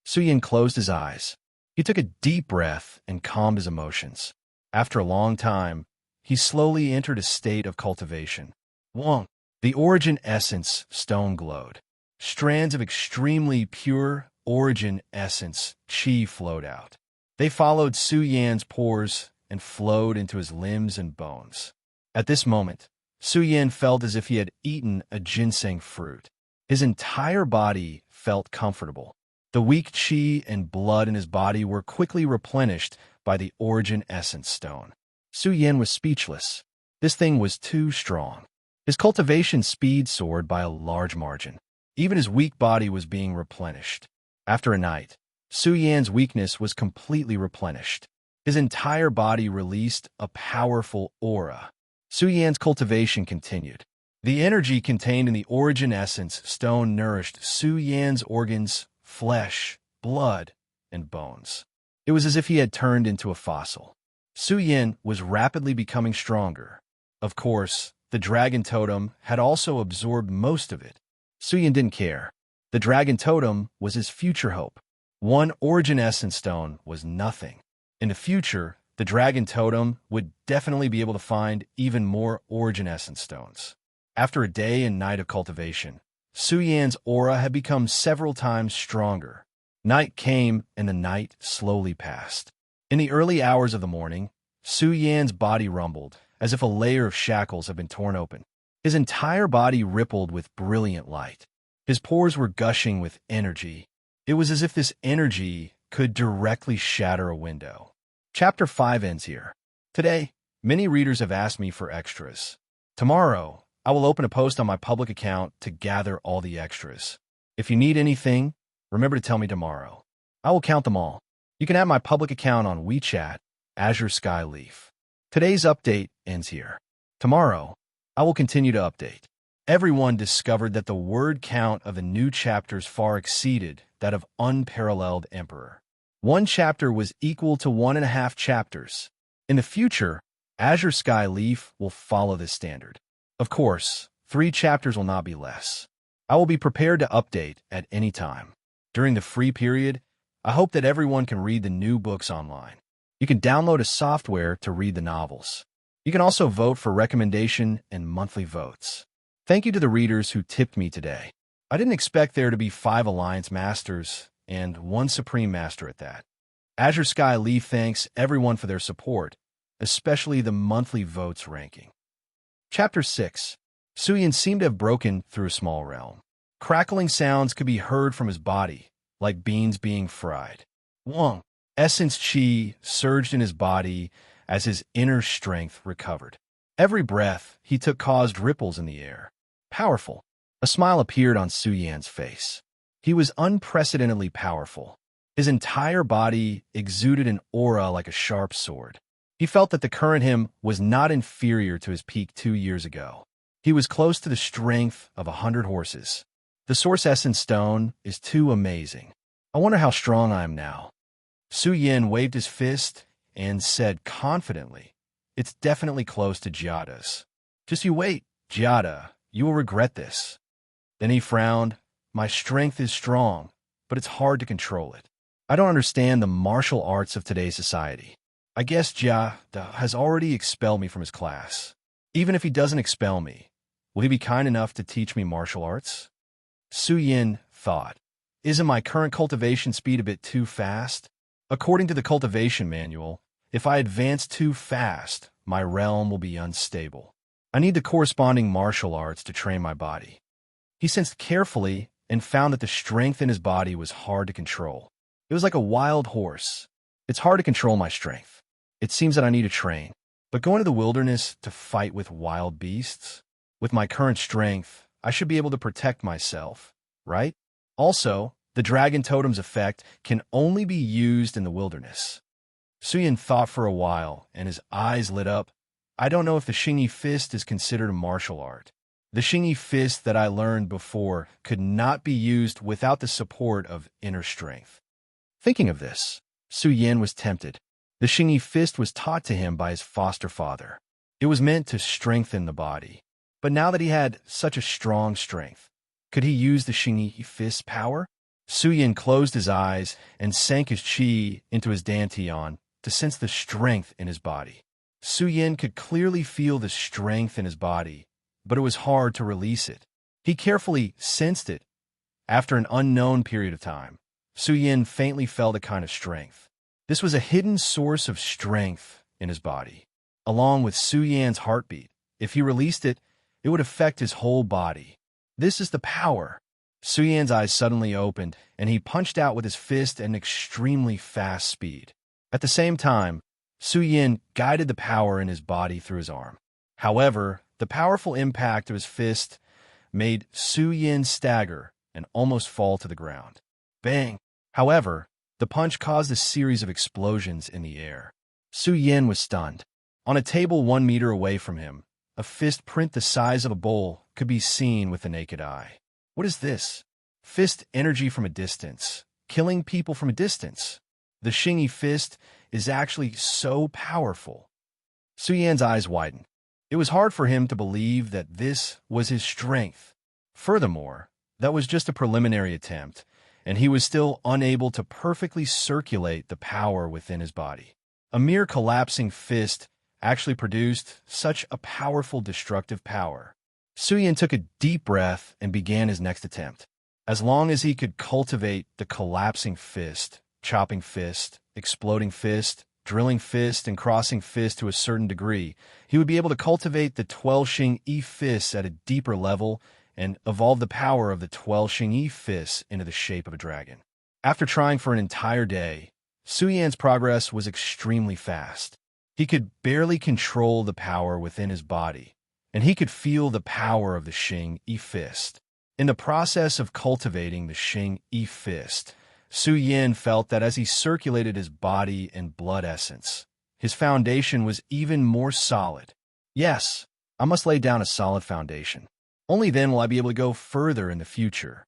Su Yin closed his eyes. He took a deep breath and calmed his emotions. After a long time, he slowly entered a state of cultivation. Wong, the Origin Essence Stone glowed. Strands of extremely pure Origin Essence Qi flowed out. They followed Su Yan's pores and flowed into his limbs and bones. At this moment, Su Yan felt as if he had eaten a ginseng fruit. His entire body felt comfortable. The weak qi and blood in his body were quickly replenished by the Origin Essence Stone. Su Yan was speechless. This thing was too strong. His cultivation speed soared by a large margin. Even his weak body was being replenished. After a night, Su Yan's weakness was completely replenished. His entire body released a powerful aura. Su Yan's cultivation continued. The energy contained in the Origin Essence Stone nourished Su Yan's organs, flesh, blood, and bones. It was as if he had turned into a fossil. Su Yan was rapidly becoming stronger. Of course, the dragon totem had also absorbed most of it. Su Yan didn't care. The dragon totem was his future hope. One Origin Essence Stone was nothing. In the future, the dragon totem would definitely be able to find even more Origin Essence Stones. After a day and night of cultivation, Su Yan's aura had become several times stronger. Night came and the night slowly passed. In the early hours of the morning, Su Yan's body rumbled, as if a layer of shackles had been torn open. His entire body rippled with brilliant light. His pores were gushing with energy. It was as if this energy could directly shatter a window. Chapter 5 ends here. Today, many readers have asked me for extras. Tomorrow, I will open a post on my public account to gather all the extras. If you need anything, remember to tell me tomorrow. I will count them all. You can add my public account on WeChat, Azure Skyleaf. Today's update ends here. Tomorrow, I will continue to update. Everyone discovered that the word count of the new chapters far exceeded that of Unparalleled Emperor. One chapter was equal to 1.5 chapters. In the future, Azure Skyleaf will follow this standard. Of course, 3 chapters will not be less. I will be prepared to update at any time. During the free period, I hope that everyone can read the new books online. You can download a software to read the novels. You can also vote for recommendation and monthly votes. Thank you to the readers who tipped me today. I didn't expect there to be 5 Alliance Masters and 1 Supreme Master at that. Azure Skyleaf thanks everyone for their support, especially the monthly votes ranking. Chapter 6. Su Yan seemed to have broken through a small realm. Crackling sounds could be heard from his body, like beans being fried. Wong, Essence Qi surged in his body as his inner strength recovered. Every breath he took caused ripples in the air. Powerful. A smile appeared on Su Yan's face. He was unprecedentedly powerful. His entire body exuded an aura like a sharp sword. He felt that the current him was not inferior to his peak 2 years ago. He was close to the strength of 100 horses. The Source Essence Stone is too amazing. I wonder how strong I am now. Su Yan waved his fist and said confidently, "It's definitely close to Jiada's. Just you wait, Jiada. You will regret this." Then he frowned. "My strength is strong, but it's hard to control it. I don't understand the martial arts of today's society. I guess Jia has already expelled me from his class. Even if he doesn't expel me, will he be kind enough to teach me martial arts?" Su Yan thought, "Isn't my current cultivation speed a bit too fast? According to the cultivation manual, if I advance too fast, my realm will be unstable. I need the corresponding martial arts to train my body." He sensed carefully and found that the strength in his body was hard to control. It was like a wild horse. It's hard to control my strength. It seems that I need to train. But go into the wilderness to fight with wild beasts? With my current strength, I should be able to protect myself, right? Also, The dragon totem's effect can only be used in the wilderness. Suyin thought for a while, and his eyes lit up. I don't know if the Xingyi fist is considered a martial art. The Xingyi fist that I learned before could not be used without the support of inner strength. Thinking of this, Suyin was tempted. The Xingyi fist was taught to him by his foster father. It was meant to strengthen the body. But now that he had such a strong strength, could he use the Xingyi fist's power? Suyin closed his eyes and sank his qi into his dantian to sense the strength in his body. Suyin could clearly feel the strength in his body, but it was hard to release it. He carefully sensed it. After an unknown period of time, Suyin faintly felt a kind of strength. This was a hidden source of strength in his body. Along with Suyin's heartbeat, if he released it, it would affect his whole body. This is the power. Suyin's eyes suddenly opened, and he punched out with his fist at an extremely fast speed. At the same time, Suyin guided the power in his body through his arm. However, the powerful impact of his fist made Suyin stagger and almost fall to the ground. Bang! However, the punch caused a series of explosions in the air. Suyin was stunned. On a table 1 meter away from him, a fist print the size of a bowl could be seen with the naked eye. What is this? Fist energy from a distance, killing people from a distance. The Xingyi fist is actually so powerful. Suyin's eyes widened. It was hard for him to believe that this was his strength. Furthermore, that was just a preliminary attempt, and he was still unable to perfectly circulate the power within his body. A mere collapsing fist actually produced such a powerful destructive power. Suyin took a deep breath and began his next attempt. As long as he could cultivate the collapsing fist, chopping fist, exploding fist, drilling fist, and crossing fist to a certain degree, he would be able to cultivate the 12 Xingyi fists at a deeper level and evolve the power of the 12 Xingyi fists into the shape of a dragon. After trying for an entire day, Suyin's progress was extremely fast. He could barely control the power within his body, and he could feel the power of the Xingyi fist. In the process of cultivating the Xingyi fist, Suyin felt that as he circulated his body and blood essence, his foundation was even more solid. Yes, I must lay down a solid foundation. Only then will I be able to go further in the future.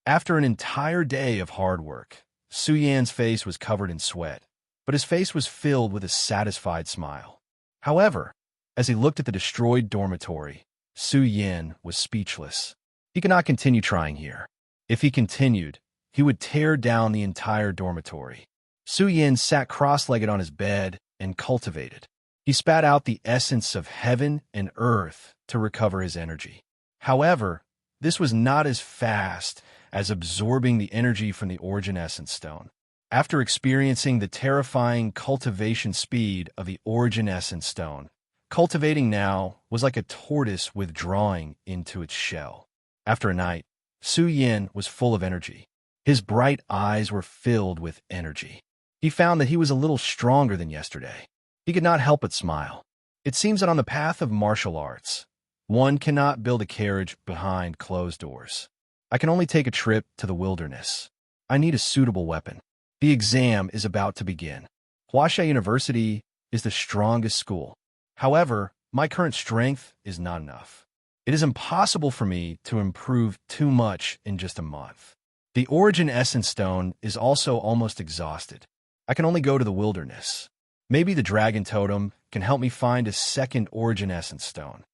After an entire day of hard work, Suyin's face was covered in sweat, but his face was filled with a satisfied smile. However, as he looked at the destroyed dormitory, Suyin was speechless. He could not continue trying here. If he continued, he would tear down the entire dormitory. Suyin sat cross-legged on his bed and cultivated. He spat out the essence of heaven and earth to recover his energy. However, this was not as fast as absorbing the energy from the origin essence stone. After experiencing the terrifying cultivation speed of the origin essence stone, cultivating now was like a tortoise withdrawing into its shell. After a night, Suyin was full of energy. His bright eyes were filled with energy. He found that he was a little stronger than yesterday. He could not help but smile. It seems that on the path of martial arts, one cannot build a carriage behind closed doors. I can only take a trip to the wilderness. I need a suitable weapon. The exam is about to begin. Huaxia University is the strongest school. However, my current strength is not enough. It is impossible for me to improve too much in just a month. The origin essence stone is also almost exhausted. I can only go to the wilderness. Maybe the dragon totem can help me find a second origin essence stone.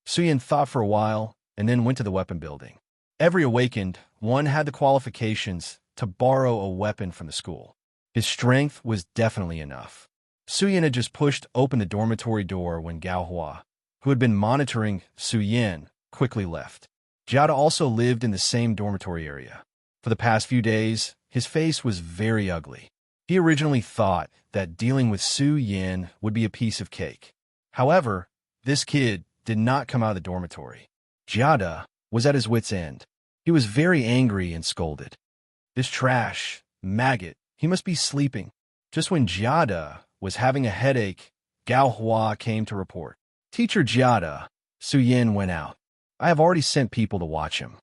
Suyin thought for a while and then went to the weapon building. Every awakened one had the qualifications to borrow a weapon from the school. His strength was definitely enough. Suyin had just pushed open the dormitory door when Gao Hua, who had been monitoring Suyin, quickly left. Jiada also lived in the same dormitory area. For the past few days, his face was very ugly. He originally thought that dealing with Suyin would be a piece of cake. However, this kid did not come out of the dormitory. Jiada was at his wit's end. He was very angry and scolded. This trash, maggot, he must be sleeping. Just when Jiada was having a headache, Gao Hua came to report. Teacher Jiada, Suyin went out. I have already sent people to watch him.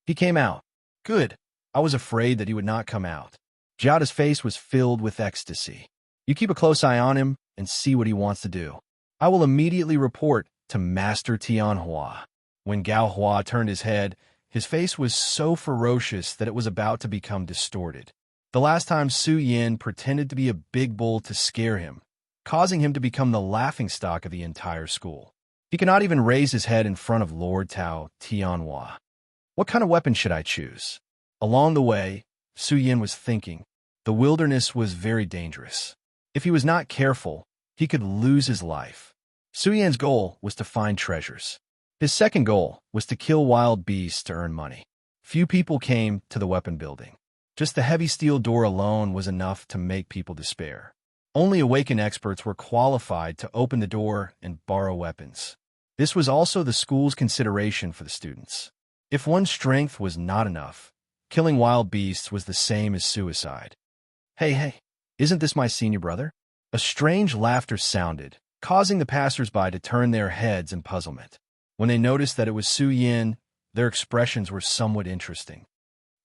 He came out. Good. I was afraid that he would not come out. Jiaoda's face was filled with ecstasy. You keep a close eye on him and see what he wants to do. I will immediately report to Master Tianhua. When Gao Hua turned his head, his face was so ferocious that it was about to become distorted. The last time Su Yin pretended to be a big bull to scare him, causing him to become the laughingstock of the entire school. He cannot even raise his head in front of Lord Tao Tianhua. What kind of weapon should I choose? Along the way, Su Yin was thinking. The wilderness was very dangerous. If he was not careful, he could lose his life. Su Yin's goal was to find treasures. His second goal was to kill wild beasts to earn money. Few people came to the weapon building. Just the heavy steel door alone was enough to make people despair. Only awakened experts were qualified to open the door and borrow weapons. This was also the school's consideration for the students. If one's strength was not enough, killing wild beasts was the same as suicide. Hey, isn't this my senior brother? A strange laughter sounded, causing the passers-by to turn their heads in puzzlement. When they noticed that it was Su Yin, their expressions were somewhat interesting.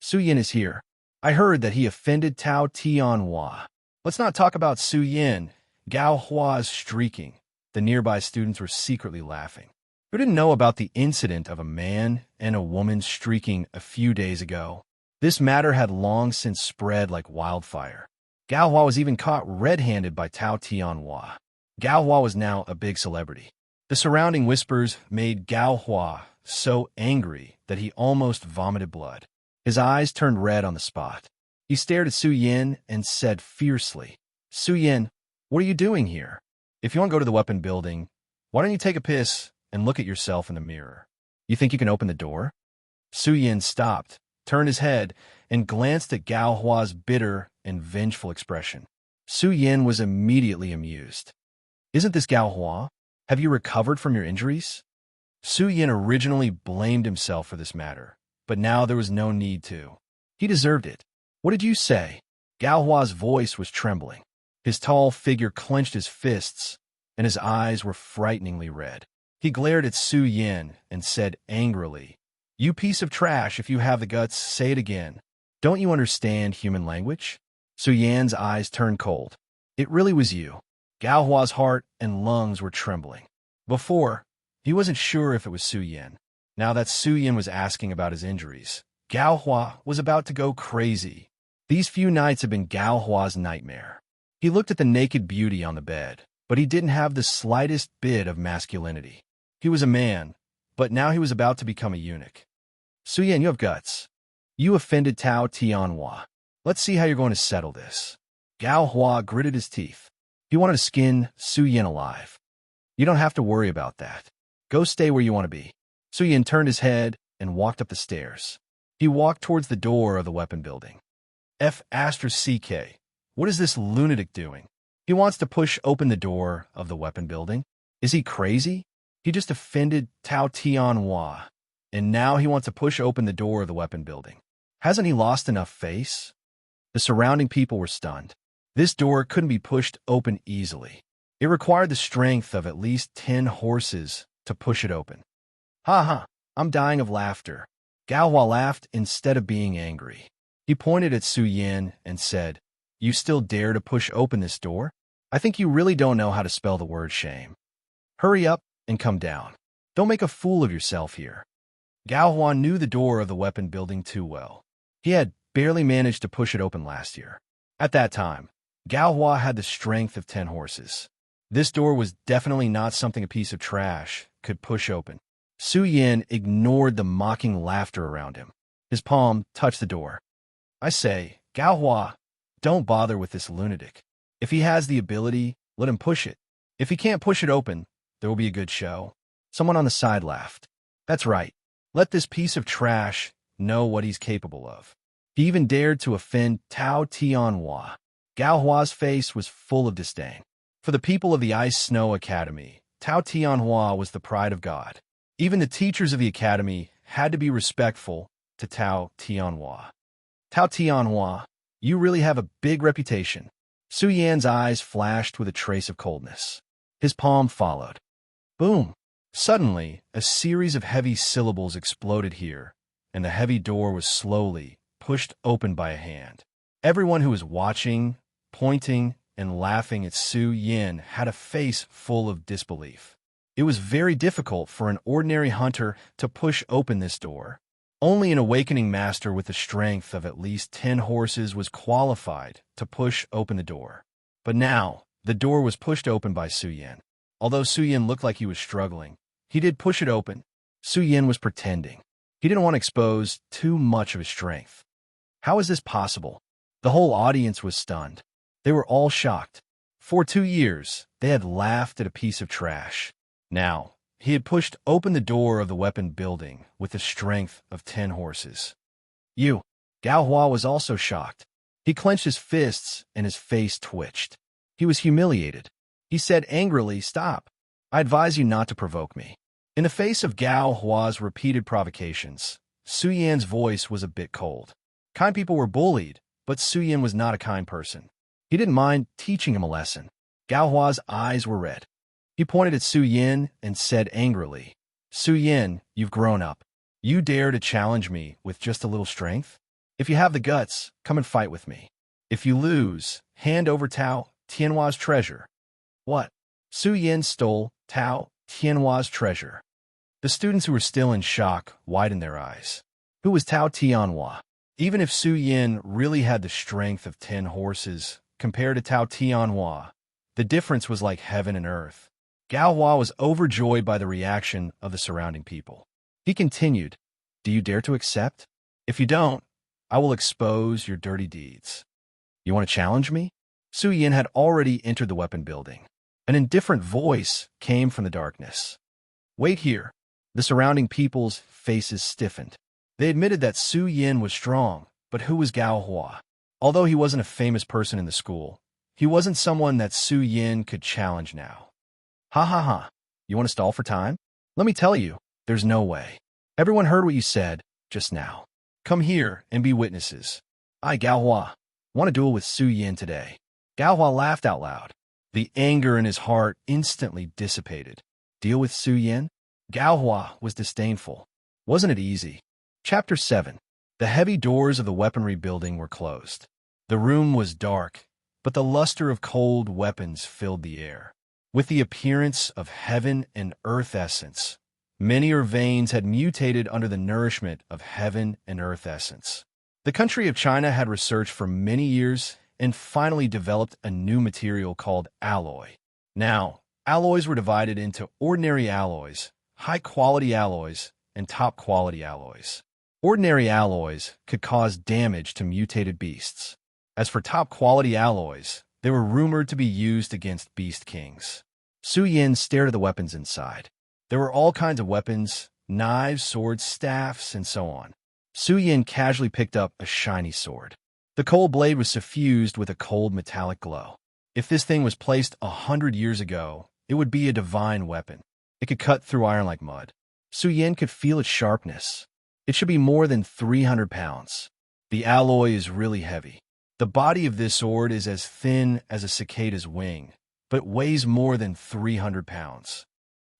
Su Yin is here. I heard that he offended Tao Tianhua. Let's not talk about Su Yin. Gao Hua's streaking. The nearby students were secretly laughing. Who didn't know about the incident of a man and a woman streaking a few days ago? This matter had long since spread like wildfire. Gao Hua was even caught red-handed by Tao Tianhua. Gao Hua was now a big celebrity. The surrounding whispers made Gao Hua so angry that he almost vomited blood. His eyes turned red on the spot. He stared at Su Yin and said fiercely, Su Yin, what are you doing here? If you want to go to the weapon building, why don't you take a piss and look at yourself in the mirror? You think you can open the door? Su Yin stopped, turned his head, and glanced at Gao Hua's bitter and vengeful expression. Su Yin was immediately amused. Isn't this Gao Hua? Have you recovered from your injuries? Su Yin originally blamed himself for this matter, but now there was no need to. He deserved it. What did you say? Gao Hua's voice was trembling. His tall figure clenched his fists, and his eyes were frighteningly red. He glared at Su Yin and said angrily, You piece of trash, if you have the guts, say it again. Don't you understand human language? Su Yin's eyes turned cold. It really was you. Gao Hua's heart and lungs were trembling. Before, he wasn't sure if it was Su Yin. Now that Su Yin was asking about his injuries, Gao Hua was about to go crazy. These few nights had been Gao Hua's nightmare. He looked at the naked beauty on the bed, but he didn't have the slightest bit of masculinity. He was a man, but now he was about to become a eunuch. Su Yin, you have guts. You offended Tao Tianhua. Let's see how you're going to settle this. Gao Hua gritted his teeth. He wanted to skin Su Yin alive. You don't have to worry about that. Go stay where you want to be. Su Yin turned his head and walked up the stairs. He walked towards the door of the weapon building. CK. What is this lunatic doing? He wants to push open the door of the weapon building. Is he crazy? He just offended Tao Tianhua, and now he wants to push open the door of the weapon building. Hasn't he lost enough face? The surrounding people were stunned. This door couldn't be pushed open easily. It required the strength of at least 10 horses to push it open. I'm dying of laughter. Gao Hua laughed instead of being angry. He pointed at Su Yin and said, You still dare to push open this door? I think you really don't know how to spell the word shame. Hurry up and come down. Don't make a fool of yourself here. Gao Hua knew the door of the weapon building too well. He had barely managed to push it open last year. At that time, Gao Hua had the strength of 10 horses. This door was definitely not something a piece of trash could push open. Su Yin ignored the mocking laughter around him. His palm touched the door. I say, Gao Hua, don't bother with this lunatic. If he has the ability, let him push it. If he can't push it open, there will be a good show. Someone on the side laughed. That's right. Let this piece of trash know what he's capable of. He even dared to offend Tao Tianhua. Gao Hua's face was full of disdain. For the people of the Ice Snow Academy, Tao Tianhua was the pride of God. Even the teachers of the academy had to be respectful to Tao Tianhua. Tao Tianhua, you really have a big reputation. Su Yan's eyes flashed with a trace of coldness. His palm followed. Boom! Suddenly, a series of heavy syllables exploded here, and the heavy door was slowly pushed open by a hand. Everyone who was watching, pointing, and laughing at Su Yin had a face full of disbelief. It was very difficult for an ordinary hunter to push open this door. Only an awakening master with the strength of at least 10 horses was qualified to push open the door. But now, the door was pushed open by Su Yin. Although Su Yin looked like he was struggling, he did push it open. Su Yin was pretending. He didn't want to expose too much of his strength. How is this possible? The whole audience was stunned. They were all shocked. For 2 years, they had laughed at a piece of trash. Now, he had pushed open the door of the weapon building with the strength of 10 horses. Gao Hua was also shocked. He clenched his fists and his face twitched. He was humiliated. He said angrily, "Stop. I advise you not to provoke me." In the face of Gao Hua's repeated provocations, Su Yan's voice was a bit cold. Kind people were bullied, but Su Yan was not a kind person. He didn't mind teaching him a lesson. Gao Hua's eyes were red. He pointed at Su Yin and said angrily, "Su Yin, you've grown up. You dare to challenge me with just a little strength? If you have the guts, come and fight with me. If you lose, hand over Tao Tianhua's treasure." What? Su Yin stole Tao Tianhua's treasure. The students who were still in shock widened their eyes. Who was Tao Tianhua? Even if Su Yin really had the strength of 10 horses compared to Tao Tianhua, the difference was like heaven and earth. Gao Hua was overjoyed by the reaction of the surrounding people. He continued, "Do you dare to accept? If you don't, I will expose your dirty deeds. You want to challenge me?" Su Yin had already entered the weapon building. An indifferent voice came from the darkness. "Wait here." The surrounding people's faces stiffened. They admitted that Su Yin was strong, but who was Gao Hua? Although he wasn't a famous person in the school, he wasn't someone that Su Yin could challenge now. "Ha ha ha. You want to stall for time? Let me tell you, there's no way. Everyone heard what you said just now. Come here and be witnesses. I, Gao Hua, want to duel with Su Yin today." Gao Hua laughed out loud. The anger in his heart instantly dissipated. Deal with Su Yin? Gao Hua was disdainful. Wasn't it easy? Chapter 7. The heavy doors of the weaponry building were closed. The room was dark, but the luster of cold weapons filled the air. With the appearance of heaven and earth essence, many veins had mutated under the nourishment of heaven and earth essence. The country of China had researched for many years and finally developed a new material called alloy. Now, alloys were divided into ordinary alloys, high-quality alloys, and top-quality alloys. Ordinary alloys could cause damage to mutated beasts. As for top-quality alloys, they were rumored to be used against beast kings. Su Yin stared at the weapons inside. There were all kinds of weapons, knives, swords, staffs, and so on. Su Yin casually picked up a shiny sword. The cold blade was suffused with a cold metallic glow. If this thing was placed 100 years ago, it would be a divine weapon. It could cut through iron like mud. Su Yin could feel its sharpness. It should be more than 300 pounds. The alloy is really heavy. The body of this sword is as thin as a cicada's wing, but weighs more than 300 pounds.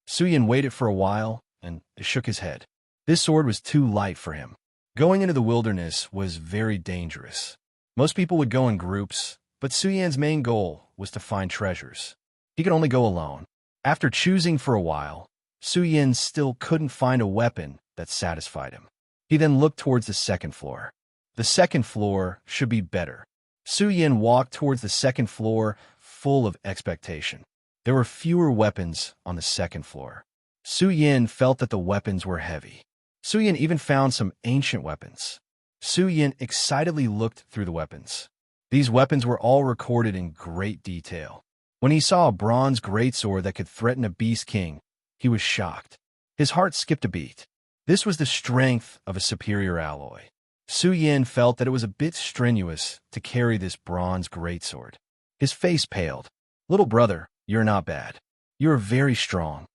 Su Yin waited for a while and shook his head. This sword was too light for him. Going into the wilderness was very dangerous. Most people would go in groups, but Su Yan's main goal was to find treasures. He could only go alone. After choosing for a while, Su Yin still couldn't find a weapon that satisfied him. He then looked towards the second floor. The second floor should be better. Su Yin walked towards the second floor full of expectation. There were fewer weapons on the second floor. Su Yin felt that the weapons were heavy. Su Yin even found some ancient weapons. Su Yin excitedly looked through the weapons. These weapons were all recorded in great detail. When he saw a bronze greatsword that could threaten a beast king, he was shocked. His heart skipped a beat. This was the strength of a superior alloy. Su Yin felt that it was a bit strenuous to carry this bronze greatsword. His face paled. "Little brother, you're not bad. You're very strong."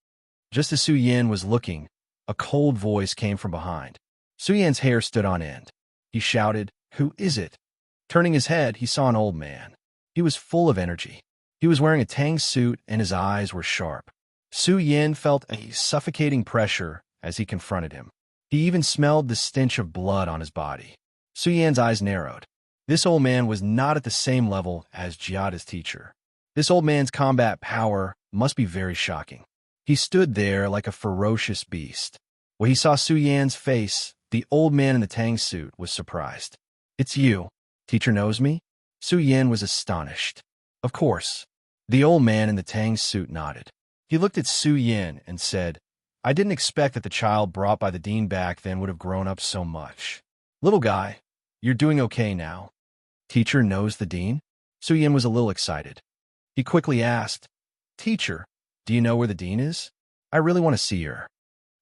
Just as Su Yin was looking, a cold voice came from behind. Su Yin's hair stood on end. He shouted, "Who is it?" Turning his head, he saw an old man. He was full of energy. He was wearing a tang suit and his eyes were sharp. Su Yin felt a suffocating pressure as he confronted him. He even smelled the stench of blood on his body. Su Yan's eyes narrowed. This old man was not at the same level as Giada's teacher. This old man's combat power must be very shocking. He stood there like a ferocious beast. When he saw Su Yan's face, the old man in the tang suit was surprised. "It's you. Teacher knows me?" Su Yan was astonished. "Of course." The old man in the tang suit nodded. He looked at Su Yan and said, "I didn't expect that the child brought by the dean back then would have grown up so much. Little guy, you're doing okay now." "Teacher knows the dean?" Su Yan was a little excited. He quickly asked, "Teacher, do you know where the dean is? I really want to see her."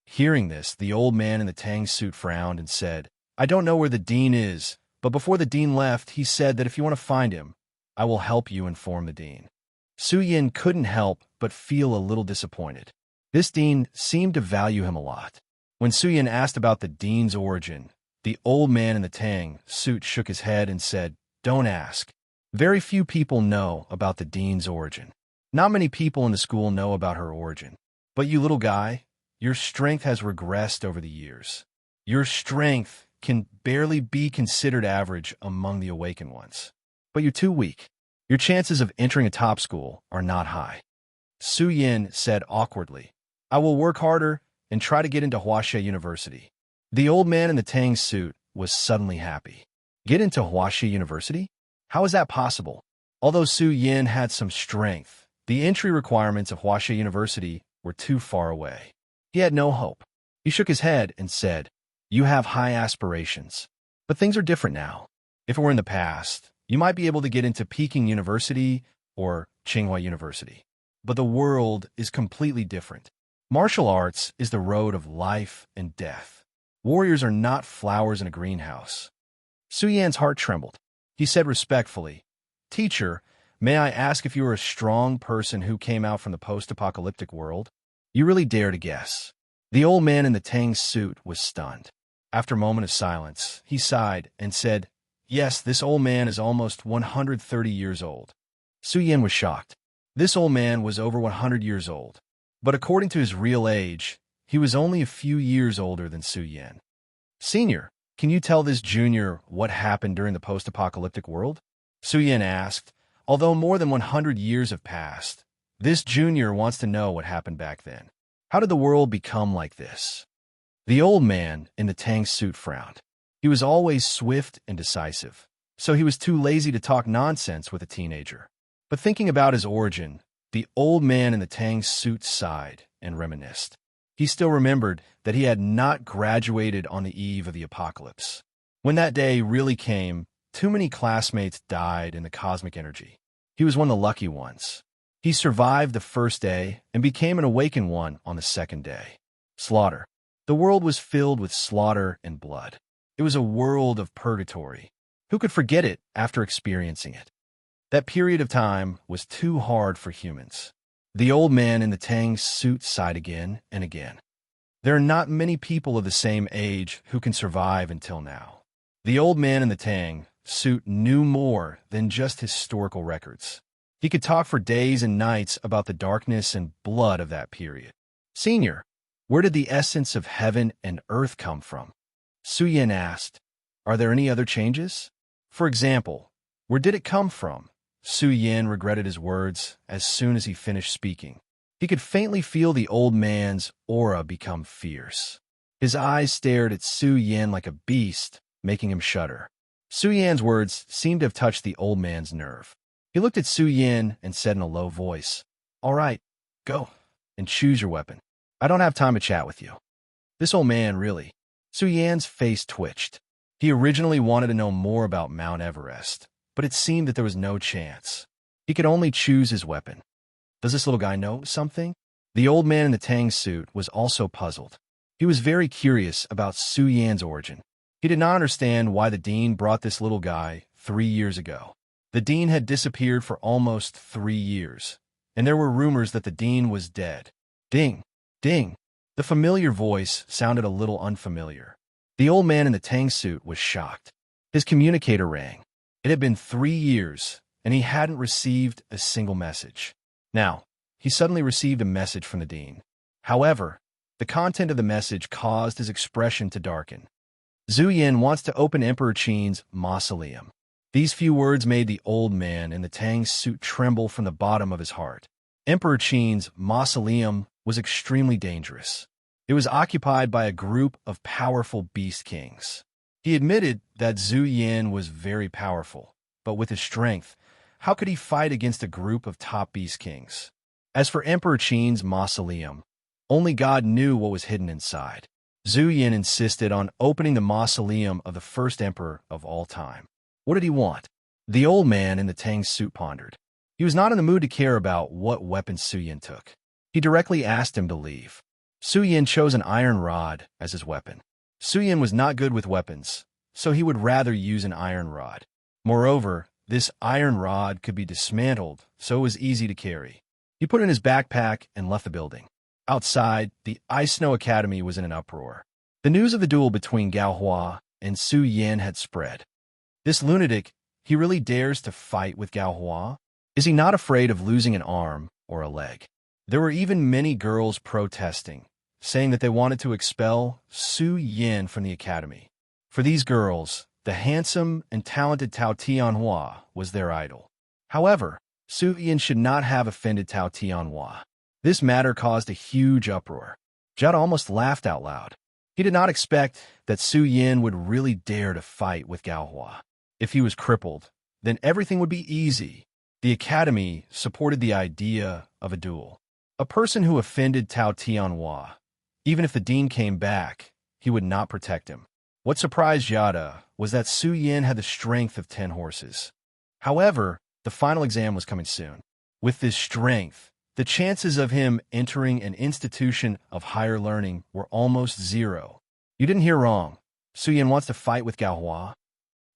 Hearing this, the old man in the tang suit frowned and said, "I don't know where the dean is, but before the dean left, he said that if you want to find him, I will help you inform the dean." Su Yan couldn't help but feel a little disappointed. This dean seemed to value him a lot. When Su Yan asked about the dean's origin, the old man in the tang suit shook his head and said, "Don't ask. Very few people know about the dean's origin. Not many people in the school know about her origin. But you little guy, your strength has regressed over the years. Your strength can barely be considered average among the awakened ones. But you're too weak. Your chances of entering a top school are not high." Su Yan said awkwardly, "I will work harder and try to get into Huaxia University." The old man in the tang suit was suddenly happy. Get into Huaxia University? How is that possible? Although Su Yan had some strength, the entry requirements of Huaxia University were too far away. He had no hope. He shook his head and said, "You have high aspirations. But things are different now. If it were in the past, you might be able to get into Peking University or Tsinghua University. But the world is completely different. Martial arts is the road of life and death. Warriors are not flowers in a greenhouse." Su Yan's heart trembled. He said respectfully, "Teacher, may I ask if you are a strong person who came out from the post-apocalyptic world? You really dare to guess." The old man in the tang suit was stunned. After a moment of silence, he sighed and said, "Yes, this old man is almost 130 years old." Su Yan was shocked. This old man was over 100 years old. But according to his real age, he was only a few years older than Su Yan. "Senior, can you tell this junior what happened during the post-apocalyptic world?" Su Yan asked. Although more than 100 years have passed, this junior wants to know what happened back then. How did the world become like this? The old man in the tang suit frowned. He was always swift and decisive, so he was too lazy to talk nonsense with a teenager. But thinking about his origin, the old man in the tang suit sighed and reminisced. He still remembered that he had not graduated on the eve of the apocalypse. When that day really came, too many classmates died in the cosmic energy. He was one of the lucky ones. He survived the first day and became an awakened one on the second day. Slaughter. The world was filled with slaughter and blood. It was a world of purgatory. Who could forget it after experiencing it? That period of time was too hard for humans. The old man in the tang suit sighed again and again. There are not many people of the same age who can survive until now. The old man in the tang suit knew more than just historical records. He could talk for days and nights about the darkness and blood of that period. "Senior, where did the essence of heaven and earth come from?" Su Yan asked. "Are there any other changes? For example, where did it come from?" Su Yan regretted his words as soon as he finished speaking. He could faintly feel the old man's aura become fierce. His eyes stared at Su Yan like a beast, making him shudder. Su Yan's words seemed to have touched the old man's nerve. He looked at Su Yan and said in a low voice, "All right, go and choose your weapon. I don't have time to chat with you." This old man really. Su Yan's face twitched. He originally wanted to know more about Mount Everest, but it seemed that there was no chance. He could only choose his weapon. Does this little guy know something? The old man in the tang suit was also puzzled. He was very curious about Su Yan's origin. He did not understand why the dean brought this little guy 3 years ago. The dean had disappeared for almost 3 years, and there were rumors that the dean was dead. Ding, ding. The familiar voice sounded a little unfamiliar. The old man in the tang suit was shocked. His communicator rang. It had been 3 years, and he hadn't received a single message. Now, he suddenly received a message from the dean. However, the content of the message caused his expression to darken. Zhu Yin wants to open Emperor Qin's mausoleum. These few words made the old man in the Tang suit tremble from the bottom of his heart. Emperor Qin's mausoleum was extremely dangerous. It was occupied by a group of powerful beast kings. He admitted that Zhu Yin was very powerful, but with his strength, how could he fight against a group of top beast kings? As for Emperor Qin's mausoleum, only God knew what was hidden inside. Zhu Yin insisted on opening the mausoleum of the first emperor of all time. What did he want? The old man in the Tang suit pondered. He was not in the mood to care about what weapon Su Yin took. He directly asked him to leave. Su Yin chose an iron rod as his weapon. Su Yin was not good with weapons, so he would rather use an iron rod. Moreover, this iron rod could be dismantled, so it was easy to carry. He put it in his backpack and left the building. Outside, the Ice Snow Academy was in an uproar. The news of the duel between Gao Hua and Su Yin had spread. This lunatic, he really dares to fight with Gao Hua? Is he not afraid of losing an arm or a leg? There were even many girls protesting, saying that they wanted to expel Su Yin from the academy. For these girls, the handsome and talented Tao Tianhua was their idol. However, Su Yin should not have offended Tao Tianhua. This matter caused a huge uproar. Jada almost laughed out loud. He did not expect that Su Yin would really dare to fight with Gao Hua. If he was crippled, then everything would be easy. The academy supported the idea of a duel. A person who offended Tao Tianhua, even if the dean came back, he would not protect him. What surprised Yada was that Su Yin had the strength of 10 horses. However, the final exam was coming soon. With this strength, the chances of him entering an institution of higher learning were almost zero. You didn't hear wrong. Su Yin wants to fight with Gao Hua.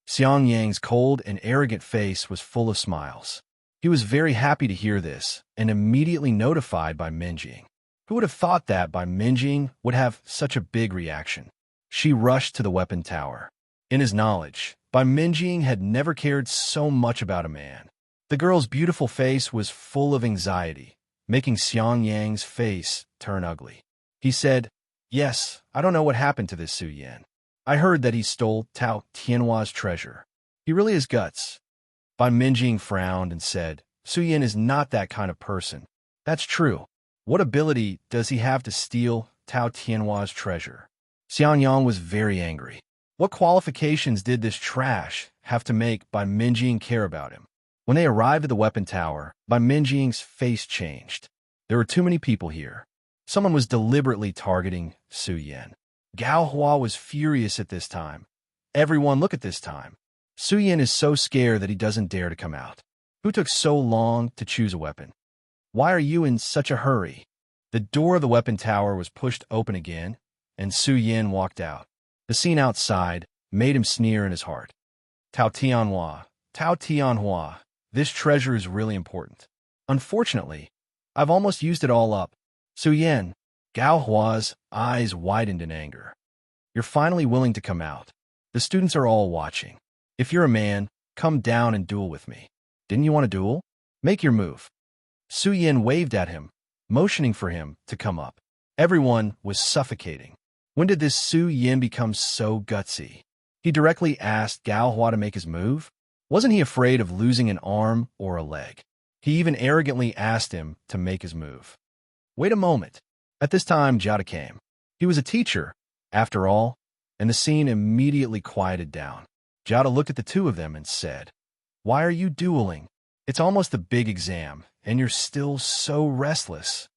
Xiang Yang's cold and arrogant face was full of smiles. He was very happy to hear this and immediately notified Bai Minjing. Who would have thought that Bai Minjing would have such a big reaction? She rushed to the weapon tower. In his knowledge, Bai Minjing had never cared so much about a man. The girl's beautiful face was full of anxiety, making Xiang Yang's face turn ugly. He said, "Yes, I don't know what happened to this Su Yin. I heard that he stole Tao Tianhua's treasure. He really has guts." Bai Minjing frowned and said, "Su Yin is not that kind of person." "That's true. What ability does he have to steal Tao Tianhua's treasure?" Xiang Yang was very angry. What qualifications did this trash have to make Bai Minjing care about him? When they arrived at the weapon tower, Bai Minjing's face changed. There were too many people here. Someone was deliberately targeting Su Yin. Gao Hua was furious at this time. Everyone, look at this time. Su Yin is so scared that he doesn't dare to come out. Who took so long to choose a weapon? Why are you in such a hurry? The door of the weapon tower was pushed open again, and Su Yin walked out. The scene outside made him sneer in his heart. Tao Tianhua, this treasure is really important. Unfortunately, I've almost used it all up. Su Yin, Gao Hua's eyes widened in anger. You're finally willing to come out. The students are all watching. If you're a man, come down and duel with me. Didn't you want to duel? Make your move. Su Yin waved at him, motioning for him to come up. Everyone was suffocating. When did this Su Yin become so gutsy? He directly asked Gao Hua to make his move. Wasn't he afraid of losing an arm or a leg? He even arrogantly asked him to make his move. Wait a moment. At this time, Jada came. He was a teacher, after all, and the scene immediately quieted down. Jada looked at the two of them and said, "Why are you dueling? It's almost the big exam, and you're still so restless."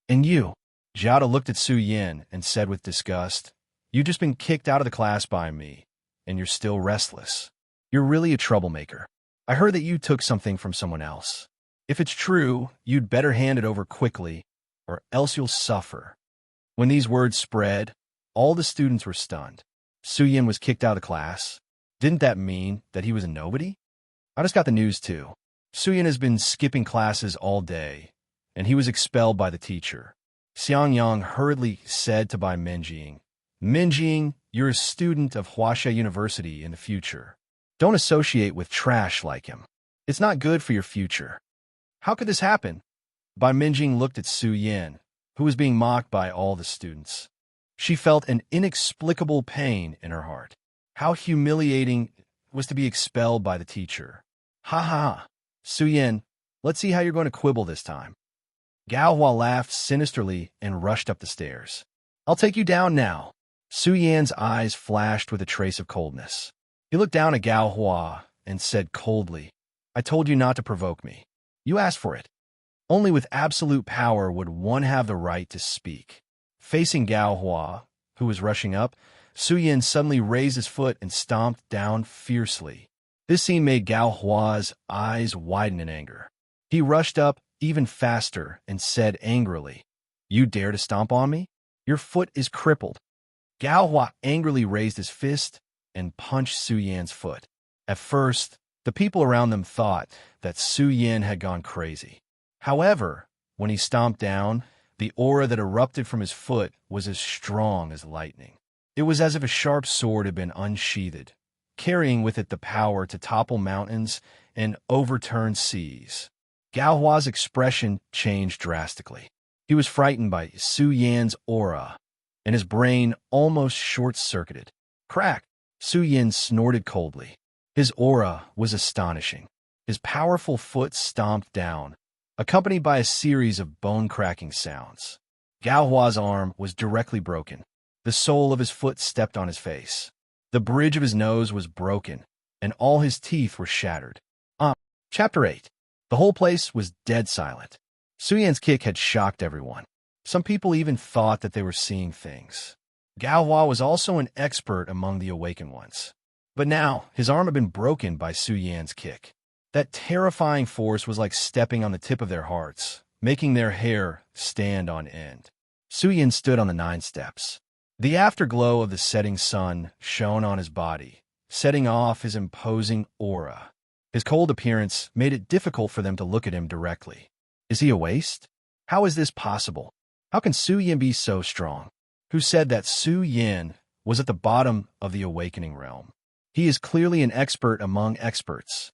"And you?" Jada looked at Su Yin and said with disgust, "You've just been kicked out of the class by me, and you're still restless. You're really a troublemaker. I heard that you took something from someone else. If it's true, you'd better hand it over quickly, or else you'll suffer." When these words spread, all the students were stunned. Su Yin was kicked out of the class. Didn't that mean that he was a nobody? I just got the news too. Su Yin has been skipping classes all day, and he was expelled by the teacher. Xiang Yang hurriedly said to Bai Minjing, "Minjing, you're a student of Huaxia University in the future. Don't associate with trash like him. It's not good for your future." How could this happen? Bai Minjing looked at Su Yin, who was being mocked by all the students. She felt an inexplicable pain in her heart. How humiliating it was to be expelled by the teacher. Ha ha ha. Suyin, let's see how you're going to quibble this time. Gao Hua laughed sinisterly and rushed up the stairs. I'll take you down now. Su Yan's eyes flashed with a trace of coldness. He looked down at Gao Hua and said coldly, I told you not to provoke me. You asked for it. Only with absolute power would one have the right to speak. Facing Gao Hua, who was rushing up, Su Yan suddenly raised his foot and stomped down fiercely. This scene made Gao Hua's eyes widen in anger. He rushed up even faster and said angrily, You dare to stomp on me? Your foot is crippled. Gao Hua angrily raised his fist and punched Su Yan's foot. At first, the people around them thought that Su Yan had gone crazy. However, when he stomped down, the aura that erupted from his foot was as strong as lightning. It was as if a sharp sword had been unsheathed, carrying with it the power to topple mountains and overturn seas. Gao Hua's expression changed drastically. He was frightened by Su Yan's aura, and his brain almost short-circuited. Crack! Su Yan snorted coldly. His aura was astonishing. His powerful foot stomped down, accompanied by a series of bone-cracking sounds. Gao Hua's arm was directly broken. The sole of his foot stepped on his face. The bridge of his nose was broken, and all his teeth were shattered. Chapter 8. The whole place was dead silent. Su Yan's kick had shocked everyone. Some people even thought that they were seeing things. Gao Hua was also an expert among the awakened ones. But now, his arm had been broken by Su Yan's kick. That terrifying force was like stepping on the tip of their hearts, making their hair stand on end. Su Yan stood on the 9 steps. The afterglow of the setting sun shone on his body, setting off his imposing aura. His cold appearance made it difficult for them to look at him directly. Is he a waste? How is this possible? How can Su Yan be so strong? Who said that Su Yan was at the bottom of the awakening realm? He is clearly an expert among experts.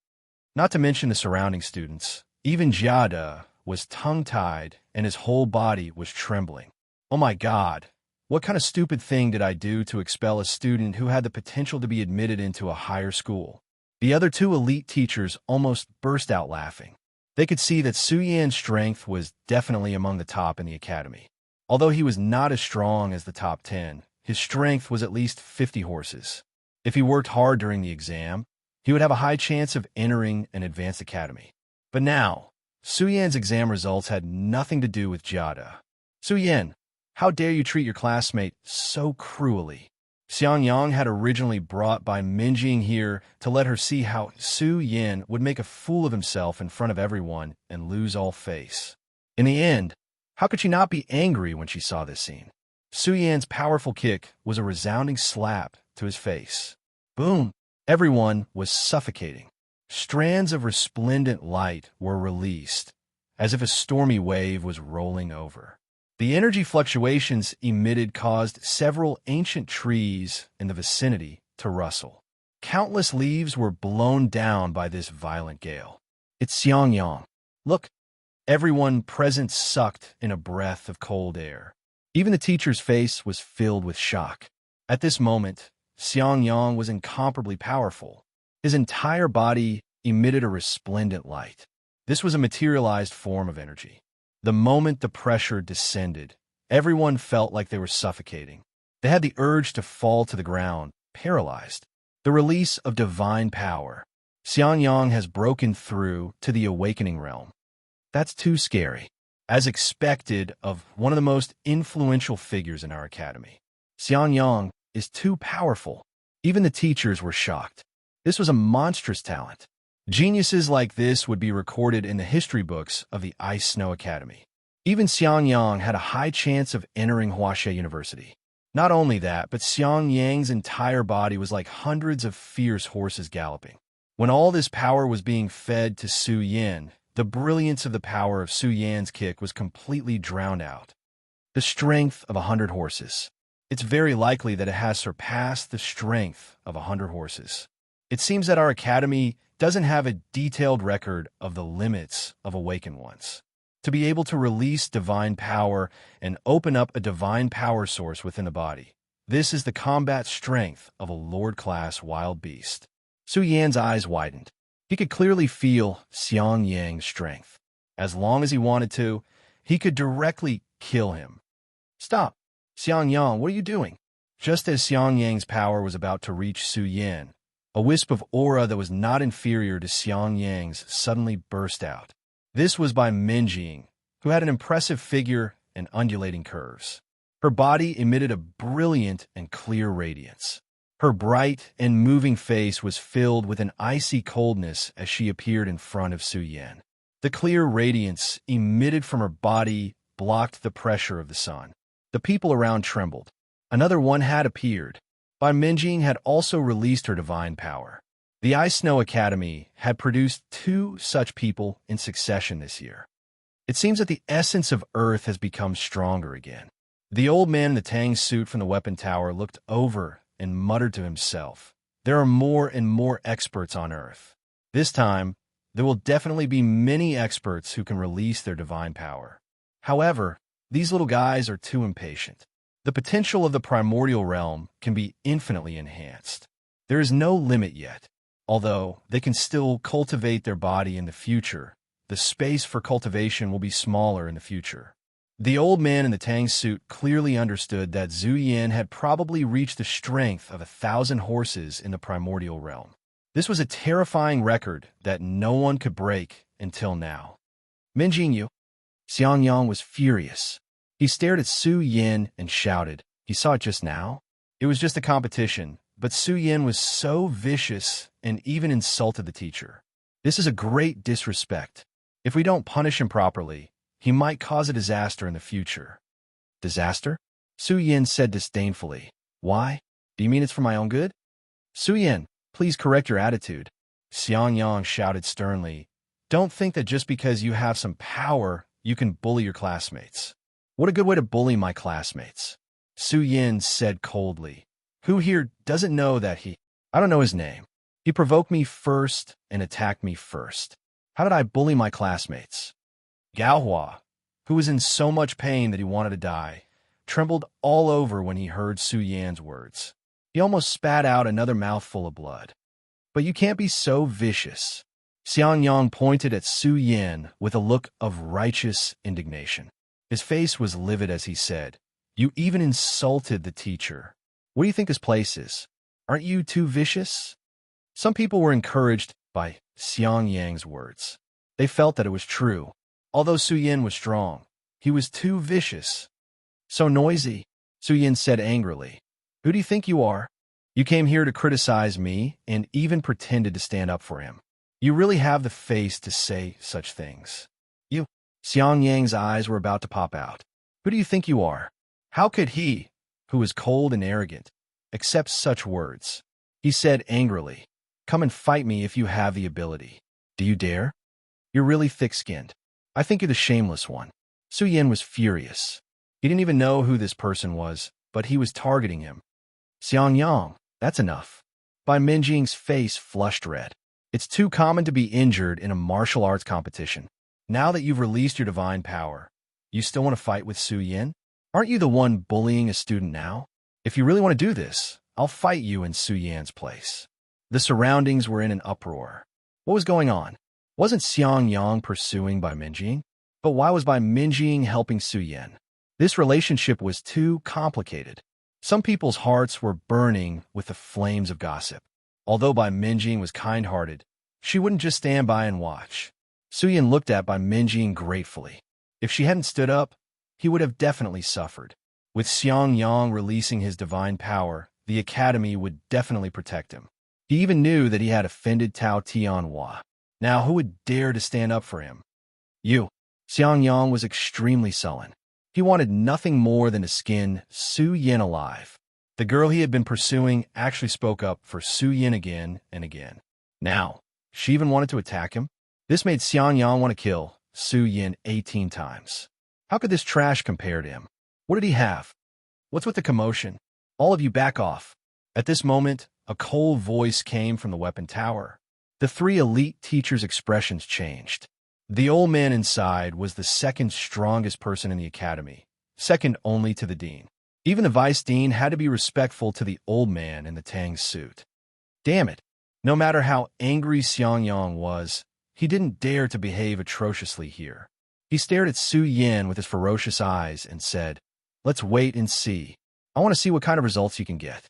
Not to mention the surrounding students. Even Jiada was tongue-tied and his whole body was trembling. Oh my God, what kind of stupid thing did I do to expel a student who had the potential to be admitted into a higher school? The other 2 elite teachers almost burst out laughing. They could see that Su Yan's strength was definitely among the top in the academy. Although he was not as strong as the top 10, his strength was at least 50 horses. If he worked hard during the exam, he would have a high chance of entering an advanced academy. But now, Su Yan's exam results had nothing to do with Jiada. Su Yan, how dare you treat your classmate so cruelly? Xiang Yang had originally brought by Minjing here to let her see how Su Yan would make a fool of himself in front of everyone and lose all face. In the end, how could she not be angry when she saw this scene? Su Yan's powerful kick was a resounding slap to his face. Boom! Everyone was suffocating. Strands of resplendent light were released, as if a stormy wave was rolling over. The energy fluctuations emitted caused several ancient trees in the vicinity to rustle. Countless leaves were blown down by this violent gale. It's Xiang Yang. Look! Everyone present sucked in a breath of cold air. Even the teacher's face was filled with shock. At this moment, Xiang Yang was incomparably powerful. His entire body emitted a resplendent light. This was a materialized form of energy. The moment the pressure descended, everyone felt like they were suffocating. They had the urge to fall to the ground, paralyzed. The release of divine power. Xiang Yang has broken through to the awakening realm. That's too scary. As expected of one of the most influential figures in our academy. Xiang Yang is too powerful. Even the teachers were shocked. This was a monstrous talent. Geniuses like this would be recorded in the history books of the Ice Snow Academy. Even Xiang Yang had a high chance of entering Huaxia University. Not only that, but Xiang Yang's entire body was like hundreds of fierce horses galloping. When all this power was being fed to Su Yan, the brilliance of the power of Su Yan's kick was completely drowned out. The strength of 100 horses. It's very likely that it has surpassed the strength of 100 horses. It seems that our academy doesn't have a detailed record of the limits of awakened ones. To be able to release divine power and open up a divine power source within the body, This is the combat strength of a Lord-class wild beast. Su Yan's eyes widened. He could clearly feel Xiang Yang's strength. As long as he wanted to, he could directly kill him. Stop! Xiang Yang, what are you doing? Just as Xiang Yang's power was about to reach Su Yan, a wisp of aura that was not inferior to Xiang Yang's suddenly burst out. This was by Minjing, who had an impressive figure and undulating curves. Her body emitted a brilliant and clear radiance. Her bright and moving face was filled with an icy coldness as she appeared in front of Su Yan. The clear radiance emitted from her body blocked the pressure of the sun. The people around trembled. Another one had appeared. Bai Minjing had also released her divine power. The Ice Snow Academy had produced 2 such people in succession this year. It seems that the essence of Earth has become stronger again. The old man in the Tang suit from the weapon tower looked over and muttered to himself, "There are more and more experts on Earth. This time, there will definitely be many experts who can release their divine power. However, these little guys are too impatient. The potential of the primordial realm can be infinitely enhanced. There is no limit yet. Although they can still cultivate their body in the future, the space for cultivation will be smaller in the future." The old man in the Tang suit clearly understood that Zhu Yan had probably reached the strength of 1,000 horses in the primordial realm. This was a terrifying record that no one could break until now. Minjing Yu. Xiang Yang was furious. He stared at Su Yan and shouted. He saw it just now. It was just a competition, but Su Yan was so vicious and even insulted the teacher. This is a great disrespect. If we don't punish him properly, he might cause a disaster in the future. Disaster? Su Yan said disdainfully. Why? Do you mean it's for my own good? Su Yan, please correct your attitude. Xiang Yang shouted sternly. Don't think that just because you have some power, you can bully your classmates. What a good way to bully my classmates. Su Yan said coldly. Who here doesn't know that I don't know his name. He provoked me first and attacked me first. How did I bully my classmates? Gao Hua, who was in so much pain that he wanted to die, trembled all over when he heard Su Yan's words. He almost spat out another mouthful of blood. But you can't be so vicious. Xiang Yang pointed at Su Yan with a look of righteous indignation. His face was livid as he said, "You even insulted the teacher. What do you think his place is? Aren't you too vicious?" Some people were encouraged by Xiang Yang's words. They felt that it was true. Although Su Yan was strong, he was too vicious. So noisy, Su Yan said angrily. Who do you think you are? You came here to criticize me and even pretended to stand up for him. You really have the face to say such things. You. Xiang Yang's eyes were about to pop out. Who do you think you are? How could he, who is cold and arrogant, accept such words? He said angrily, "Come and fight me if you have the ability. Do you dare? You're really thick-skinned. I think you're the shameless one." Su Yan was furious. He didn't even know who this person was, but he was targeting him. Xiang Yang, that's enough. Bai Minjing's face flushed red. It's too common to be injured in a martial arts competition. Now that you've released your divine power, you still want to fight with Su Yan? Aren't you the one bullying a student now? If you really want to do this, I'll fight you in Su Yan's place. The surroundings were in an uproar. What was going on? Wasn't Xiang Yang pursuing Bai Minjing? But why was Bai Minjing helping Su Yan? This relationship was too complicated. Some people's hearts were burning with the flames of gossip. Although Bai Minjing was kind-hearted, she wouldn't just stand by and watch. Su Yan looked at Bai Minjing gratefully. If she hadn't stood up, he would have definitely suffered. With Xiang Yang releasing his divine power, the academy would definitely protect him. He even knew that he had offended Tao Tianhua. Now who would dare to stand up for him? You. Xiang Yang was extremely sullen. He wanted nothing more than to skin Su Yan alive. The girl he had been pursuing actually spoke up for Su Yan again and again. Now, she even wanted to attack him. This made Xiang Yang want to kill Su Yan 18 times. How could this trash compare to him? What did he have? What's with the commotion? All of you back off. At this moment, a cold voice came from the weapon tower. The 3 elite teachers' expressions changed. The old man inside was the second strongest person in the academy, second only to the dean. Even the vice dean had to be respectful to the old man in the tang suit. Damn it! No matter how angry Xiangyang was, he didn't dare to behave atrociously here. He stared at Su Yin with his ferocious eyes and said, "Let's wait and see. I want to see what kind of results you can get.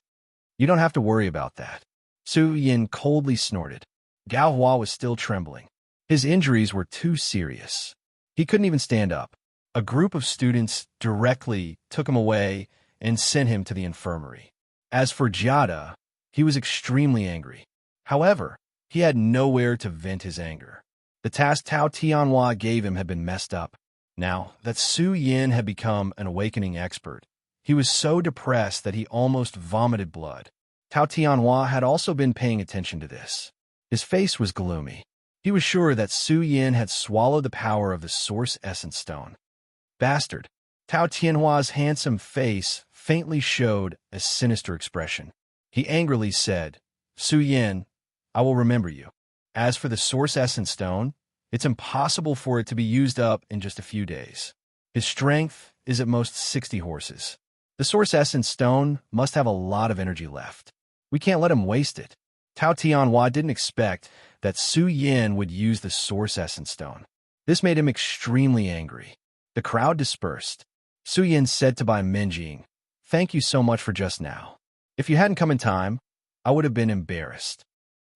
You don't have to worry about that." Su Yin coldly snorted. Gao Hua was still trembling. His injuries were too serious. He couldn't even stand up. A group of students directly took him away and sent him to the infirmary. As for Jiada, he was extremely angry. However, he had nowhere to vent his anger. The task Tao Tianhua gave him had been messed up. Now that Su Yin had become an awakening expert, he was so depressed that he almost vomited blood. Tao Tianhua had also been paying attention to this. His face was gloomy. He was sure that Su Yin had swallowed the power of the Source Essence Stone. Bastard! Tao Tianhua's handsome face faintly showed a sinister expression. He angrily said, "Su Yin, I will remember you. As for the Source Essence Stone, it's impossible for it to be used up in just a few days. His strength is at most 60 horses. The Source Essence Stone must have a lot of energy left. We can't let him waste it." Tao Tianhua didn't expect that Su Yin would use the Source Essence Stone. This made him extremely angry. The crowd dispersed. Su Yin said to Bai Minjing, "Thank you so much for just now. If you hadn't come in time, I would have been embarrassed."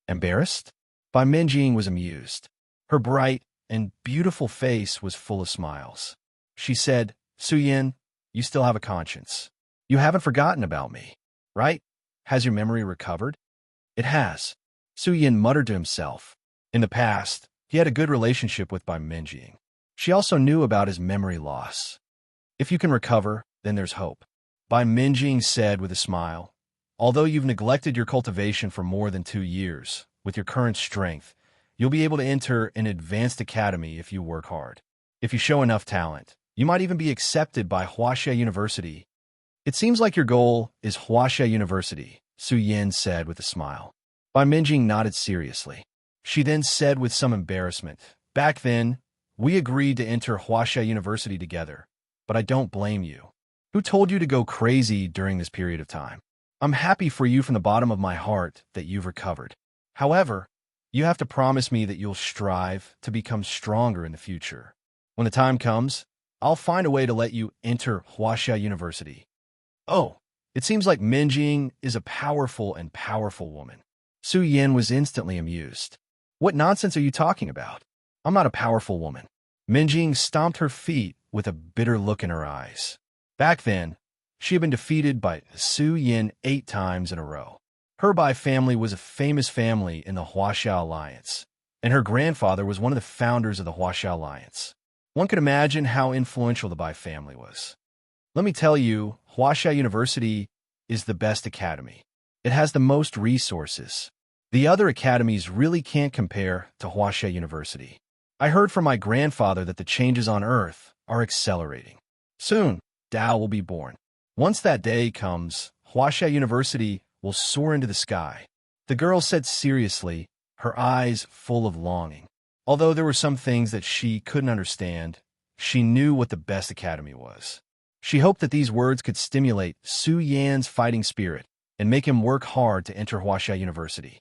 Embarrassed? Bai Minjing was amused. Her bright and beautiful face was full of smiles. She said, "Su Yin, you still have a conscience. You haven't forgotten about me, right? Has your memory recovered?" "It has." Su Yin muttered to himself. In the past, he had a good relationship with Bai Minjing. She also knew about his memory loss. "If you can recover, then there's hope," Bai Minjing said with a smile. "Although you've neglected your cultivation for more than 2 years, with your current strength, you'll be able to enter an advanced academy if you work hard. If you show enough talent, you might even be accepted by Huaxia University." "It seems like your goal is Huaxia University," Su Yin said with a smile. Bai Minjing nodded seriously. She then said with some embarrassment, "Back then, we agreed to enter Huaxia University together, but I don't blame you. Who told you to go crazy during this period of time? I'm happy for you from the bottom of my heart that you've recovered. However, you have to promise me that you'll strive to become stronger in the future. When the time comes, I'll find a way to let you enter Huaxia University." "Oh, it seems like Minjing is a powerful woman." Su Yin was instantly amused. "What nonsense are you talking about? I'm not a powerful woman." Minjing stomped her feet with a bitter look in her eyes. Back then, she had been defeated by Su Yin 8 times in a row. Her Bai family was a famous family in the Huaxia Alliance, and her grandfather was one of the founders of the Huaxia Alliance. One could imagine how influential the Bai family was. Let me tell you, Huaxia University is the best academy. It has the most resources. The other academies really can't compare to Huaxia University. I heard from my grandfather that the changes on Earth are accelerating. Soon, Tao will be born. Once that day comes, Huaxia University will soar into the sky. The girl said seriously, her eyes full of longing. Although there were some things that she couldn't understand, she knew what the best academy was. She hoped that these words could stimulate Su Yan's fighting spirit and make him work hard to enter Huaxia University.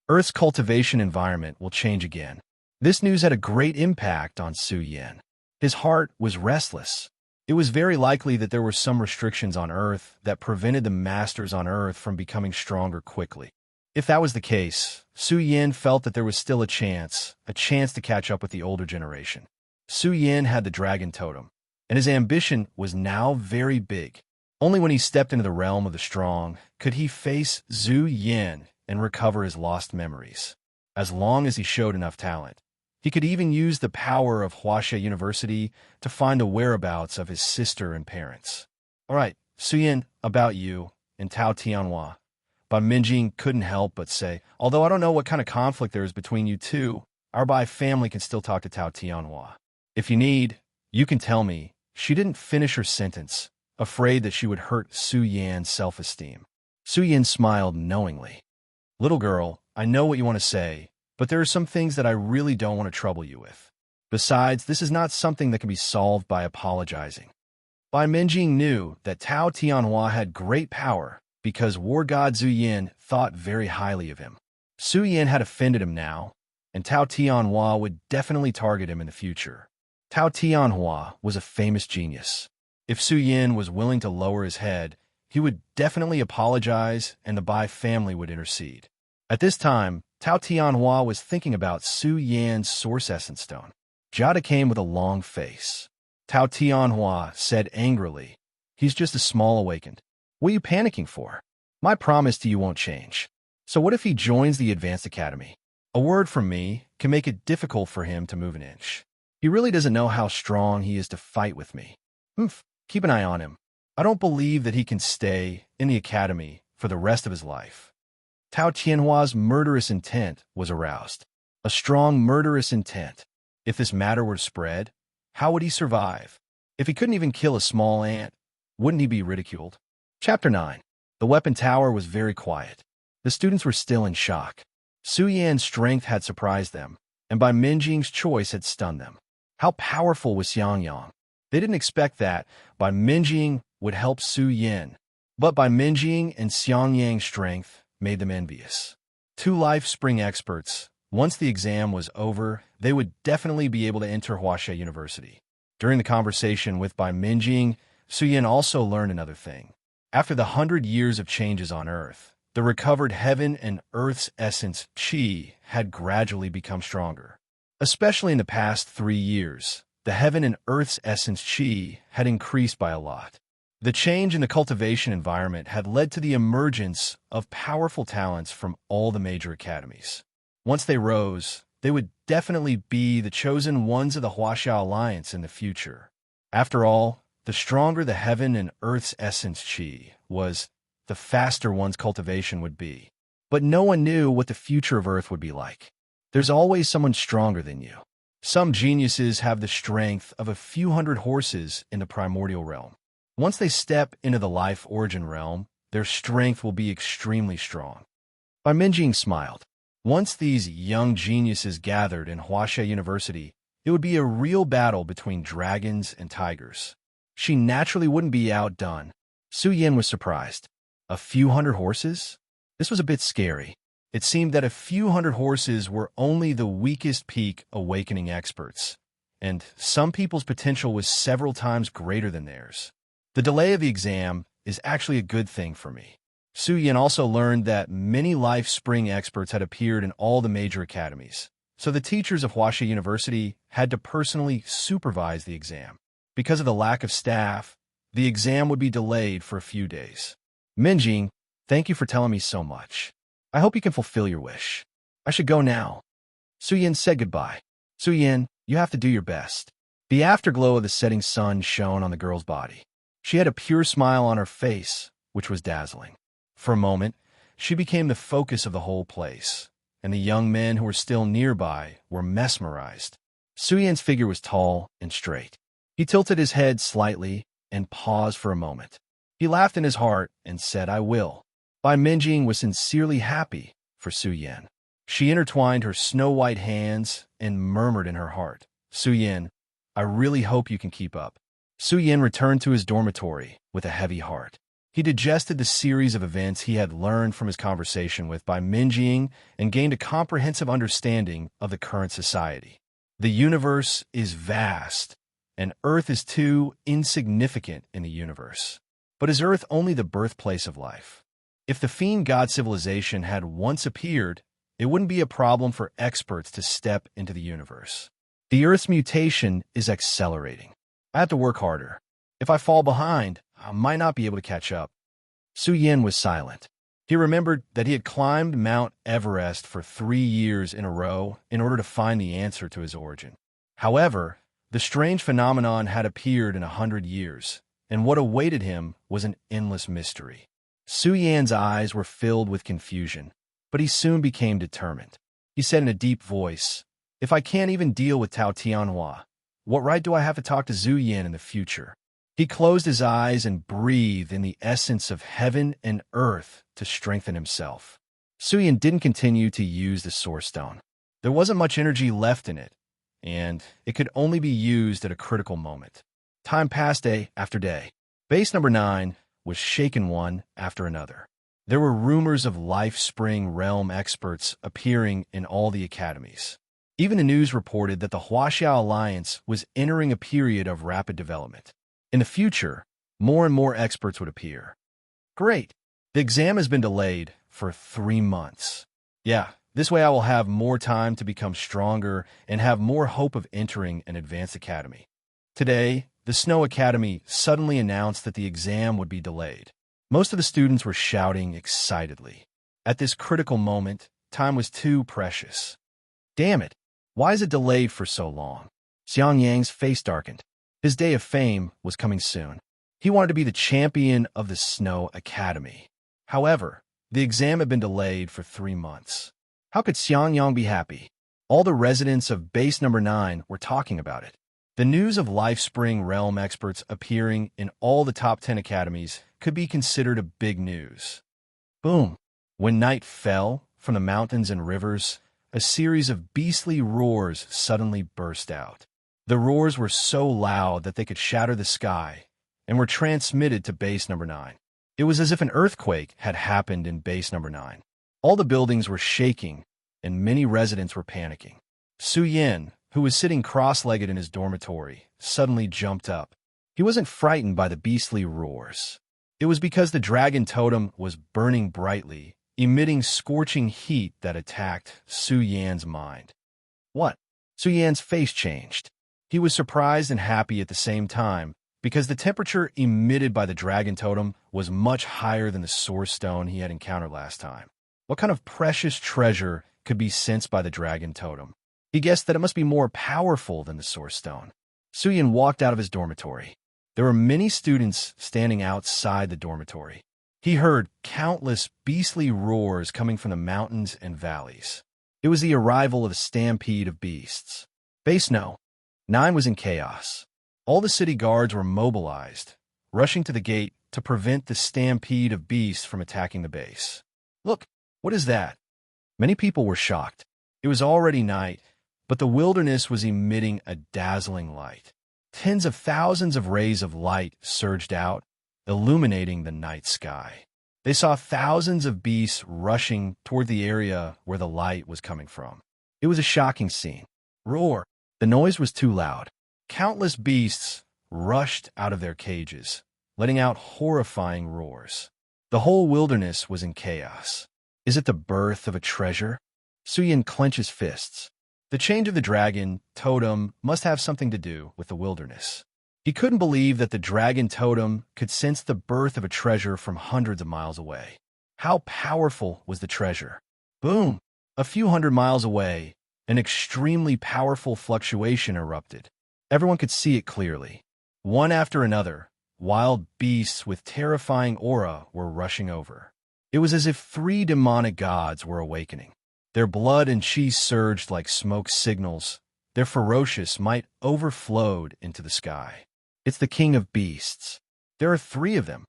Earth's cultivation environment will change again. This news had a great impact on Su Yan. His heart was restless. It was very likely that there were some restrictions on Earth that prevented the masters on Earth from becoming stronger quickly. If that was the case, Su Yan felt that there was still a chance to catch up with the older generation. Su Yan had the dragon totem, and his ambition was now very big. Only when he stepped into the realm of the strong could he face Zhu Yan and recover his lost memories. As long as he showed enough talent, he could even use the power of Huaxia University to find the whereabouts of his sister and parents. "All right, Su Yan, about you and Tao Tianhua." Bai Minjing couldn't help but say, "Although I don't know what kind of conflict there is between you two, our Bai family can still talk to Tao Tianhua. If you need, you can tell me." She didn't finish her sentence, afraid that she would hurt Su Yan's self-esteem. Su Yan smiled knowingly. "Little girl, I know what you want to say, but there are some things that I really don't want to trouble you with. Besides, this is not something that can be solved by apologizing." Bai Minjing knew that Tao Tianhua had great power because war god Zhu Yin thought very highly of him. Su Yin had offended him now, and Tao Tianhua would definitely target him in the future. Tao Tianhua was a famous genius. If Su Yin was willing to lower his head, he would definitely apologize and the Bai family would intercede. At this time, Tao Tianhua was thinking about Su Yan's Source Essence Stone. Jada came with a long face. Tao Tianhua said angrily, "He's just a small awakened. What are you panicking for? My promise to you won't change. So what if he joins the Advanced Academy? A word from me can make it difficult for him to move an inch. He really doesn't know how strong he is to fight with me. Keep an eye on him. I don't believe that he can stay in the academy for the rest of his life." Tao Tianhua's murderous intent was aroused. A strong murderous intent. If this matter were to spread, how would he survive? If he couldn't even kill a small ant, wouldn't he be ridiculed? Chapter 9. The weapon tower was very quiet. The students were still in shock. Su Yan's strength had surprised them, and Bai Minjing's choice had stunned them. How powerful was Xiangyang? They didn't expect that Bai Minjing would help Su Yin, but Bai Minjing and Xiangyang's strength made them envious. Two life spring experts. Once the exam was over, they would definitely be able to enter Huaxia University. During the conversation with Bai Minjing, Su Yin also learned another thing. After the 100 years of changes on Earth, the recovered heaven and Earth's essence, Qi, had gradually become stronger. Especially in the past 3 years, the heaven and Earth's essence, Qi, had increased by a lot. The change in the cultivation environment had led to the emergence of powerful talents from all the major academies. Once they rose, they would definitely be the chosen ones of the Huaxia Alliance in the future. After all, the stronger the heaven and Earth's essence Qi was, the faster one's cultivation would be. But no one knew what the future of Earth would be like. There's always someone stronger than you. Some geniuses have the strength of a few hundred horses in the primordial realm. Once they step into the life origin realm, their strength will be extremely strong. Bai Minjing smiled. Once these young geniuses gathered in Huaxia University, it would be a real battle between dragons and tigers. She naturally wouldn't be outdone. Su Yin was surprised. A few hundred horses? This was a bit scary. It seemed that a few hundred horses were only the weakest peak awakening experts, and some people's potential was several times greater than theirs. The delay of the exam is actually a good thing for me. Su Yin also learned that many life spring experts had appeared in all the major academies, so the teachers of Huaxia University had to personally supervise the exam. Because of the lack of staff, the exam would be delayed for a few days. Minjing, thank you for telling me so much. I hope you can fulfill your wish. I should go now. Su Yin said goodbye. Su Yin, you have to do your best. The afterglow of the setting sun shone on the girl's body. She had a pure smile on her face, which was dazzling. For a moment, she became the focus of the whole place, and the young men who were still nearby were mesmerized. Su Yin's figure was tall and straight. He tilted his head slightly and paused for a moment. He laughed in his heart and said, "I will." Bai Minjing was sincerely happy for Su Yin. She intertwined her snow-white hands and murmured in her heart, "Su Yin, I really hope you can keep up." Su Yin returned to his dormitory with a heavy heart. He digested the series of events he had learned from his conversation with Bai Minjing and gained a comprehensive understanding of the current society. The universe is vast, and Earth is too insignificant in the universe. But is Earth only the birthplace of life? If the fiend god civilization had once appeared, it wouldn't be a problem for experts to step into the universe. The Earth's mutation is accelerating. I have to work harder. If I fall behind, I might not be able to catch up. Su Yin was silent. He remembered that he had climbed Mount Everest for 3 years in a row in order to find the answer to his origin. However, the strange phenomenon had appeared in 100 years, and what awaited him was an endless mystery. Su Yan's eyes were filled with confusion, but he soon became determined. He said in a deep voice, "If I can't even deal with Tao Tianhua, what right do I have to talk to Zhu Yin in the future?" He closed his eyes and breathed in the essence of heaven and earth to strengthen himself. Su Yin didn't continue to use the Source Stone. There wasn't much energy left in it, and it could only be used at a critical moment. Time passed day after day. Base number 9 was shaken one after another. There were rumors of Life Spring Realm experts appearing in all the academies. Even the news reported that the Huaxiao Alliance was entering a period of rapid development. In the future, more and more experts would appear. Great! The exam has been delayed for 3 months. Yeah, this way I will have more time to become stronger and have more hope of entering an advanced academy. Today, the Snow Academy suddenly announced that the exam would be delayed. Most of the students were shouting excitedly. At this critical moment, time was too precious. Damn it! Why is it delayed for so long? Xiang Yang's face darkened. His day of fame was coming soon. He wanted to be the champion of the Snow Academy. However, the exam had been delayed for 3 months. How could Xiang Yang be happy? All the residents of base number 9 were talking about it. The news of Life Spring Realm experts appearing in all the top 10 academies could be considered a big news. Boom! When night fell from the mountains and rivers, a series of beastly roars suddenly burst out. The roars were so loud that they could shatter the sky and were transmitted to base number 9. It was as if an earthquake had happened in base number 9. All the buildings were shaking and many residents were panicking. Su Yin, who was sitting cross-legged in his dormitory, suddenly jumped up. He wasn't frightened by the beastly roars. It was because the dragon totem was burning brightly, emitting scorching heat that attacked Su Yan's mind. What? Su Yan's face changed. He was surprised and happy at the same time because the temperature emitted by the dragon totem was much higher than the source stone he had encountered last time. What kind of precious treasure could be sensed by the dragon totem? He guessed that it must be more powerful than the source stone. Su Yan walked out of his dormitory. There were many students standing outside the dormitory. He heard countless beastly roars coming from the mountains and valleys. It was the arrival of a stampede of beasts. Base No. 9 was in chaos. All the city guards were mobilized, rushing to the gate to prevent the stampede of beasts from attacking the base. Look, what is that? Many people were shocked. It was already night, but the wilderness was emitting a dazzling light. Tens of thousands of rays of light surged out, illuminating the night sky. They saw thousands of beasts rushing toward the area where the light was coming from. It was a shocking scene. Roar! The noise was too loud. Countless beasts rushed out of their cages, letting out horrifying roars. The whole wilderness was in chaos. Is it the birth of a treasure? Su Yan clenched his fists. The change of the dragon totem must have something to do with the wilderness. He couldn't believe that the dragon totem could sense the birth of a treasure from hundreds of miles away. How powerful was the treasure? Boom! A few hundred miles away, an extremely powerful fluctuation erupted. Everyone could see it clearly. One after another, wild beasts with terrifying aura were rushing over. It was as if 3 demonic gods were awakening. Their blood and chi surged like smoke signals. Their ferocious might overflowed into the sky. It's the king of beasts. There are 3 of them.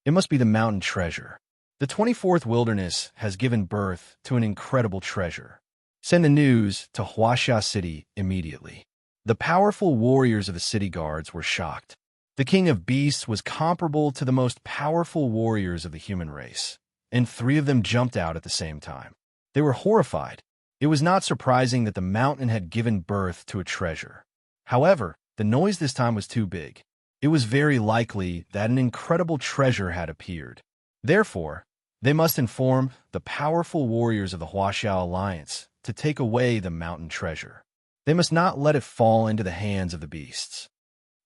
It must be the mountain treasure. The 24th wilderness has given birth to an incredible treasure. Send the news to Huaxia City immediately. The powerful warriors of the city guards were shocked. The king of beasts was comparable to the most powerful warriors of the human race, and 3 of them jumped out at the same time. They were horrified. It was not surprising that the mountain had given birth to a treasure. However, the noise this time was too big. It was very likely that an incredible treasure had appeared. Therefore, they must inform the powerful warriors of the Huaxiao Alliance to take away the mountain treasure. They must not let it fall into the hands of the beasts.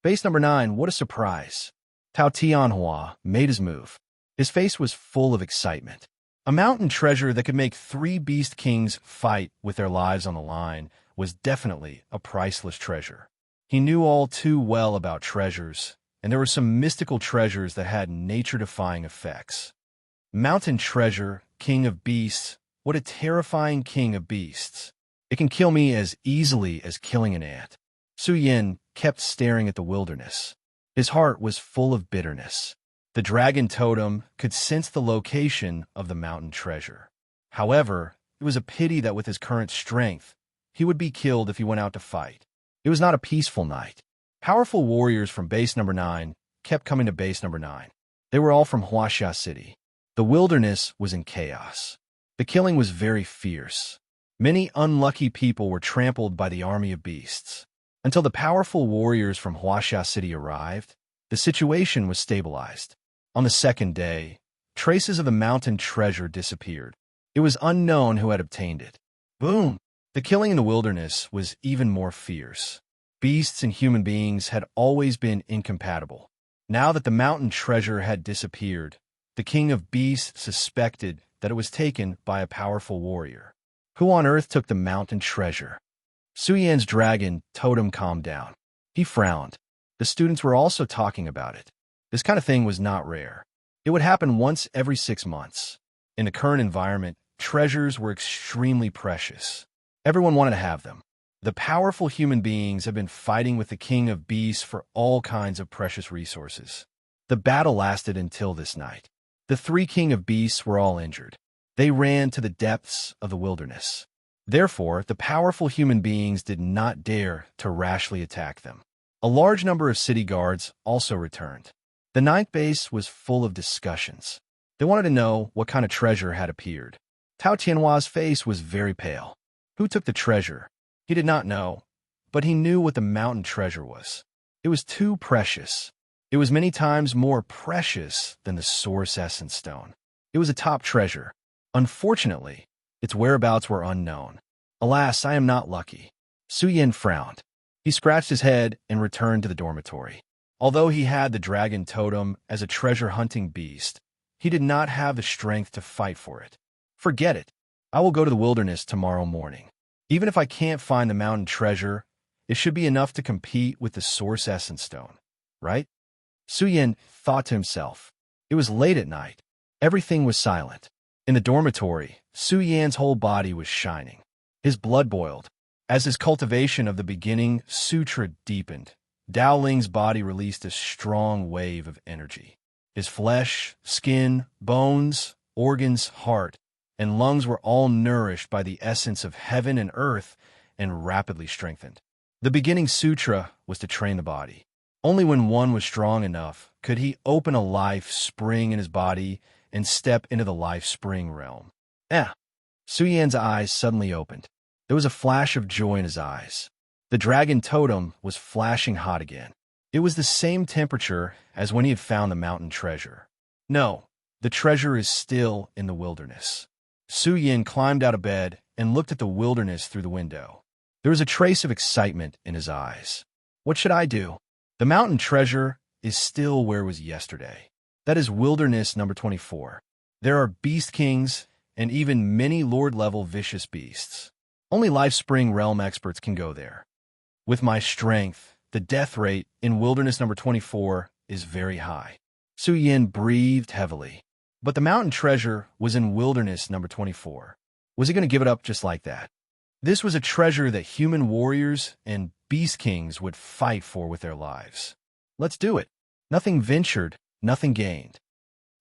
Base number 9, what a surprise. Tao Tianhua made his move. His face was full of excitement. A mountain treasure that could make 3 beast kings fight with their lives on the line was definitely a priceless treasure. He knew all too well about treasures, and there were some mystical treasures that had nature-defying effects. Mountain treasure, king of beasts, what a terrifying king of beasts. It can kill me as easily as killing an ant. Su Yan kept staring at the wilderness. His heart was full of bitterness. The dragon totem could sense the location of the mountain treasure. However, it was a pity that with his current strength, he would be killed if he went out to fight. It was not a peaceful night. Powerful warriors from base number 9 kept coming to base number 9. They were all from Huaxia City. The wilderness was in chaos. The killing was very fierce. Many unlucky people were trampled by the army of beasts. Until the powerful warriors from Huaxia City arrived, the situation was stabilized. On the second day, traces of the mountain treasure disappeared. It was unknown who had obtained it. Boom! The killing in the wilderness was even more fierce. Beasts and human beings had always been incompatible. Now that the mountain treasure had disappeared, the king of beasts suspected that it was taken by a powerful warrior. Who on earth took the mountain treasure? Su Yan's dragon totem calmed down. He frowned. The students were also talking about it. This kind of thing was not rare. It would happen once every 6 months. In the current environment, treasures were extremely precious. Everyone wanted to have them. The powerful human beings have been fighting with the king of beasts for all kinds of precious resources. The battle lasted until this night. The 3 king of beasts were all injured. They ran to the depths of the wilderness. Therefore, the powerful human beings did not dare to rashly attack them. A large number of city guards also returned. The 9th base was full of discussions. They wanted to know what kind of treasure had appeared. Tao Tianhua's face was very pale. Who took the treasure? He did not know, but he knew what the mountain treasure was. It was too precious. It was many times more precious than the source essence stone. It was a top treasure. Unfortunately, its whereabouts were unknown. Alas, I am not lucky. Su Yan frowned. He scratched his head and returned to the dormitory. Although he had the dragon totem as a treasure-hunting beast, he did not have the strength to fight for it. Forget it. I will go to the wilderness tomorrow morning. Even if I can't find the mountain treasure, it should be enough to compete with the source essence stone, right? Su Yan thought to himself. It was late at night. Everything was silent. In the dormitory, Su Yan's whole body was shining. His blood boiled. As his cultivation of the beginning sutra deepened, Dao Ling's body released a strong wave of energy. His flesh, skin, bones, organs, heart, and lungs were all nourished by the essence of heaven and earth and rapidly strengthened. The beginning sutra was to train the body. Only when one was strong enough could he open a life spring in his body and step into the life spring realm. Su Yan's eyes suddenly opened. There was a flash of joy in his eyes. The dragon totem was flashing hot again. It was the same temperature as when he had found the mountain treasure. No, the treasure is still in the wilderness. Su Yan climbed out of bed and looked at the wilderness through the window. There was a trace of excitement in his eyes. What should I do? The mountain treasure is still where it was yesterday. That is wilderness number 24. There are beast kings and even many lord-level vicious beasts. Only Life Spring Realm experts can go there. With my strength, the death rate in wilderness number 24 is very high. Su Yan breathed heavily. But the mountain treasure was in wilderness number 24. Was he going to give it up just like that? This was a treasure that human warriors and beast kings would fight for with their lives. Let's do it. Nothing ventured, nothing gained.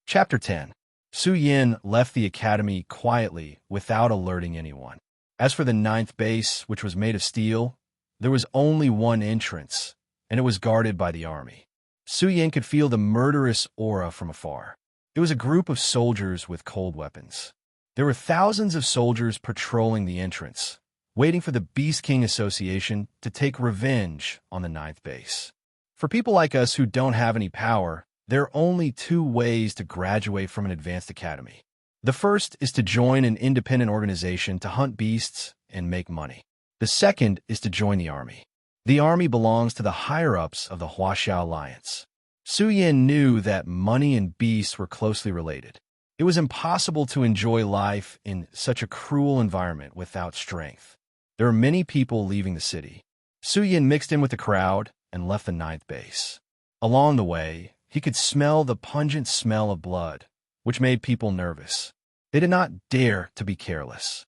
Chapter 10. Su Yan left the academy quietly without alerting anyone. As for the 9th base, which was made of steel, there was only one entrance, and it was guarded by the army. Su Yan could feel the murderous aura from afar. It was a group of soldiers with cold weapons. There were thousands of soldiers patrolling the entrance, waiting for the Beast King Association to take revenge on the 9th base. For people like us who don't have any power, there are only 2 ways to graduate from an advanced academy. The first is to join an independent organization to hunt beasts and make money. The second is to join the army. The army belongs to the higher-ups of the Huaxia Alliance. Su Yan knew that money and beasts were closely related. It was impossible to enjoy life in such a cruel environment without strength. There were many people leaving the city. Su Yan mixed in with the crowd and left the 9th base. Along the way, he could smell the pungent smell of blood, which made people nervous. They did not dare to be careless.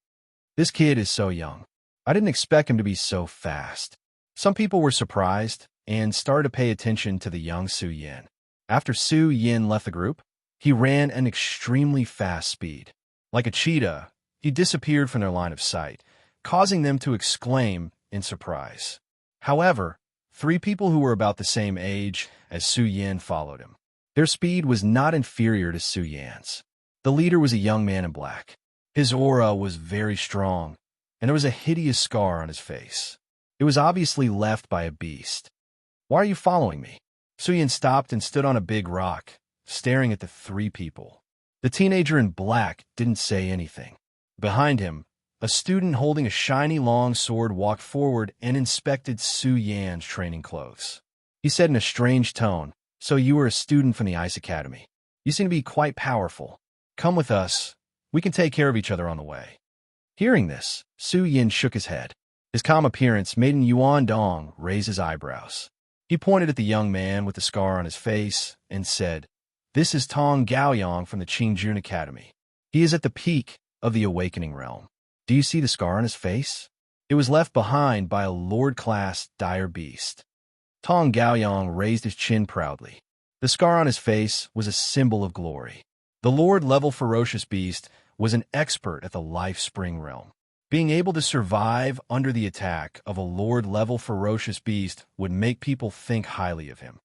This kid is so young. I didn't expect him to be so fast. Some people were surprised and started to pay attention to the young Su Yan. After Su Yan left the group, he ran an extremely fast speed. Like a cheetah, he disappeared from their line of sight, causing them to exclaim in surprise. However, Three people who were about the same age as Su Yin followed him. Their speed was not inferior to Su Yan's. The leader was a young man in black. His aura was very strong, and there was a hideous scar on his face. It was obviously left by a beast. "Why are you following me?" Su Yin stopped and stood on a big rock, staring at the three people. The teenager in black didn't say anything. Behind him, a student holding a shiny long sword walked forward and inspected Su Yan's training clothes. He said in a strange tone, "So you were a student from the Ice Academy. You seem to be quite powerful. Come with us. We can take care of each other on the way." Hearing this, Su Yin shook his head. His calm appearance made Yuan Dong raise his eyebrows. He pointed at the young man with the scar on his face and said, "This is Tong Gaoyang from the Qingjun Academy. He is at the peak of the awakening realm. Do you see the scar on his face? It was left behind by a Lord-class dire beast." Tong Gaoyang raised his chin proudly. The scar on his face was a symbol of glory. The Lord-level ferocious beast was an expert at the Life Spring realm. Being able to survive under the attack of a Lord-level ferocious beast would make people think highly of him.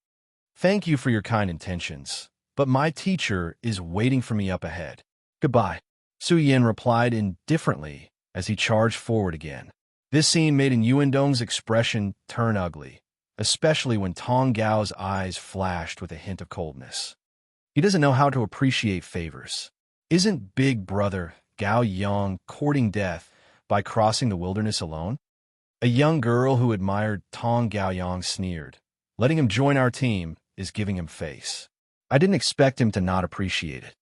"Thank you for your kind intentions, but my teacher is waiting for me up ahead. Goodbye," Su Yin replied indifferently as he charged forward again. This scene made Yuan Dong's expression turn ugly, especially when Tong Gao's eyes flashed with a hint of coldness. He doesn't know how to appreciate favors. Isn't Big Brother Gao Yang courting death by crossing the wilderness alone? A young girl who admired Tong Gaoyang sneered. "Letting him join our team is giving him face. I didn't expect him to not appreciate it.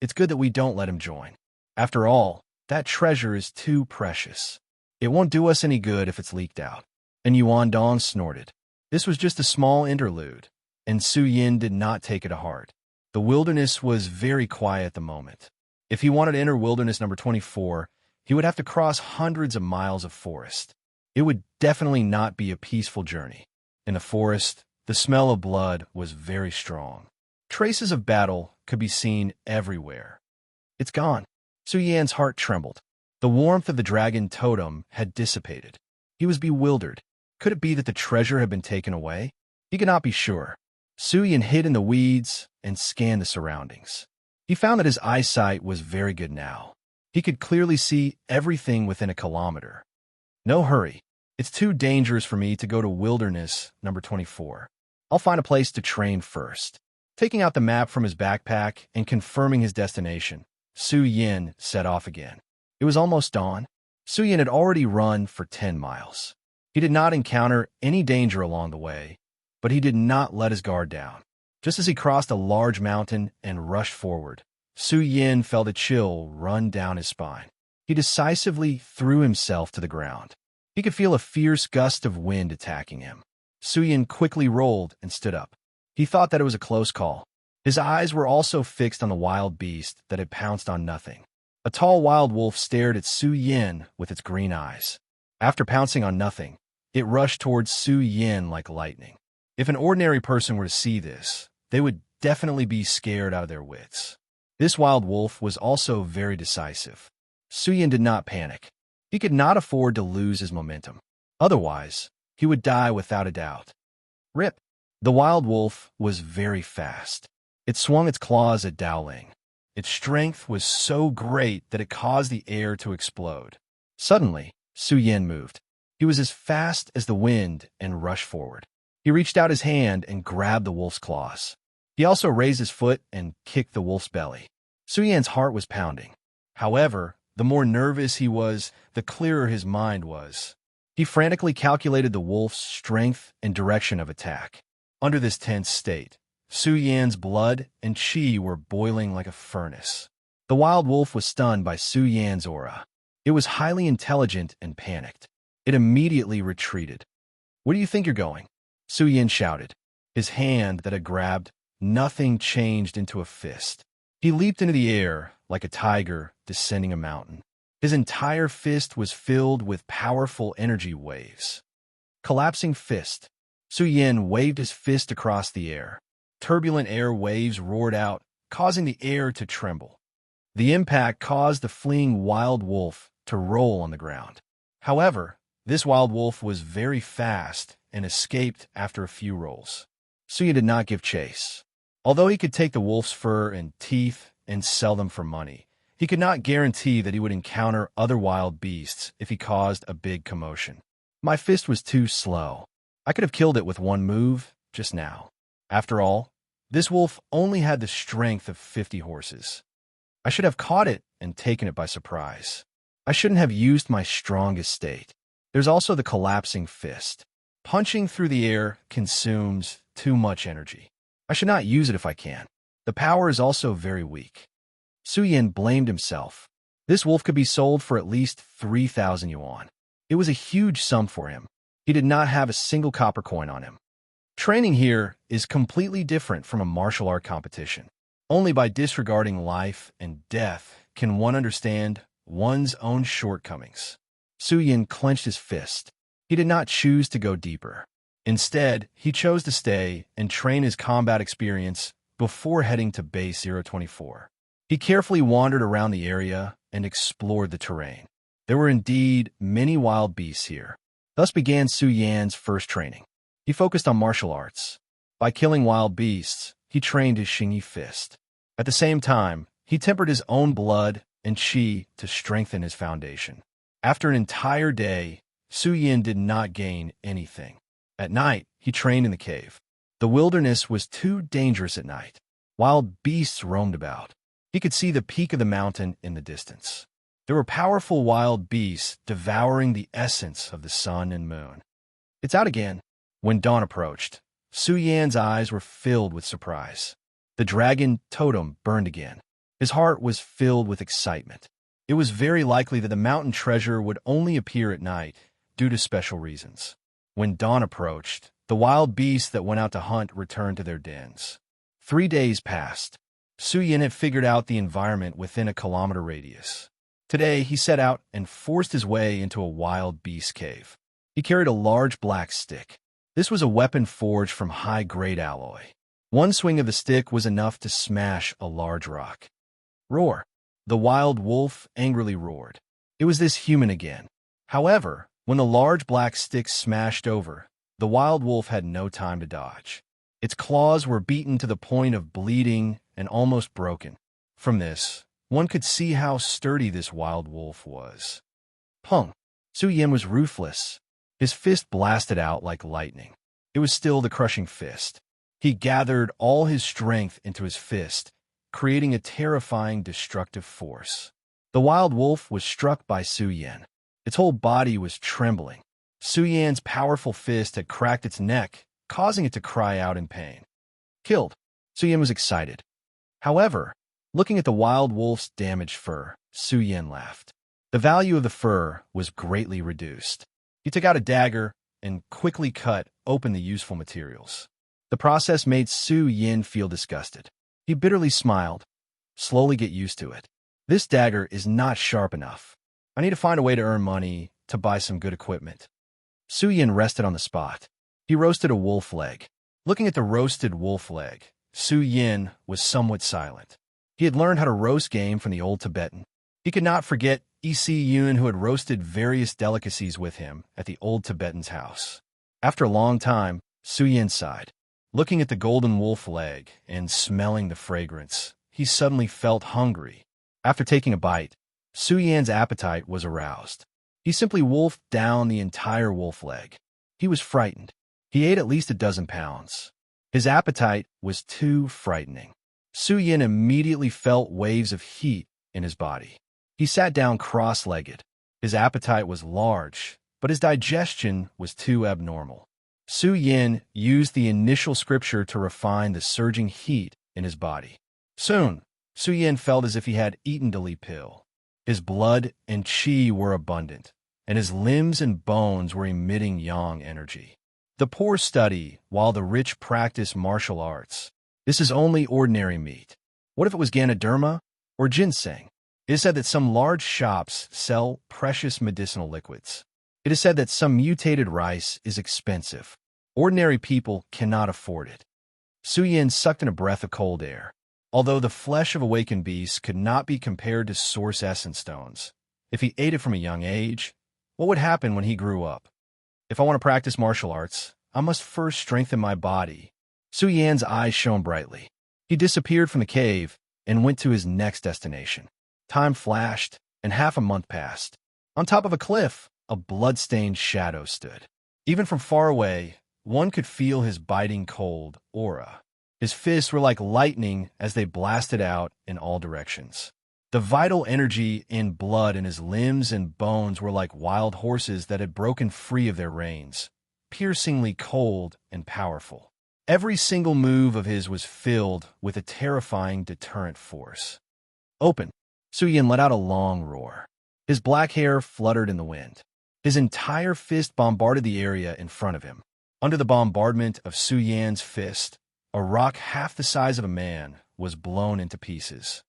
It's good that we don't let him join. After all, that treasure is too precious. It won't do us any good if it's leaked out." And Yuan Dong snorted. This was just a small interlude, and Su Yin did not take it to heart. The wilderness was very quiet at the moment. If he wanted to enter wilderness number 24, he would have to cross hundreds of miles of forest. It would definitely not be a peaceful journey. In the forest, the smell of blood was very strong. Traces of battle could be seen everywhere. "It's gone." Su Yan's heart trembled. The warmth of the dragon totem had dissipated. He was bewildered. Could it be that the treasure had been taken away? He could not be sure. Su Yan hid in the weeds and scanned the surroundings. He found that his eyesight was very good now. He could clearly see everything within a kilometer. "No hurry. It's too dangerous for me to go to wilderness number 24. I'll find a place to train first." Taking out the map from his backpack and confirming his destination, Su Yin set off again. It was almost dawn. Su Yin had already run for 10 miles. He did not encounter any danger along the way, but he did not let his guard down. Just as he crossed a large mountain and rushed forward, Su Yin felt a chill run down his spine. He decisively threw himself to the ground. He could feel a fierce gust of wind attacking him. Su Yin quickly rolled and stood up. He thought that it was a close call. His eyes were also fixed on the wild beast that had pounced on nothing. A tall wild wolf stared at Su Yin with its green eyes. After pouncing on nothing, it rushed towards Su Yin like lightning. If an ordinary person were to see this, they would definitely be scared out of their wits. This wild wolf was also very decisive. Su Yin did not panic. He could not afford to lose his momentum. Otherwise, he would die without a doubt. Rip! The wild wolf was very fast. It swung its claws at Dowling. Its strength was so great that it caused the air to explode. Suddenly, Su Yin moved. He was as fast as the wind and rushed forward. He reached out his hand and grabbed the wolf's claws. He also raised his foot and kicked the wolf's belly. Su Yan's heart was pounding. However, the more nervous he was, the clearer his mind was. He frantically calculated the wolf's strength and direction of attack. Under this tense state, Su Yan's blood and qi were boiling like a furnace. The wild wolf was stunned by Su Yan's aura. It was highly intelligent and panicked. It immediately retreated. "Where do you think you're going?" Su Yan shouted. His hand that had grabbed nothing changed into a fist. He leaped into the air like a tiger descending a mountain. His entire fist was filled with powerful energy waves. Collapsing fist. Su Yan waved his fist across the air. Turbulent air waves roared out, causing the air to tremble. The impact caused the fleeing wild wolf to roll on the ground. However, This wild wolf was very fast and escaped after a few rolls. Su Yin did not give chase. Although he could take the wolf's fur and teeth and sell them for money, he could not guarantee that he would encounter other wild beasts if he caused a big commotion. My fist was too slow. I could have killed it with one move just now. After all, this wolf only had the strength of 50 horses. I should have caught it and taken it by surprise. I shouldn't have used my strongest state. There's also the collapsing fist. Punching through the air consumes too much energy. I should not use it if I can. The power is also very weak. Su Yin blamed himself. This wolf could be sold for at least 3,000 yuan. It was a huge sum for him. He did not have a single copper coin on him. Training here is completely different from a martial art competition. Only by disregarding life and death can one understand one's own shortcomings. Su Yin clenched his fist. He did not choose to go deeper. Instead, he chose to stay and train his combat experience before heading to Base 024. He carefully wandered around the area and explored the terrain. There were indeed many wild beasts here. Thus began Su Yan's first training. He focused on martial arts. By killing wild beasts, he trained his Xingyi fist. At the same time, he tempered his own blood and qi to strengthen his foundation. After an entire day, Su Yin did not gain anything. At night, he trained in the cave. The wilderness was too dangerous at night. Wild beasts roamed about. He could see the peak of the mountain in the distance. There were powerful wild beasts devouring the essence of the sun and moon. It's out again. When dawn approached, Su Yan's eyes were filled with surprise. The dragon totem burned again. His heart was filled with excitement. It was very likely that the mountain treasure would only appear at night due to special reasons. When dawn approached, the wild beasts that went out to hunt returned to their dens. 3 days passed. Su Yin had figured out the environment within a kilometer radius. Today, he set out and forced his way into a wild beast cave. He carried a large black stick. This was a weapon forged from high-grade alloy. One swing of the stick was enough to smash a large rock. Roar! The wild wolf angrily roared. It was this human again. However, when the large black stick smashed over, the wild wolf had no time to dodge. Its claws were beaten to the point of bleeding and almost broken. From this, one could see how sturdy this wild wolf was. Pung! Su Yin was ruthless. His fist blasted out like lightning. It was still the crushing fist. He gathered all his strength into his fist, creating a terrifying destructive force. The wild wolf was struck by Su Yin. Its whole body was trembling. Su Yan's powerful fist had cracked its neck, causing it to cry out in pain. Killed. Su Yin was excited. However, looking at the wild wolf's damaged fur, Su Yin laughed. The value of the fur was greatly reduced. He took out a dagger and quickly cut open the useful materials. The process made Su Yin feel disgusted. He bitterly smiled. Slowly get used to it. This dagger is not sharp enough. I need to find a way to earn money to buy some good equipment. Su Yin rested on the spot. He roasted a wolf leg. Looking at the roasted wolf leg, Su Yin was somewhat silent. He had learned how to roast game from the old Tibetan. He could not forget E.C. Yun, who had roasted various delicacies with him at the old Tibetan's house. After a long time, Su Yin sighed. Looking at the golden wolf leg and smelling the fragrance, he suddenly felt hungry. After taking a bite, Su Yan's appetite was aroused. He simply wolfed down the entire wolf leg. He was frightened. He ate at least a dozen pounds. His appetite was too frightening. Su Yin immediately felt waves of heat in his body. He sat down cross-legged. His appetite was large, but his digestion was too abnormal. Su Yin used the initial scripture to refine the surging heat in his body. Soon, Su Yin felt as if he had eaten Dali pill. His blood and qi were abundant, and his limbs and bones were emitting yang energy. The poor study, while the rich practice martial arts. This is only ordinary meat. What if it was Ganoderma or ginseng? It is said that some large shops sell precious medicinal liquids. It is said that some mutated rice is expensive. Ordinary people cannot afford it. Su Yin sucked in a breath of cold air. Although the flesh of awakened beasts could not be compared to source essence stones, if he ate it from a young age, What would happen when he grew up? If I want to practice martial arts, I must first strengthen my body. Su Yan's eyes shone brightly. He disappeared from the cave and went to his next destination. Time flashed, and half a month passed. On top of a cliff, a blood-stained shadow stood. Even from far away, one could feel his biting cold aura. His fists were like lightning as they blasted out in all directions. The vital energy and blood in his limbs and bones were like wild horses that had broken free of their reins, piercingly cold and powerful. Every single move of his was filled with a terrifying deterrent force. Open! Su Yan let out a long roar. His black hair fluttered in the wind. His entire fist bombarded the area in front of him. Under the bombardment of Su Yan's fist, a rock half the size of a man was blown into pieces.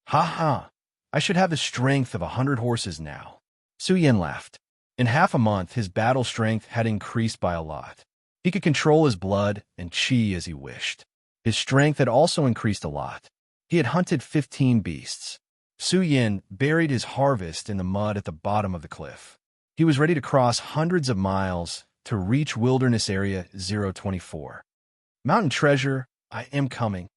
Ha ha! I should have the strength of 100 horses now. Su Yan laughed. In half a month, his battle strength had increased by a lot. He could control his blood and chi as he wished. His strength had also increased a lot. He had hunted 15 beasts. Su Yan buried his harvest in the mud at the bottom of the cliff. He was ready to cross hundreds of miles to reach Wilderness Area 024. Mountain Treasure, I am coming.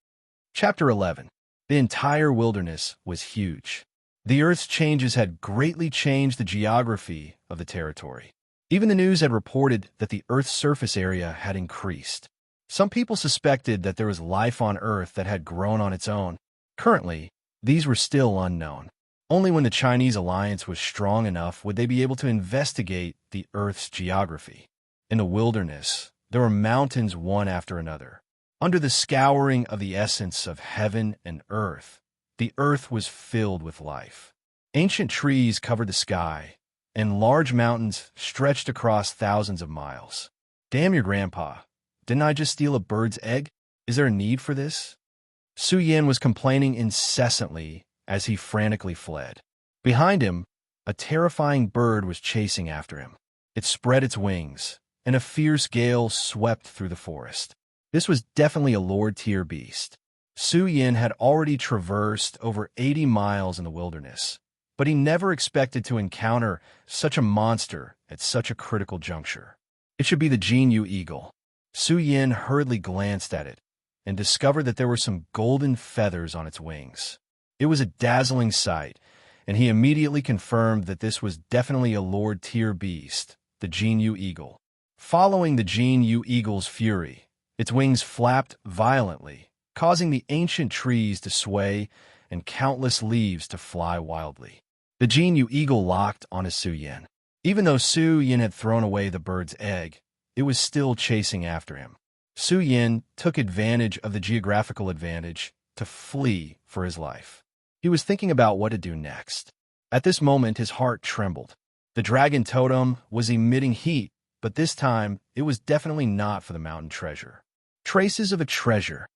Chapter 11. The entire wilderness was huge. The Earth's changes had greatly changed the geography of the territory. Even the news had reported that the Earth's surface area had increased. Some people suspected that there was life on Earth that had grown on its own. Currently, these were still unknown. Only when the Chinese alliance was strong enough would they be able to investigate the Earth's geography. In the wilderness, there were mountains one after another. Under the scouring of the essence of heaven and earth, the earth was filled with life. Ancient trees covered the sky, and large mountains stretched across thousands of miles. Damn your grandpa. Didn't I just steal a bird's egg? Is there a need for this? Su Yan was complaining incessantly as he frantically fled. Behind him, a terrifying bird was chasing after him. It spread its wings, and a fierce gale swept through the forest. This was definitely a Lord-tier beast. Su Yan had already traversed over 80 miles in the wilderness, but he never expected to encounter such a monster at such a critical juncture. It should be the Jinyu eagle. Su Yan hurriedly glanced at it and discovered that there were some golden feathers on its wings. It was a dazzling sight, and he immediately confirmed that this was definitely a Lord-tier beast, the Jinyu eagle. Following the Jinyu eagle's fury, its wings flapped violently, causing the ancient trees to sway and countless leaves to fly wildly. The Jinyu eagle locked onto Su Yan. Even though Su Yan had thrown away the bird's egg, it was still chasing after him. Su Yan took advantage of the geographical advantage to flee for his life. He was thinking about what to do next. At this moment, his heart trembled. The dragon totem was emitting heat, but this time, it was definitely not for the mountain treasure. Traces of a treasure.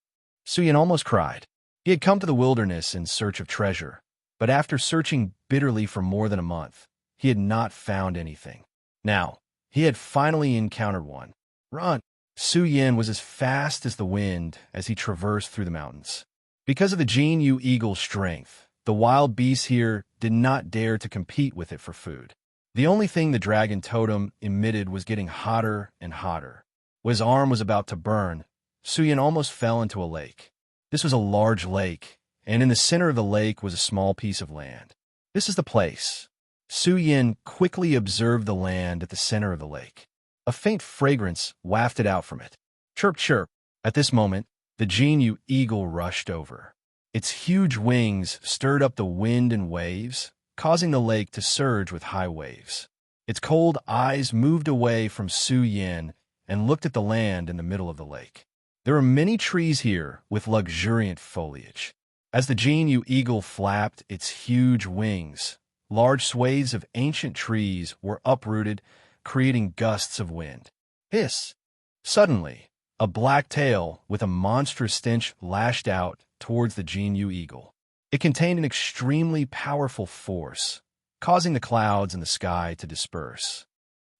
Su Yan almost cried. He had come to the wilderness in search of treasure, but after searching bitterly for more than a month, he had not found anything. Now, he had finally encountered one. Run! Su Yan was as fast as the wind as he traversed through the mountains. Because of the Jinyu eagle's strength, the wild beasts here did not dare to compete with it for food. The only thing the dragon totem emitted was getting hotter and hotter. When his arm was about to burn, Su Yan almost fell into a lake. This was a large lake, and in the center of the lake was a small piece of land. This is the place. Su Yan quickly observed the land at the center of the lake. A faint fragrance wafted out from it. Chirp, chirp. At this moment, the Jinyu eagle rushed over. Its huge wings stirred up the wind and waves, causing the lake to surge with high waves. Its cold eyes moved away from Su Yan and looked at the land in the middle of the lake. There were many trees here with luxuriant foliage. As the Jinyu eagle flapped its huge wings, large swathes of ancient trees were uprooted, creating gusts of wind. Hiss! Suddenly, a black tail with a monstrous stench lashed out towards the Jinyu eagle. It contained an extremely powerful force, causing the clouds in the sky to disperse.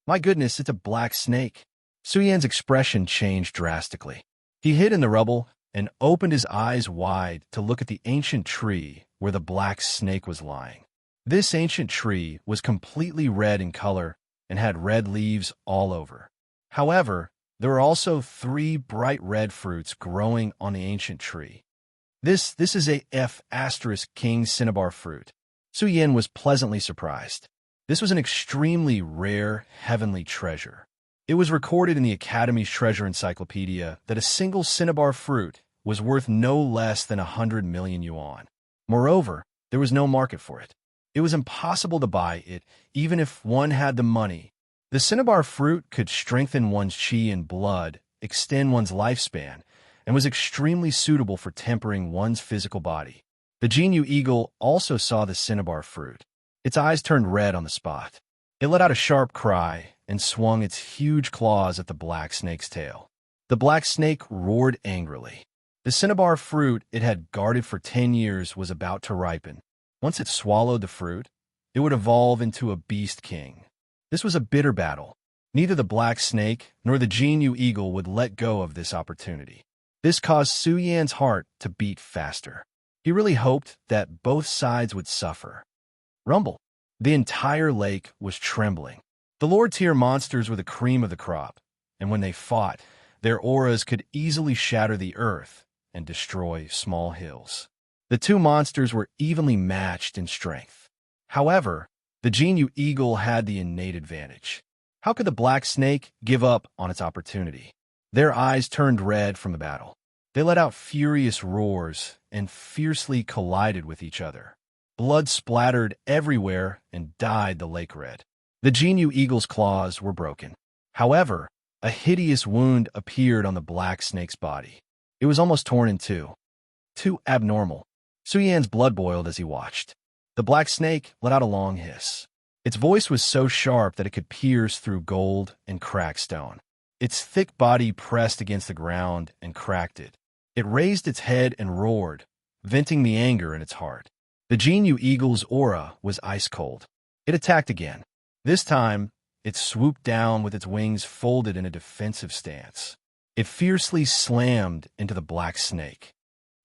My goodness, it's a black snake. Su Yan's expression changed drastically. He hid in the rubble and opened his eyes wide to look at the ancient tree where the black snake was lying. This ancient tree was completely red in color and had red leaves all over. However, there were also 3 bright red fruits growing on the ancient tree. This is a F asterisk king cinnabar fruit. Su Yin was pleasantly surprised. This was an extremely rare heavenly treasure. It was recorded in the Academy's Treasure Encyclopedia that a single cinnabar fruit was worth no less than 100 million yuan. Moreover, there was no market for it. It was impossible to buy it, even if one had the money. The cinnabar fruit could strengthen one's qi and blood, extend one's lifespan, and was extremely suitable for tempering one's physical body. The Jinyu eagle also saw the cinnabar fruit. Its eyes turned red on the spot. It let out a sharp cry and swung its huge claws at the black snake's tail. The black snake roared angrily. The cinnabar fruit it had guarded for 10 years was about to ripen. Once it swallowed the fruit, it would evolve into a beast king. This was a bitter battle. Neither the black snake nor the Jinyu eagle would let go of this opportunity. This caused Su Yan's heart to beat faster. He really hoped that both sides would suffer. Rumble. The entire lake was trembling. The lower-tier monsters were the cream of the crop, and when they fought, their auras could easily shatter the earth and destroy small hills. The 2 monsters were evenly matched in strength. However, the Jinyu eagle had the innate advantage. How could the black snake give up on its opportunity? Their eyes turned red from the battle. They let out furious roars and fiercely collided with each other. Blood splattered everywhere and dyed the lake red. The Jinyu eagle's claws were broken. However, a hideous wound appeared on the black snake's body. It was almost torn in two. Too abnormal. Su Yan's blood boiled as he watched. The black snake let out a long hiss. Its voice was so sharp that it could pierce through gold and crack stone. Its thick body pressed against the ground and cracked it. It raised its head and roared, venting the anger in its heart. The Jinyu eagle's aura was ice cold. It attacked again. This time, it swooped down with its wings folded in a defensive stance. It fiercely slammed into the black snake.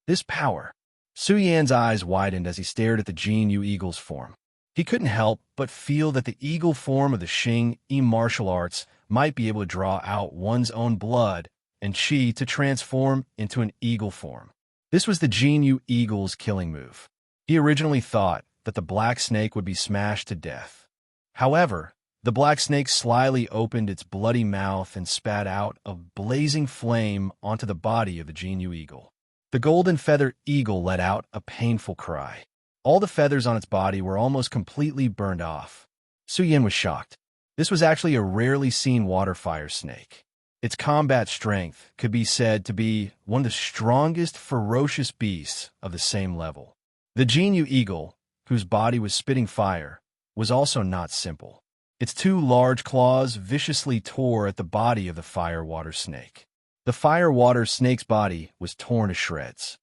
This power. Su Yan's eyes widened as he stared at the Jinyu eagle's form. He couldn't help but feel that the eagle form of the Xing Yi martial arts might be able to draw out one's own blood and qi to transform into an eagle form. This was the Jinyu eagle's killing move. He originally thought that the black snake would be smashed to death. However, the black snake slyly opened its bloody mouth and spat out a blazing flame onto the body of the Jinyu eagle. The golden feather eagle let out a painful cry. All the feathers on its body were almost completely burned off. Su Yan was shocked. This was actually a rarely seen water fire snake. Its combat strength could be said to be one of the strongest ferocious beasts of the same level. The Jinyu eagle, whose body was spitting fire, was also not simple. Its 2 large claws viciously tore at the body of the fire water snake. The fire water snake's body was torn to shreds.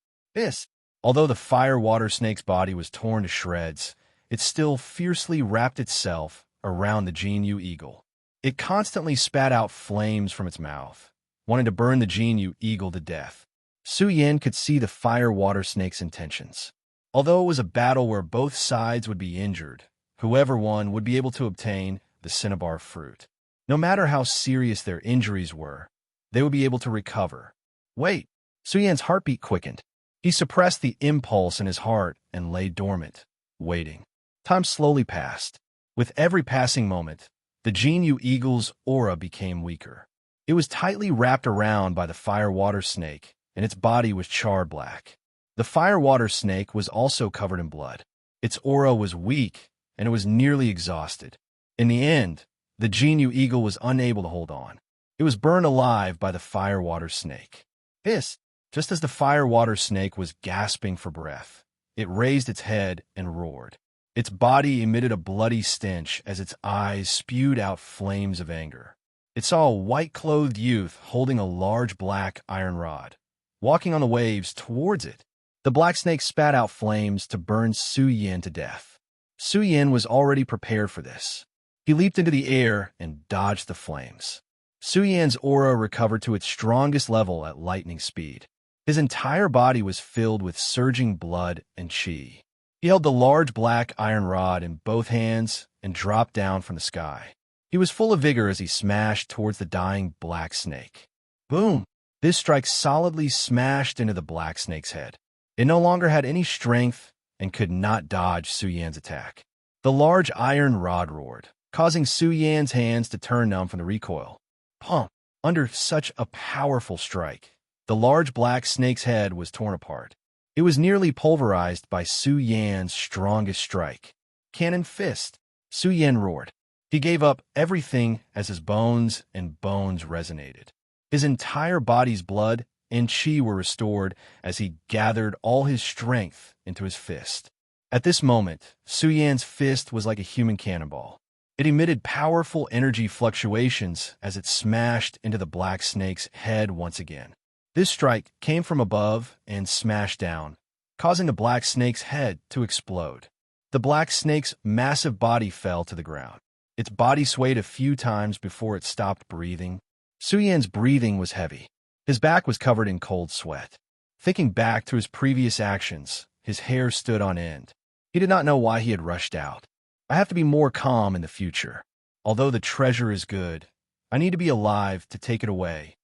Although the fire water snake's body was torn to shreds, it still fiercely wrapped itself around the Jinyu eagle. It constantly spat out flames from its mouth, wanting to burn the Jinyu eagle to death. Su Yan could see the fire water snake's intentions. Although it was a battle where both sides would be injured, whoever won would be able to obtain the cinnabar fruit. No matter how serious their injuries were, they would be able to recover. Wait! Su Yan's heartbeat quickened. He suppressed the impulse in his heart and lay dormant, waiting. Time slowly passed. With every passing moment, the Jinyu eagle's aura became weaker. It was tightly wrapped around by the fire water snake, and its body was charred black. The fire water snake was also covered in blood. Its aura was weak, and it was nearly exhausted. In the end, the Jinyu eagle was unable to hold on. It was burned alive by the fire water snake. Just as the fire water snake was gasping for breath, it raised its head and roared. Its body emitted a bloody stench as its eyes spewed out flames of anger. It saw a white-clothed youth holding a large black iron rod, walking on the waves towards it. The black snake spat out flames to burn Su Yan to death. Su Yan was already prepared for this. He leaped into the air and dodged the flames. Su Yan's aura recovered to its strongest level at lightning speed. His entire body was filled with surging blood and qi. He held the large black iron rod in both hands and dropped down from the sky. He was full of vigor as he smashed towards the dying black snake. Boom! This strike solidly smashed into the black snake's head. It no longer had any strength and could not dodge Su Yan's attack. The large iron rod roared, causing Su Yan's hands to turn numb from the recoil. Pump! Under such a powerful strike, the large black snake's head was torn apart. It was nearly pulverized by Su Yan's strongest strike. Cannon fist! Su Yan roared. He gave up everything as his bones and bones resonated. His entire body's blood and chi were restored as he gathered all his strength into his fist. At this moment, Su Yan's fist was like a human cannonball. It emitted powerful energy fluctuations as it smashed into the black snake's head once again. This strike came from above and smashed down, causing the black snake's head to explode. The black snake's massive body fell to the ground. Its body swayed a few times before it stopped breathing. Su Yan's breathing was heavy. His back was covered in cold sweat. Thinking back to his previous actions, his hair stood on end. He did not know why he had rushed out. I have to be more calm in the future. Although the treasure is good, I need to be alive to take it away.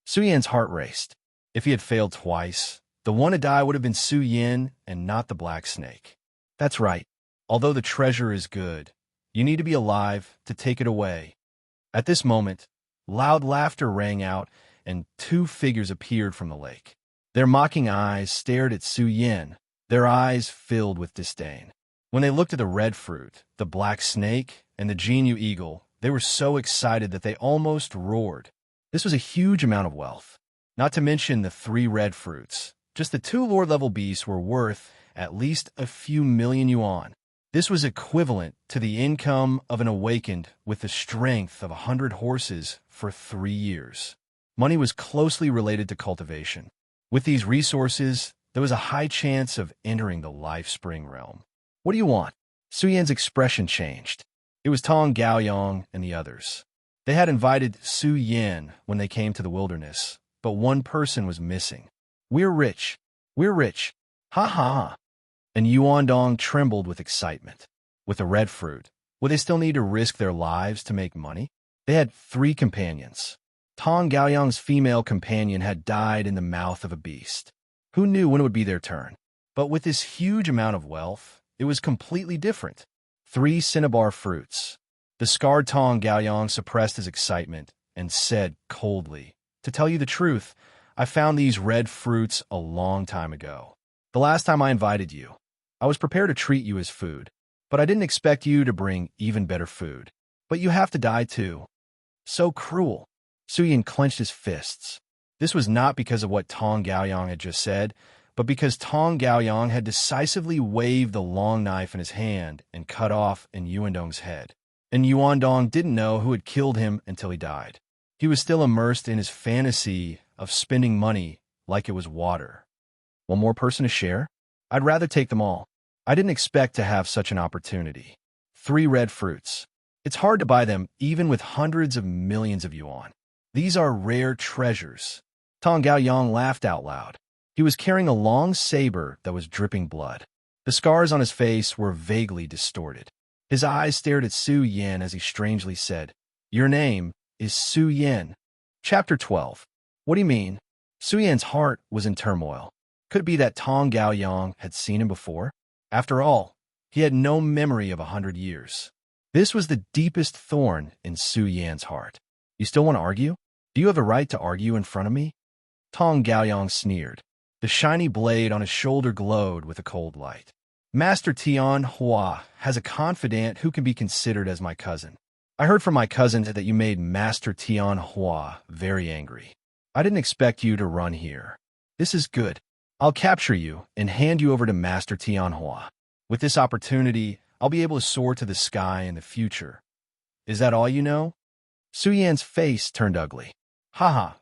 Su Yan's heart raced. If he had failed twice, the one to die would have been Su Yan and not the black snake. That's right. Although the treasure is good, you need to be alive to take it away. At this moment, loud laughter rang out and two figures appeared from the lake. Their mocking eyes stared at Su Yan, their eyes filled with disdain. When they looked at the red fruit, the black snake, and the Genu eagle, they were so excited that they almost roared. This was a huge amount of wealth. Not to mention the 3 red fruits. Just the 2 Lord-level beasts were worth at least a few million yuan. This was equivalent to the income of an awakened with the strength of 100 horses for 3 years. Money was closely related to cultivation. With these resources, there was a high chance of entering the life spring realm. What do you want? Su Yan's expression changed. It was Tong Gaoyong and the others. They had invited Su Yan when they came to the wilderness, but one person was missing. We're rich. We're rich. Ha ha ha. And Yuandong trembled with excitement. With the red fruit, would they still need to risk their lives to make money? They had 3 companions. Tong Gaoyong's female companion had died in the mouth of a beast. Who knew when it would be their turn? But with this huge amount of wealth, it was completely different. 3 cinnabar fruits. The scarred Tong Gaoyong suppressed his excitement and said coldly, "To tell you the truth, I found these red fruits a long time ago. The last time I invited you, I was prepared to treat you as food, but I didn't expect you to bring even better food. But you have to die too." So cruel. Su Yan clenched his fists. This was not because of what Tong Gaoyong had just said, but because Tong Gaoyong had decisively waved the long knife in his hand and cut off Yuandong's head. And Yuandong didn't know who had killed him until he died. He was still immersed in his fantasy of spending money like it was water. One more person to share? I'd rather take them all. I didn't expect to have such an opportunity. 3 red fruits. It's hard to buy them even with hundreds of millions of yuan. These are rare treasures. Tong Gaoyong laughed out loud. He was carrying a long saber that was dripping blood. The scars on his face were vaguely distorted. His eyes stared at Su Yan as he strangely said, "Your name is Su Yan." Chapter 12. What do you mean? Su Yan's heart was in turmoil. Could it be that Tong Gaoyong had seen him before? After all, he had no memory of 100 years. This was the deepest thorn in Su Yan's heart. You still want to argue? Do you have a right to argue in front of me? Tong Gaoyong sneered. The shiny blade on his shoulder glowed with a cold light. Master Tian Hua has a confidant who can be considered as my cousin. I heard from my cousin that you made Master Tian Hua very angry. I didn't expect you to run here. This is good. I'll capture you and hand you over to Master Tian Hua. With this opportunity, I'll be able to soar to the sky in the future. Is that all you know? Su Yan's face turned ugly. Haha.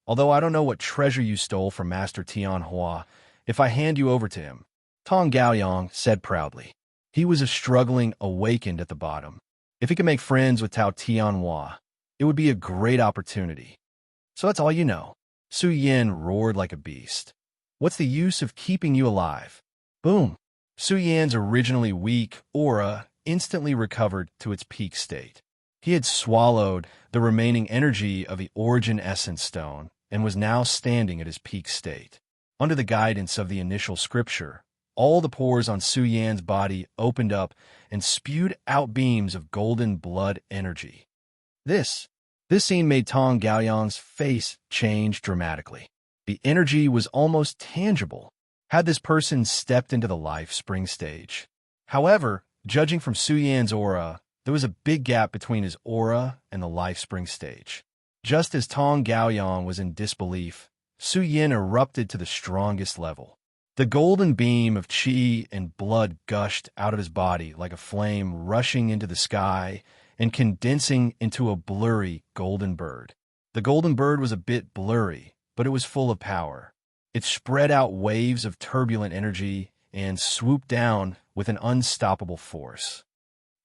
Although I don't know what treasure you stole from Master Tian Hua, if I hand you over to him, Tong Gaoyong said proudly. He was a struggling awakened at the bottom. If he could make friends with Tao Tianhua, it would be a great opportunity. So that's all you know. Su Yan roared like a beast. What's the use of keeping you alive? Boom. Su Yan's originally weak aura instantly recovered to its peak state. He had swallowed the remaining energy of the Origin Essence Stone and was now standing at his peak state. Under the guidance of the initial scripture, all the pores on Su Yan's body opened up and spewed out beams of golden blood energy. This scene made Tong Gaoyang's face change dramatically. The energy was almost tangible, had this person stepped into the life spring stage. However, judging from Su Yan's aura, there was a big gap between his aura and the life spring stage. Just as Tong Gaoyang was in disbelief, Su Yan erupted to the strongest level. The golden beam of qi and blood gushed out of his body like a flame rushing into the sky and condensing into a blurry golden bird. The golden bird was a bit blurry, but it was full of power. It spread out waves of turbulent energy and swooped down with an unstoppable force.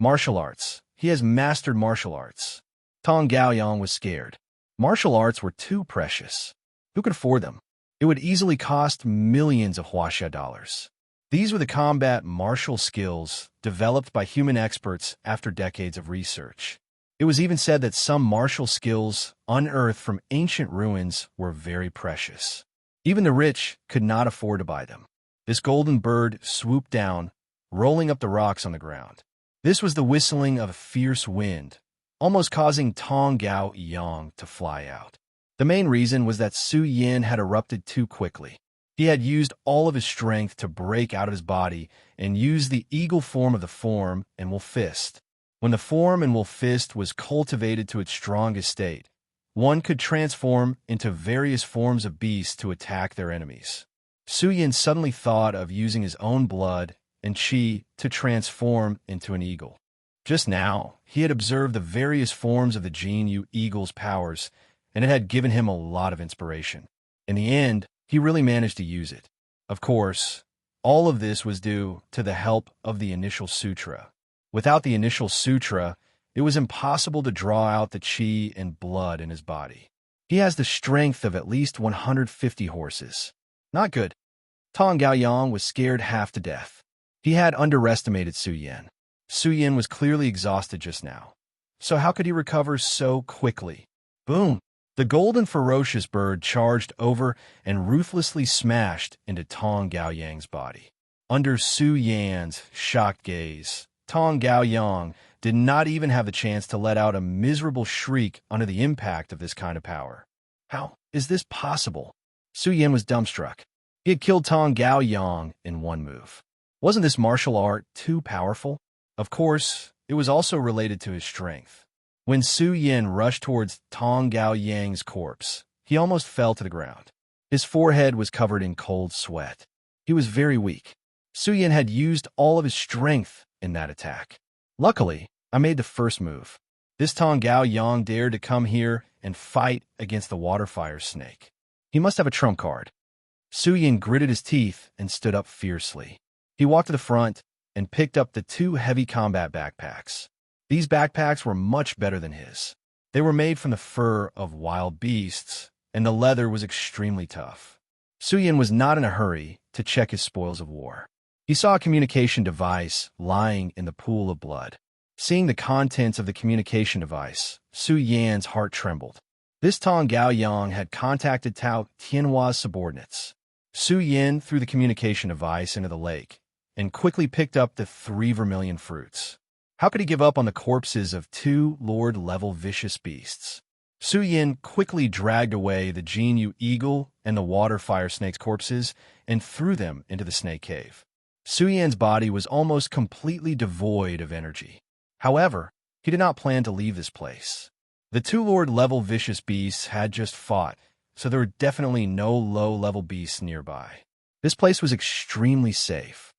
Martial arts. He has mastered martial arts. Tong Gaoyang was scared. Martial arts were too precious. Who could afford them? It would easily cost millions of Huaxia dollars. These were the combat martial skills developed by human experts after decades of research. It was even said that some martial skills unearthed from ancient ruins were very precious. Even the rich could not afford to buy them. This golden bird swooped down, rolling up the rocks on the ground. This was the whistling of a fierce wind, almost causing Tong Gaoyang to fly out. The main reason was that Su Yan had erupted too quickly. He had used all of his strength to break out of his body and use the eagle form of the form and wolf fist. When the form and wolf fist was cultivated to its strongest state, one could transform into various forms of beasts to attack their enemies. Su Yan suddenly thought of using his own blood and qi to transform into an eagle. Just now, he had observed the various forms of the Jin Yu eagle's powers, and it had given him a lot of inspiration. In the end, he really managed to use it. Of course, all of this was due to the help of the initial sutra. Without the initial sutra, it was impossible to draw out the qi and blood in his body. He has the strength of at least 150 horses. Not good. Tong Gaoyang was scared half to death. He had underestimated Su Yan. Su Yan was clearly exhausted just now. So how could he recover so quickly? Boom! The golden ferocious bird charged over and ruthlessly smashed into Tong Gaoyang's body. Under Su Yan's shocked gaze, Tong Gaoyang did not even have the chance to let out a miserable shriek under the impact of this kind of power. How is this possible? Su Yan was dumbstruck. He had killed Tong Gaoyang in one move. Wasn't this martial art too powerful? Of course, it was also related to his strength. When Su Yan rushed towards Tong Gaoyang's corpse, he almost fell to the ground. His forehead was covered in cold sweat. He was very weak. Su Yan had used all of his strength in that attack. Luckily, I made the first move. This Tong Gaoyang dared to come here and fight against the water fire snake. He must have a trump card. Su Yan gritted his teeth and stood up fiercely. He walked to the front and picked up the two heavy combat backpacks. These backpacks were much better than his. They were made from the fur of wild beasts, and the leather was extremely tough. Su Yan was not in a hurry to check his spoils of war. He saw a communication device lying in the pool of blood. Seeing the contents of the communication device, Su Yan's heart trembled. This Tong Gaoyang had contacted Tao Tianhua's subordinates. Su Yan threw the communication device into the lake and quickly picked up the 3 vermilion fruits. How could he give up on the corpses of 2 Lord-level vicious beasts? Su Yan quickly dragged away the Jin Yu eagle and the water fire snake's corpses and threw them into the snake cave. Su Yan's body was almost completely devoid of energy. However, he did not plan to leave this place. The 2 Lord-level vicious beasts had just fought, so there were definitely no low-level beasts nearby. This place was extremely safe.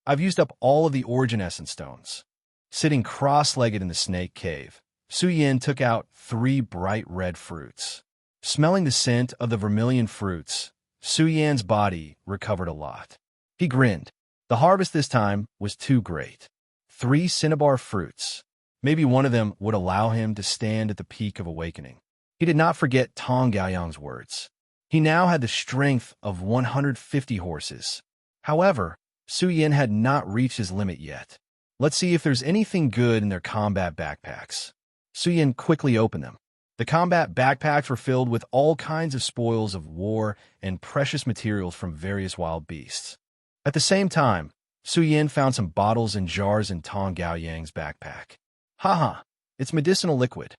I've used up all of the Origin Essence stones. Sitting cross-legged in the snake cave, Su Yan took out 3 bright red fruits. Smelling the scent of the vermilion fruits, Su Yan's body recovered a lot. He grinned. The harvest this time was too great. 3 cinnabar fruits. Maybe one of them would allow him to stand at the peak of awakening. He did not forget Tong Gaoyang's words. He now had the strength of 150 horses. However, Su Yin had not reached his limit yet. Let's see if there's anything good in their combat backpacks. Su Yin quickly opened them. The combat backpacks were filled with all kinds of spoils of war and precious materials from various wild beasts. At the same time, Su Yin found some bottles and jars in Tong Gaoyang's backpack. Haha, it's medicinal liquid.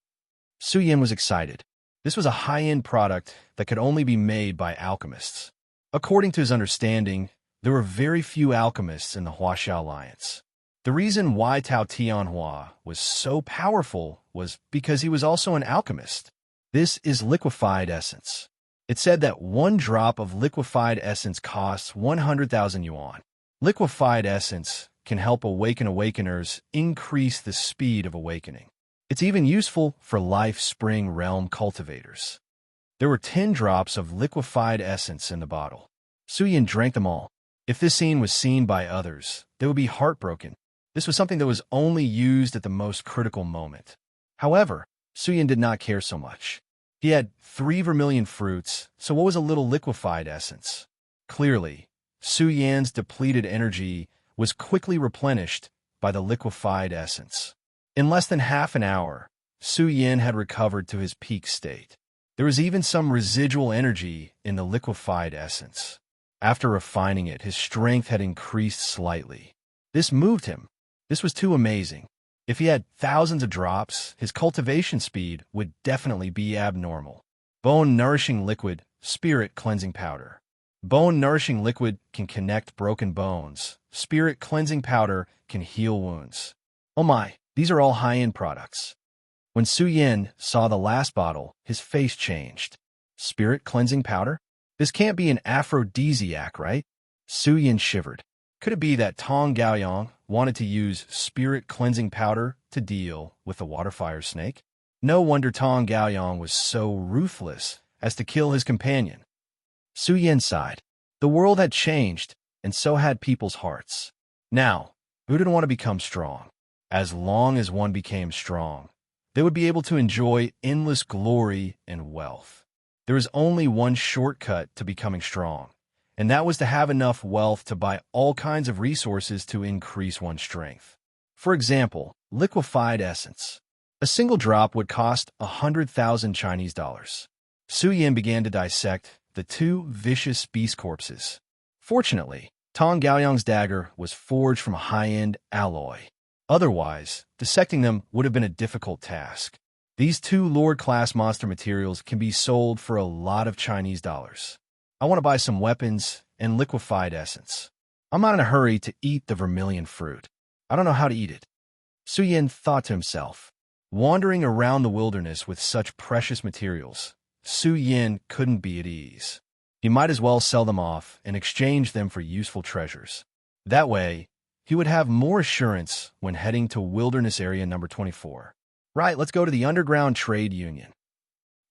Su Yin was excited. This was a high-end product that could only be made by alchemists. According to his understanding, there were very few alchemists in the Huaxia Alliance. The reason why Tao Tianhua was so powerful was because he was also an alchemist. This is liquefied essence. It said that 1 drop of liquefied essence costs 100,000 yuan. Liquefied essence can help awakeners increase the speed of awakening. It's even useful for Life Spring Realm cultivators. There were 10 drops of liquefied essence in the bottle. Su Yin drank them all. If this scene was seen by others, they would be heartbroken. This was something that was only used at the most critical moment. However, Su Yin did not care so much. He had 3 vermilion fruits, so what was a little liquefied essence? Clearly, Su Yan's depleted energy was quickly replenished by the liquefied essence. In less than half an hour, Su Yin had recovered to his peak state. There was even some residual energy in the liquefied essence. After refining it, his strength had increased slightly. This moved him. This was too amazing. If he had thousands of drops, his cultivation speed would definitely be abnormal. Bone-nourishing liquid, spirit cleansing powder. Bone-nourishing liquid can connect broken bones. Spirit cleansing powder can heal wounds. Oh my, these are all high-end products. When Su Yin saw the last bottle, his face changed. Spirit cleansing powder? This can't be an aphrodisiac, right? Su Yin shivered. Could it be that Tong Gaoyang wanted to use spirit cleansing powder to deal with the water fire snake? No wonder Tong Gaoyang was so ruthless as to kill his companion. Su Yin sighed. The world had changed, and so had people's hearts. Now, who didn't want to become strong? As long as one became strong, they would be able to enjoy endless glory and wealth. There is only one shortcut to becoming strong, and that was to have enough wealth to buy all kinds of resources to increase one's strength. For example, liquefied essence. A single drop would cost 100,000 Chinese dollars. Su Yin began to dissect the 2 vicious beast corpses. Fortunately, Tong Gaoyang's dagger was forged from a high-end alloy. Otherwise, dissecting them would have been a difficult task. These 2 Lord-class monster materials can be sold for a lot of Chinese dollars. I want to buy some weapons and liquefied essence. I'm not in a hurry to eat the vermilion fruit. I don't know how to eat it. Su Yin thought to himself. Wandering around the wilderness with such precious materials, Su Yin couldn't be at ease. He might as well sell them off and exchange them for useful treasures. That way, he would have more assurance when heading to Wilderness Area number 24. Right, let's go to the Underground Trade Union.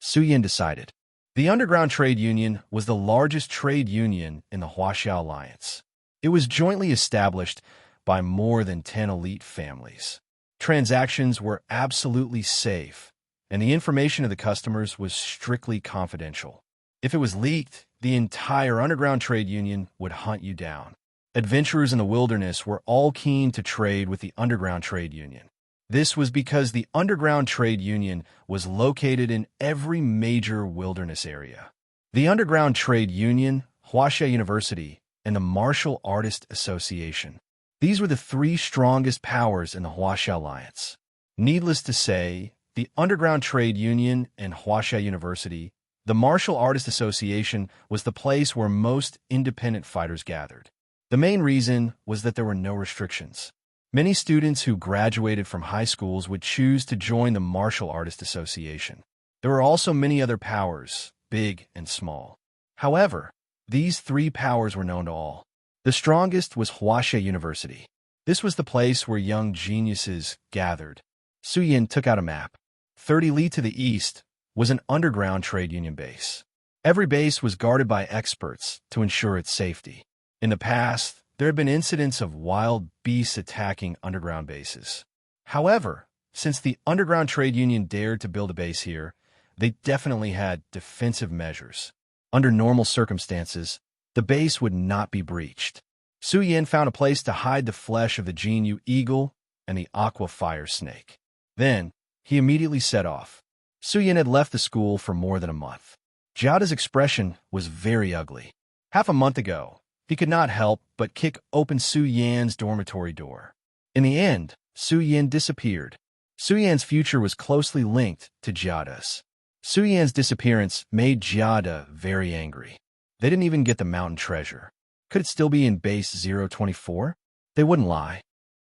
Su Yin decided. The Underground Trade Union was the largest trade union in the Huaxia Alliance. It was jointly established by more than 10 elite families. Transactions were absolutely safe, and the information of the customers was strictly confidential. If it was leaked, the entire Underground Trade Union would hunt you down. Adventurers in the wilderness were all keen to trade with the Underground Trade Union. This was because the Underground Trade Union was located in every major wilderness area. The Underground Trade Union, Huaxia University, and the Martial Artist Association. These were the 3 strongest powers in the Huaxia Alliance. Needless to say, the Underground Trade Union and Huaxia University, the Martial Artist Association, was the place where most independent fighters gathered. The main reason was that there were no restrictions. Many students who graduated from high schools would choose to join the Martial Artist Association. There were also many other powers, big and small. However, these 3 powers were known to all. The strongest was Huaxia University. This was the place where young geniuses gathered. Su Yin took out a map. 30 li to the east was an underground trade union base. Every base was guarded by experts to ensure its safety. In the past, there had been incidents of wild beasts attacking underground bases. However, since the Underground Trade Union dared to build a base here, they definitely had defensive measures. Under normal circumstances, the base would not be breached. Su Yin found a place to hide the flesh of the Jinyu eagle and the aqua fire snake. Then, he immediately set off. Su Yin had left the school for more than a month. Jiada's expression was very ugly. Half a month ago, he could not help but kick open Su Yan's dormitory door. In the end, Su Yin disappeared. Su Yan's future was closely linked to Jiada's. Su Yan's disappearance made Jiada very angry. They didn't even get the mountain treasure. Could it still be in base 024? They wouldn't lie.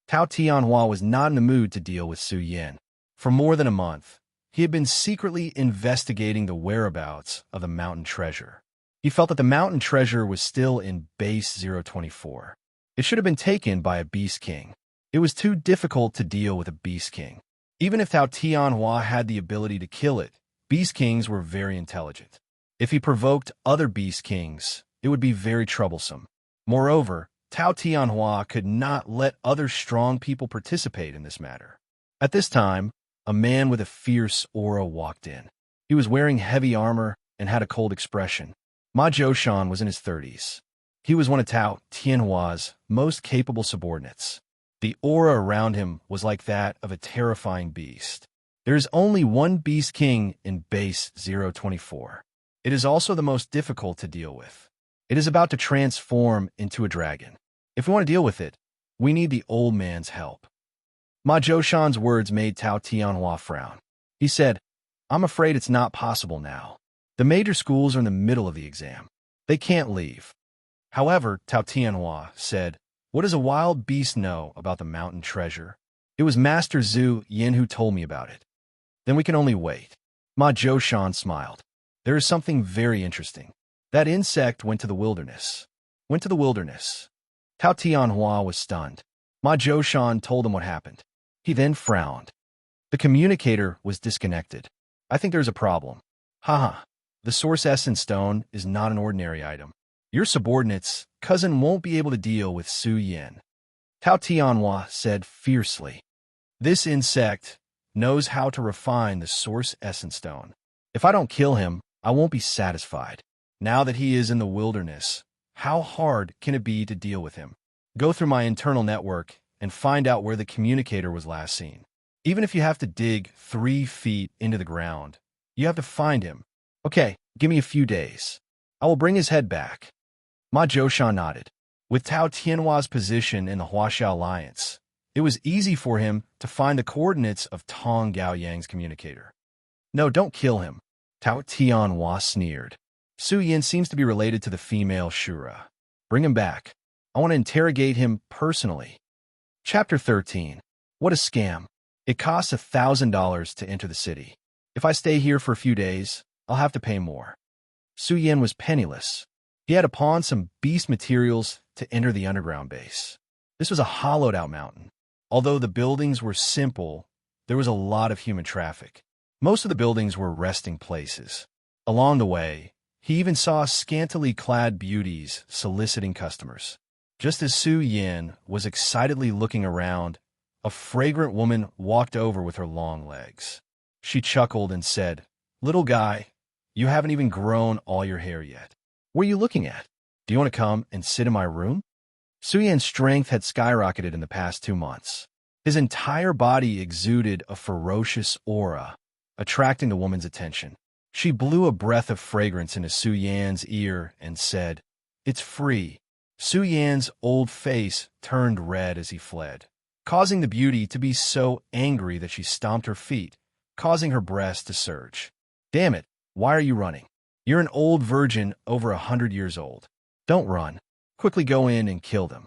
Tao Tianhua was not in the mood to deal with Su Yin. For more than a month, he had been secretly investigating the whereabouts of the mountain treasure. He felt that the mountain treasure was still in base 024. It should have been taken by a Beast King. It was too difficult to deal with a Beast King. Even if Tao Tianhua had the ability to kill it, Beast Kings were very intelligent. If he provoked other Beast Kings, it would be very troublesome. Moreover, Tao Tianhua could not let other strong people participate in this matter. At this time, a man with a fierce aura walked in. He was wearing heavy armor and had a cold expression. Ma Zhoushan was in his 30s. He was one of Tao Tianhua's most capable subordinates. The aura around him was like that of a terrifying beast. There is only one Beast King in base 024. It is also the most difficult to deal with. It is about to transform into a dragon. If we want to deal with it, we need the old man's help. Ma Zhoushan's words made Tao Tianhua frown. He said, I'm afraid it's not possible now. The major schools are in the middle of the exam. They can't leave. However, Tao Tianhua said, what does a wild beast know about the mountain treasure? It was Master Zhu Yin who told me about it. Then we can only wait. Ma Zhoushan smiled. There is something very interesting. That insect went to the wilderness. Went to the wilderness. Tao Tianhua was stunned. Ma Zhoushan told him what happened. He then frowned. The communicator was disconnected. I think there's a problem. Haha. The source essence stone is not an ordinary item. Your subordinate's cousin won't be able to deal with Su Yin. Tao Tianhua said fiercely. This insect knows how to refine the source essence stone. If I don't kill him, I won't be satisfied. Now that he is in the wilderness, how hard can it be to deal with him? Go through my internal network and find out where the communicator was last seen. Even if you have to dig 3 feet into the ground, you have to find him. Okay, give me a few days. I will bring his head back. Ma Zhoushan nodded. With Tao Tianhua's position in the Huaxia Alliance, it was easy for him to find the coordinates of Tong Gaoyang's communicator. No, don't kill him. Tao Tianhua sneered. Su Yin seems to be related to the female Shura. Bring him back. I want to interrogate him personally. Chapter 13. What a scam. It costs $1,000 to enter the city. If I stay here for a few days, I'll have to pay more. Su Yin was penniless. He had to pawn some beast materials to enter the underground base. This was a hollowed-out mountain. Although the buildings were simple, there was a lot of human traffic. Most of the buildings were resting places. Along the way, he even saw scantily clad beauties soliciting customers. Just as Su Yin was excitedly looking around, a fragrant woman walked over with her long legs. She chuckled and said, Little guy, you haven't even grown all your hair yet. What are you looking at? Do you want to come and sit in my room? Su Yan's strength had skyrocketed in the past 2 months. His entire body exuded a ferocious aura, attracting the woman's attention. She blew a breath of fragrance into Su Yan's ear and said, It's free. Su Yan's old face turned red as he fled, causing the beauty to be so angry that she stomped her feet, causing her breasts to surge. Damn it, why are you running? You're an old virgin over 100 years old. Don't run. Quickly go in and kill them.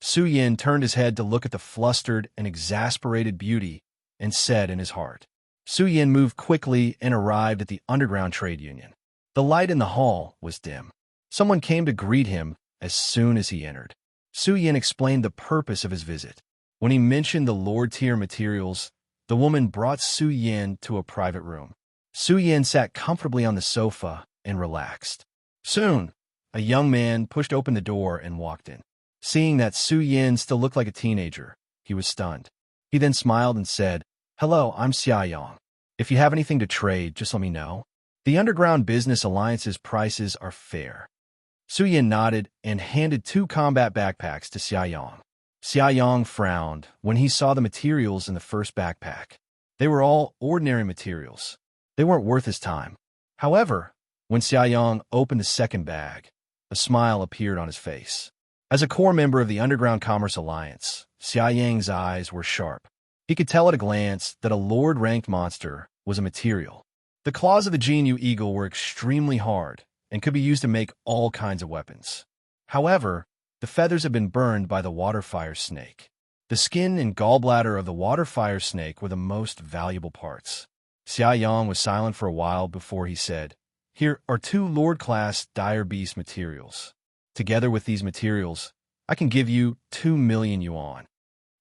Su Yin turned his head to look at the flustered and exasperated beauty and said in his heart. Su Yin moved quickly and arrived at the underground trade union. The light in the hall was dim. Someone came to greet him as soon as he entered. Su Yin explained the purpose of his visit. When he mentioned the Lord-tier materials, the woman brought Su Yin to a private room. Su Yin sat comfortably on the sofa and relaxed. Soon, a young man pushed open the door and walked in. Seeing that Su Yin still looked like a teenager, he was stunned. He then smiled and said, Hello, I'm Xia Yang. If you have anything to trade, just let me know. The Underground Business Alliance's prices are fair. Su Yin nodded and handed 2 combat backpacks to Xia Yang. Xia Yang frowned when he saw the materials in the first backpack. They were all ordinary materials. They weren't worth his time. However, when Xia Yang opened the second bag, a smile appeared on his face. As a core member of the Underground Commerce Alliance, Xia Yang's eyes were sharp. He could tell at a glance that a Lord-ranked monster was a material. The claws of the Jinyu eagle were extremely hard and could be used to make all kinds of weapons. However, the feathers had been burned by the water-fire snake. The skin and gallbladder of the water-fire snake were the most valuable parts. Xia Yang was silent for a while before he said, "Here are 2 Lord-class Dire Beast materials. Together with these materials, I can give you 2 million yuan."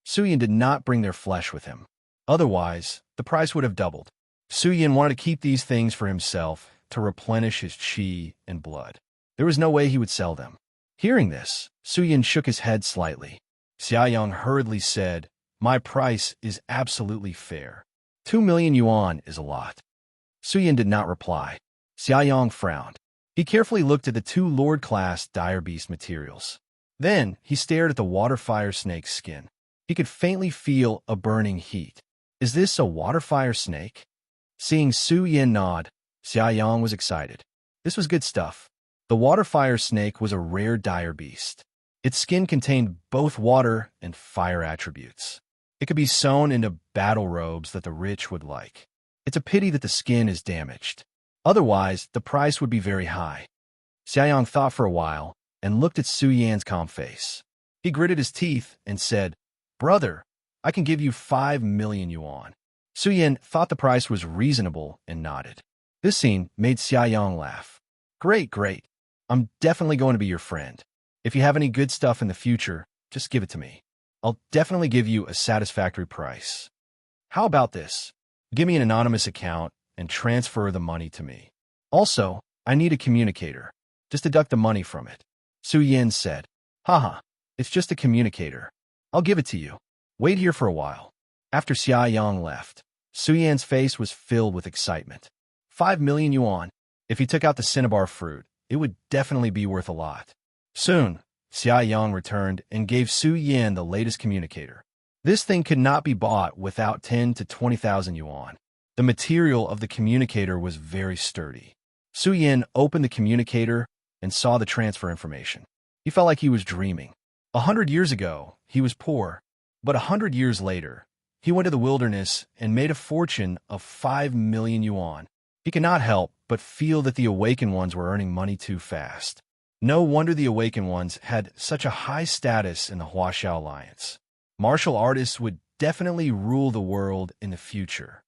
Su Yin did not bring their flesh with him. Otherwise, the price would have doubled. Su Yin wanted to keep these things for himself to replenish his qi and blood. There was no way he would sell them. Hearing this, Su Yin shook his head slightly. Xia Yang hurriedly said, "My price is absolutely fair. 2 million yuan is a lot." Su Yin did not reply. Xia Yang frowned. He carefully looked at the 2 Lord-class Dire Beast materials. Then he stared at the water-fire snake's skin. He could faintly feel a burning heat. Is this a water-fire snake? Seeing Su Yin nod, Xia Yang was excited. This was good stuff. The water-fire snake was a rare dire beast. Its skin contained both water and fire attributes. It could be sewn into battle robes that the rich would like. It's a pity that the skin is damaged. Otherwise, the price would be very high. Xia Yang thought for a while and looked at Su Yan's calm face. He gritted his teeth and said, "Brother, I can give you 5 million yuan." Su Yan thought the price was reasonable and nodded. This scene made Xia Yang laugh. Great. I'm definitely going to be your friend. If you have any good stuff in the future, just give it to me. I'll definitely give you a satisfactory price. How about this? Give me an anonymous account and transfer the money to me. Also, I need a communicator. Just deduct the money from it. Su Yin said, "Haha, it's just a communicator. I'll give it to you. Wait here for a while." After Xia Yang left, Su Yan's face was filled with excitement. 5 million yuan. If he took out the cinnabar fruit, it would definitely be worth a lot. Soon, Xia Yang returned and gave Su Yin the latest communicator. This thing could not be bought without 10 to 20,000 yuan. The material of the communicator was very sturdy. Su Yin opened the communicator and saw the transfer information. He felt like he was dreaming. 100 years ago, he was poor, but 100 years later, he went to the wilderness and made a fortune of 5 million yuan. He could not help but feel that the Awakened Ones were earning money too fast. No wonder the Awakened Ones had such a high status in the Huaxiao Alliance. Martial artists would definitely rule the world in the future.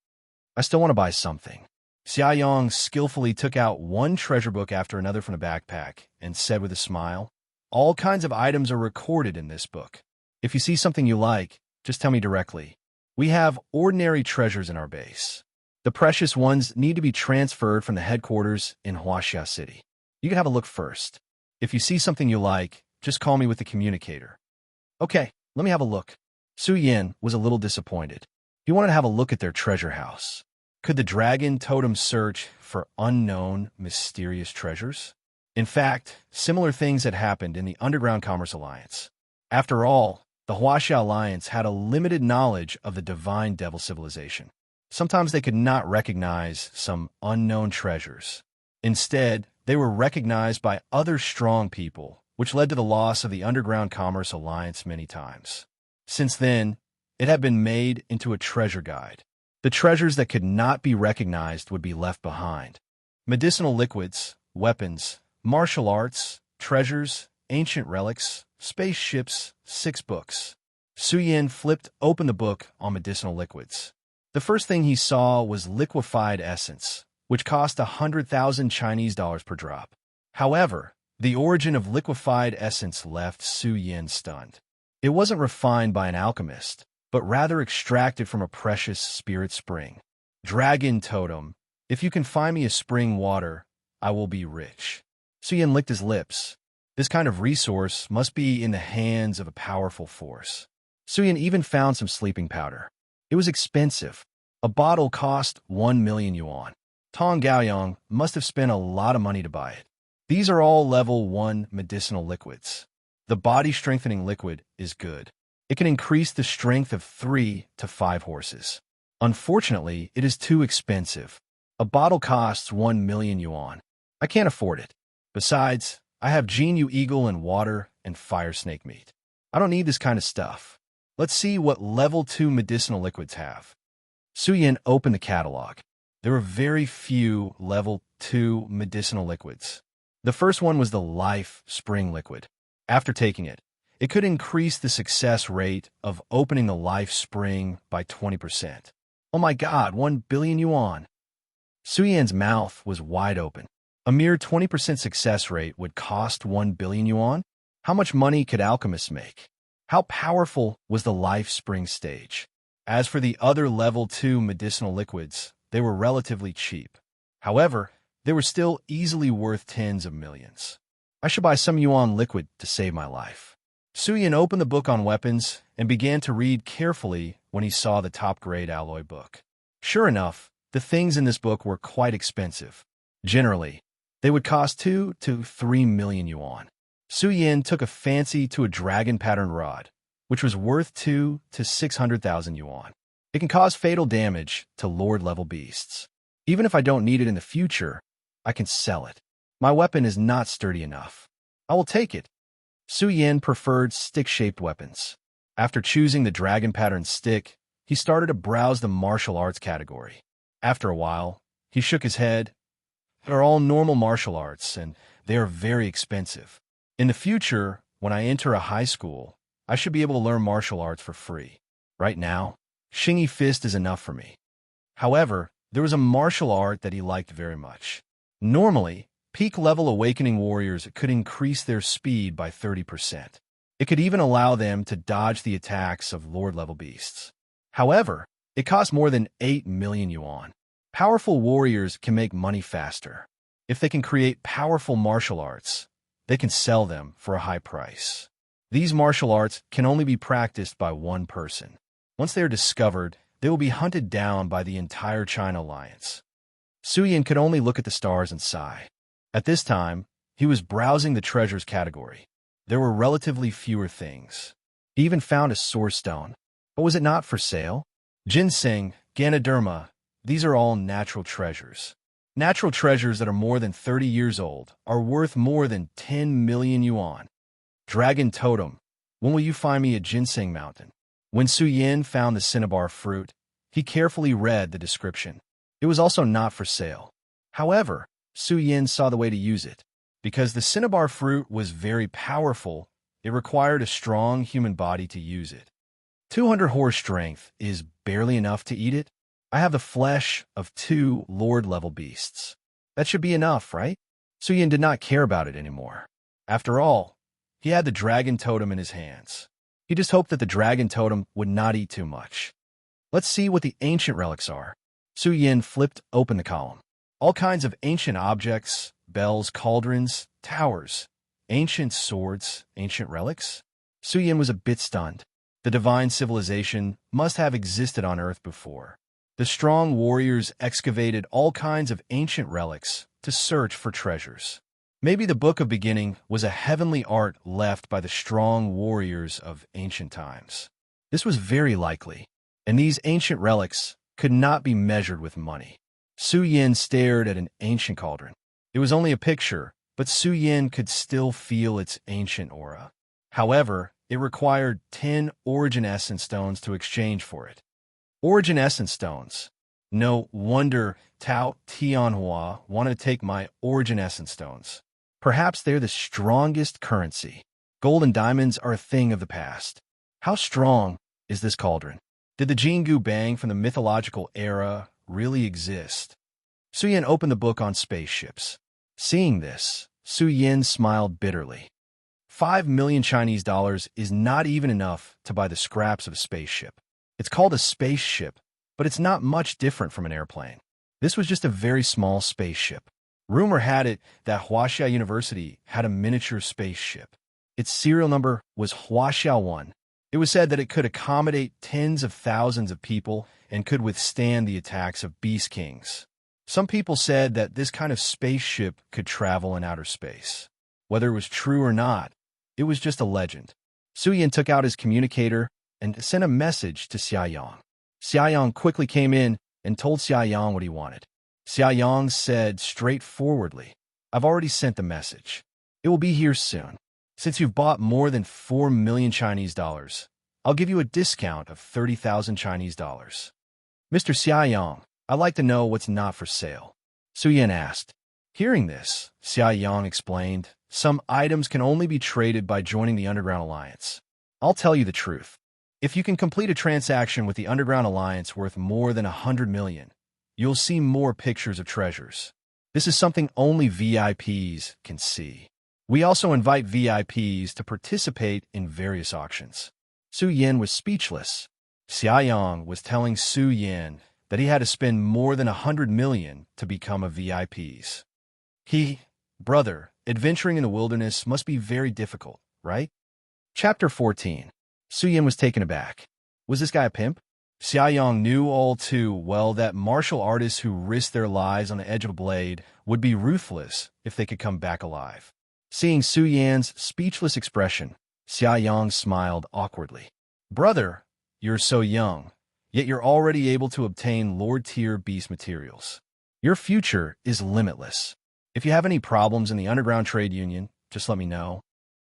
I still want to buy something. Xia Yang skillfully took out one treasure book after another from the backpack and said with a smile, "All kinds of items are recorded in this book. If you see something you like, just tell me directly. We have ordinary treasures in our base. The precious ones need to be transferred from the headquarters in Huaxia City. You can have a look first. If you see something you like, just call me with the communicator." "Okay, let me have a look." Su Yin was a little disappointed. He wanted to have a look at their treasure house. Could the dragon totem search for unknown, mysterious treasures? In fact, similar things had happened in the Underground Commerce Alliance. After all, the Huaxia Alliance had a limited knowledge of the divine devil civilization. Sometimes they could not recognize some unknown treasures. Instead, they were recognized by other strong people, which led to the loss of the Underground Commerce Alliance many times. Since then, it had been made into a treasure guide. The treasures that could not be recognized would be left behind. Medicinal liquids, weapons, martial arts, treasures, ancient relics, spaceships, 6 books. Su Yin flipped open the book on medicinal liquids. The first thing he saw was liquefied essence, which cost 100,000 Chinese dollars per drop. However, the origin of liquefied essence left Su Yin stunned. It wasn't refined by an alchemist, but rather extracted from a precious spirit spring. Dragon totem. If you can find me a spring water, I will be rich. Su Yin licked his lips. This kind of resource must be in the hands of a powerful force. Su Yin even found some sleeping powder. It was expensive. A bottle cost 1 million yuan. Tong Gaoyang must have spent a lot of money to buy it. These are all level 1 medicinal liquids. The body-strengthening liquid is good. It can increase the strength of 3 to 5 horses. Unfortunately, it is too expensive. A bottle costs 1 million yuan. I can't afford it. Besides, I have Genu Eagle and water and fire snake meat. I don't need this kind of stuff. Let's see what level 2 medicinal liquids have. Su Yin opened the catalog. There were very few level 2 medicinal liquids. The first one was the Life Spring liquid. After taking it, it could increase the success rate of opening the Life Spring by 20%. Oh my god, 1 billion yuan. Su Yin's mouth was wide open. A mere 20% success rate would cost 1 billion yuan? How much money could alchemists make? How powerful was the Life Spring stage? As for the other level 2 medicinal liquids, they were relatively cheap. However, they were still easily worth tens of millions. I should buy some yuan liquid to save my life. Su Yin opened the book on weapons and began to read carefully when he saw the top-grade alloy book. Sure enough, the things in this book were quite expensive. Generally, they would cost 2 to 3 million yuan. Su Yin took a fancy to a dragon-patterned rod, which was worth 2 to 600,000 yuan. It can cause fatal damage to Lord-level beasts. Even if I don't need it in the future, I can sell it. My weapon is not sturdy enough. I will take it. Su Yin preferred stick-shaped weapons. After choosing the dragon-patterned stick, he started to browse the martial arts category. After a while, he shook his head. They're all normal martial arts, and they are very expensive. In the future, when I enter a high school, I should be able to learn martial arts for free. Right now, Xingyi Fist is enough for me. However, there was a martial art that he liked very much. Normally, peak-level awakening warriors could increase their speed by 30%. It could even allow them to dodge the attacks of Lord-level beasts. However, it cost more than 8 million yuan. Powerful warriors can make money faster. If they can create powerful martial arts, they can sell them for a high price. These martial arts can only be practiced by one person. Once they are discovered, they will be hunted down by the entire China Alliance. Su Yin could only look at the stars and sigh. At this time, he was browsing the treasures category. There were relatively fewer things. He even found a source stone. But was it not for sale? Ginseng, Ganoderma, these are all natural treasures. Natural treasures that are more than 30 years old are worth more than 10 million yuan. Dragon Totem, when will you find me a ginseng mountain? When Su Yin found the cinnabar fruit, he carefully read the description. It was also not for sale. However, Su Yin saw the way to use it. Because the cinnabar fruit was very powerful, it required a strong human body to use it. 200 horse strength is barely enough to eat it. I have the flesh of 2 Lord-level beasts. That should be enough, right? Su Yin did not care about it anymore. After all, he had the dragon totem in his hands. He just hoped that the dragon totem would not eat too much. Let's see what the ancient relics are. Su Yin flipped open the column. All kinds of ancient objects, bells, cauldrons, towers, ancient swords, ancient relics. Su Yin was a bit stunned. The divine civilization must have existed on Earth before. The strong warriors excavated all kinds of ancient relics to search for treasures. Maybe the Book of Beginning was a heavenly art left by the strong warriors of ancient times. This was very likely, and these ancient relics could not be measured with money. Su Yin stared at an ancient cauldron. It was only a picture, but Su Yin could still feel its ancient aura. However, it required 10 origin essence stones to exchange for it. Origin essence stones. No wonder Tao Tianhua wanted to take my origin essence stones. Perhaps they're the strongest currency. Gold and diamonds are a thing of the past. How strong is this cauldron? Did the Jingu Bang from the mythological era really exist? Su Yin opened the book on spaceships. Seeing this, Su Yin smiled bitterly. 5 million Chinese dollars is not even enough to buy the scraps of a spaceship. It's called a spaceship, but it's not much different from an airplane. This was just a very small spaceship. Rumor had it that Huaxia University had a miniature spaceship. Its serial number was Huaxia 1. It was said that it could accommodate tens of thousands of people and could withstand the attacks of Beast Kings. Some people said that this kind of spaceship could travel in outer space. Whether it was true or not, it was just a legend. Suyin took out his communicator and sent a message to Xiaoyang. Xiaoyang quickly came in and told Xiaoyang what he wanted. Xiaoyang said straightforwardly, "I've already sent the message. It will be here soon. Since you've bought more than 4 million Chinese dollars, I'll give you a discount of 30,000 Chinese dollars. Mr. Xiaoyang, I'd like to know what's not for sale." Suyin asked. Hearing this, Xiaoyang explained, "Some items can only be traded by joining the Underground Alliance. I'll tell you the truth. If you can complete a transaction with the Underground Alliance worth more than 100 million, you'll see more pictures of treasures. This is something only VIPs can see. We also invite VIPs to participate in various auctions." Su Yin was speechless. Xiaoyang was telling Su Yin that he had to spend more than 100 million to become a VIPs. Brother, adventuring in the wilderness must be very difficult, right? Chapter 14. Su Yin was taken aback. Was this guy a pimp? Xiaoyang knew all too well that martial artists who risked their lives on the edge of a blade would be ruthless if they could come back alive. Seeing Su Yan's speechless expression, Xiaoyang smiled awkwardly. Brother, you're so young, yet you're already able to obtain Lord-tier beast materials. Your future is limitless. If you have any problems in the Underground Trade Union, just let me know.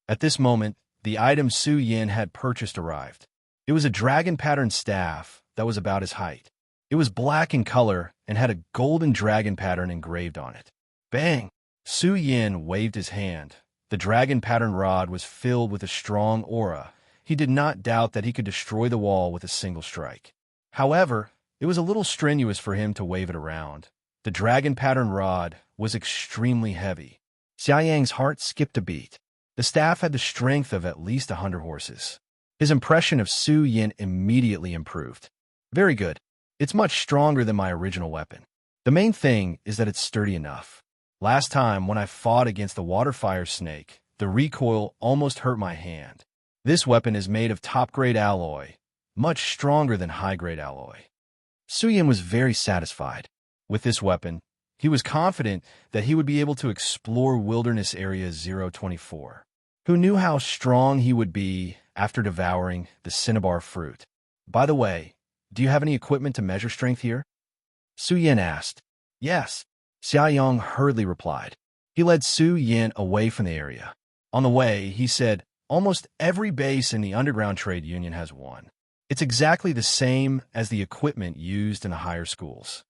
At this moment, the item Su Yin had purchased arrived. It was a dragon-patterned staff that was about his height. It was black in color and had a golden dragon pattern engraved on it. Bang! Su Yin waved his hand. The dragon-patterned rod was filled with a strong aura. He did not doubt that he could destroy the wall with a single strike. However, it was a little strenuous for him to wave it around. The dragon-patterned rod was extremely heavy. Xiaoyang's heart skipped a beat. The staff had the strength of at least 100 horses. His impression of Su Yin immediately improved. Very good. It's much stronger than my original weapon. The main thing is that it's sturdy enough. Last time when I fought against the water fire snake, the recoil almost hurt my hand. This weapon is made of top-grade alloy, much stronger than high-grade alloy. Su Yin was very satisfied. With this weapon, he was confident that he would be able to explore Wilderness Area 024. Who knew how strong he would be after devouring the cinnabar fruit? By the way, do you have any equipment to measure strength here? Su Yin asked. Yes, Xiaoyang hurriedly replied. He led Su Yin away from the area. On the way, he said, almost every base in the Underground Trade Union has one. It's exactly the same as the equipment used in the higher schools.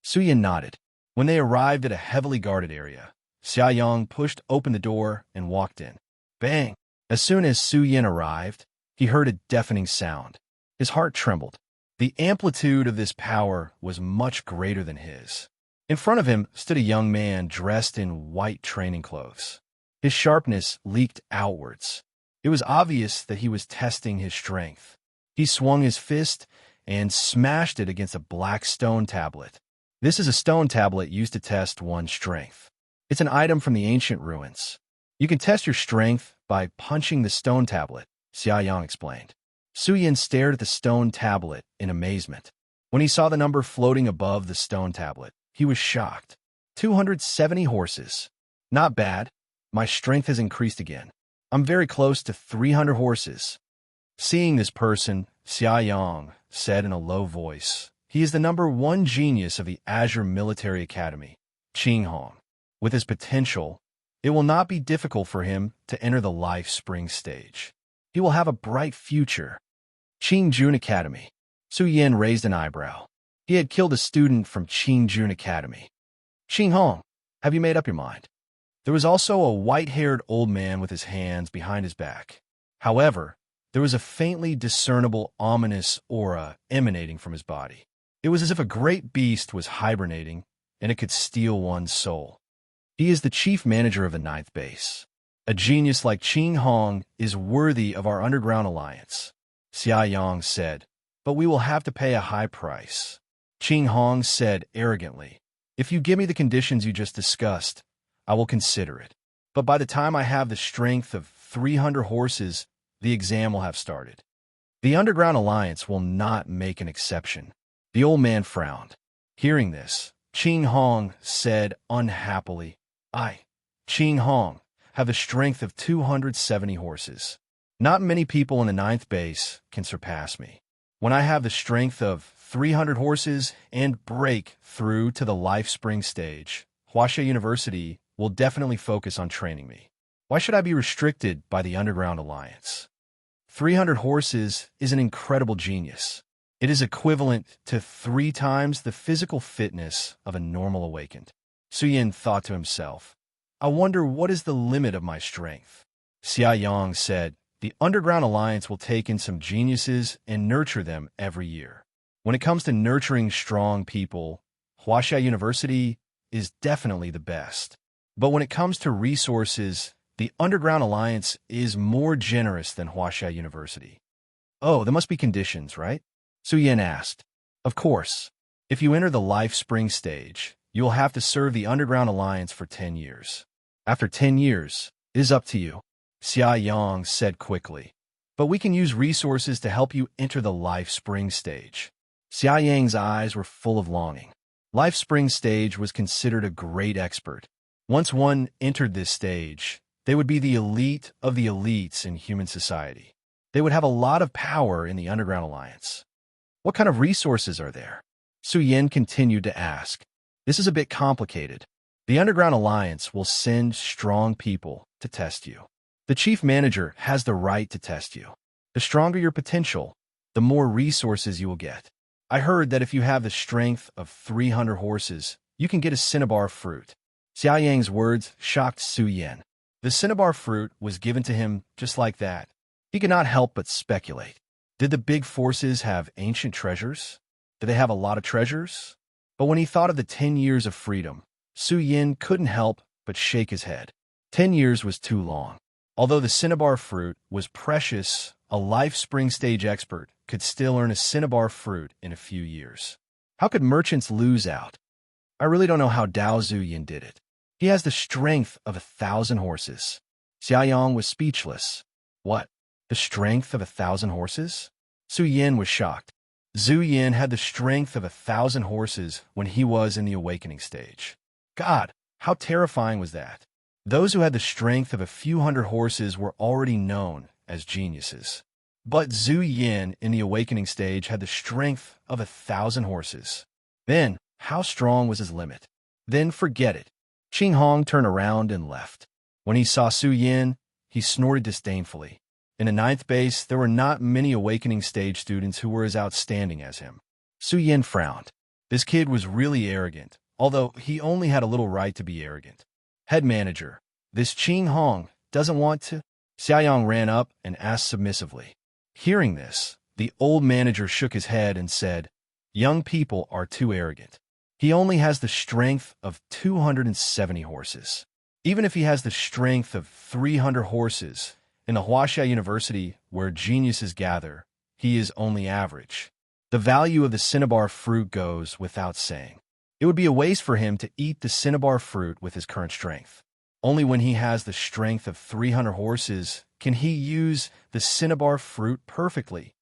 Su Yin nodded. When they arrived at a heavily guarded area, Xiaoyang pushed open the door and walked in. Bang! As soon as Su Yin arrived, he heard a deafening sound. His heart trembled. The amplitude of this power was much greater than his. In front of him stood a young man dressed in white training clothes. His sharpness leaked outwards. It was obvious that he was testing his strength. He swung his fist and smashed it against a black stone tablet. This is a stone tablet used to test one's strength. It's an item from the ancient ruins. You can test your strength by punching the stone tablet, Xiaoyang explained. Su Yin stared at the stone tablet in amazement. When he saw the number floating above the stone tablet, he was shocked. 270 horses. Not bad. My strength has increased again. I'm very close to 300 horses. Seeing this person, Xiaoyang said in a low voice, he is the #1 genius of the Azure Military Academy, Qing Hong. With his potential, it will not be difficult for him to enter the life spring stage. He will have a bright future. Qingjun Academy. Su Yin raised an eyebrow. He had killed a student from Qingjun Academy. Qing Hong, have you made up your mind? There was also a white-haired old man with his hands behind his back. However, there was a faintly discernible ominous aura emanating from his body. It was as if a great beast was hibernating, and it could steal one's soul. He is the chief manager of the 9th base. A genius like Qing Hong is worthy of our Underground Alliance, Xiaoyang said, but we will have to pay a high price. Qing Hong said arrogantly, if you give me the conditions you just discussed, I will consider it. But by the time I have the strength of 300 horses, the exam will have started. The Underground Alliance will not make an exception. The old man frowned. Hearing this, Qing Hong said unhappily. I, Qing Hong, have the strength of 270 horses. Not many people in the ninth base can surpass me. When I have the strength of 300 horses and break through to the life spring stage, Huaxia University will definitely focus on training me. Why should I be restricted by the Underground Alliance? 300 horses is an incredible genius. It is equivalent to 3 times the physical fitness of a normal awakened. Su Yin thought to himself, I wonder what is the limit of my strength. Xia Yang said, the Underground Alliance will take in some geniuses and nurture them every year. When it comes to nurturing strong people, Huaxia University is definitely the best. But when it comes to resources, the Underground Alliance is more generous than Huaxia University. Oh, there must be conditions, right? Su Yin asked. Of course. If you enter the Life Spring stage, you will have to serve the Underground Alliance for 10 years. After 10 years, it is up to you, Xia Yang said quickly. But we can use resources to help you enter the Life Spring stage. Xia Yang's eyes were full of longing. Life Spring stage was considered a great expert. Once one entered this stage, they would be the elite of the elites in human society. They would have a lot of power in the Underground Alliance. What kind of resources are there? Su Yin continued to ask. This is a bit complicated. The Underground Alliance will send strong people to test you. The chief manager has the right to test you. The stronger your potential, the more resources you will get. I heard that if you have the strength of 300 horses, you can get a cinnabar fruit. Xia Yang's words shocked Su Yin. The cinnabar fruit was given to him just like that. He could not help but speculate. Did the big forces have ancient treasures? Did they have a lot of treasures? But when he thought of the 10 years of freedom, Su Yin couldn't help but shake his head. 10 years was too long. Although the cinnabar fruit was precious, a Life Spring stage expert could still earn a cinnabar fruit in a few years. How could merchants lose out? I really don't know how Dao Zuyin did it. He has the strength of 1,000 horses. Xia Yang was speechless. What? The strength of 1,000 horses? Su Yin was shocked. Zhu Yin had the strength of 1,000 horses when he was in the awakening stage. God, how terrifying was that? Those who had the strength of a few hundred horses were already known as geniuses. But Zhu Yin in the awakening stage had the strength of 1,000 horses. Then, how strong was his limit? Then forget it. Qing Hong turned around and left. When he saw Su Yin, he snorted disdainfully. In the ninth base, there were not many awakening stage students who were as outstanding as him. Su Yin frowned. This kid was really arrogant, although he only had a little right to be arrogant. Head manager, this Qing Hong doesn't want to? Xia Yang ran up and asked submissively. Hearing this, the old manager shook his head and said, young people are too arrogant. He only has the strength of 270 horses. Even if he has the strength of 300 horses, in the Huaxia University, where geniuses gather, he is only average. The value of the cinnabar fruit goes without saying. It would be a waste for him to eat the cinnabar fruit with his current strength. Only when he has the strength of 300 horses can he use the cinnabar fruit perfectly.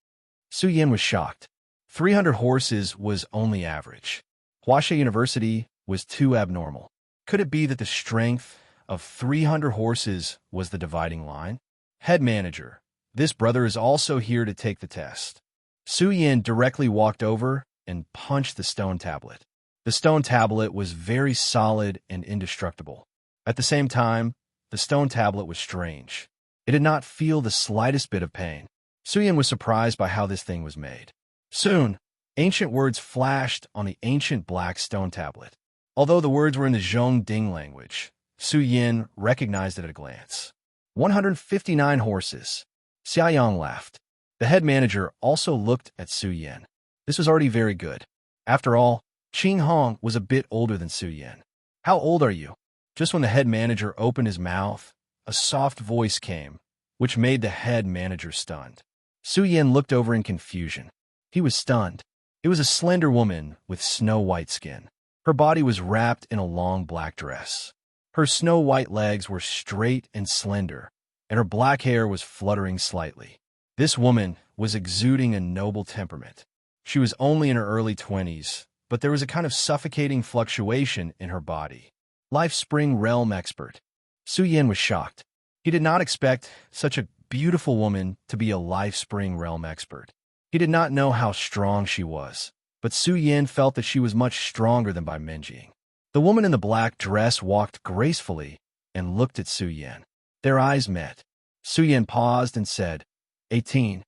Su Yin was shocked. 300 horses was only average. Huaxia University was too abnormal. Could it be that the strength of 300 horses was the dividing line? Head manager, this brother is also here to take the test. Su Yin directly walked over and punched the stone tablet. The stone tablet was very solid and indestructible. At the same time, the stone tablet was strange. It did not feel the slightest bit of pain. Su Yin was surprised by how this thing was made. Soon, ancient words flashed on the ancient black stone tablet. Although the words were in the Zhongding language, Su Yin recognized it at a glance. 159 horses. Xia Yang laughed. The head manager also looked at Su Yin. This was already very good. After all, Qing Hong was a bit older than Su Yin. How old are you? Just when the head manager opened his mouth, a soft voice came, which made the head manager stunned. Su Yin looked over in confusion. He was stunned. It was a slender woman with snow-white skin. Her body was wrapped in a long black dress. Her snow-white legs were straight and slender, and her black hair was fluttering slightly. This woman was exuding a noble temperament. She was only in her early 20s, but there was a kind of suffocating fluctuation in her body. Life Spring Realm expert. Su Yin was shocked. He did not expect such a beautiful woman to be a Life Spring Realm expert. He did not know how strong she was, but Su Yin felt that she was much stronger than Bai Minjing. The woman in the black dress walked gracefully and looked at Su Yin. Their eyes met. Su Yin paused and said, 18.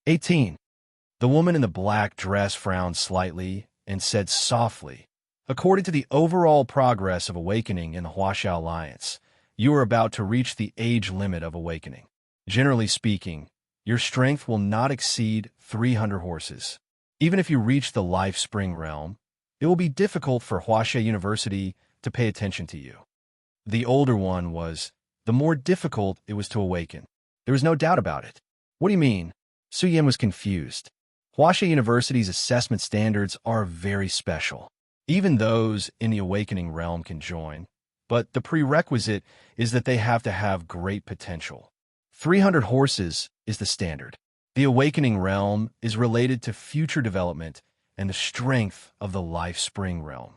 18. The woman in the black dress frowned slightly and said softly, according to the overall progress of awakening in the Huaxia Alliance, you are about to reach the age limit of awakening. Generally speaking, your strength will not exceed 300 horses. Even if you reach the Life Spring realm, it will be difficult for Huaxia University to pay attention to you. The older one was, the more difficult it was to awaken. There was no doubt about it. What do you mean? Su Yin was confused. Huaxia University's assessment standards are very special. Even those in the awakening realm can join, but the prerequisite is that they have to have great potential. 300 horses is the standard. The awakening realm is related to future development and the strength of the Life Spring realm.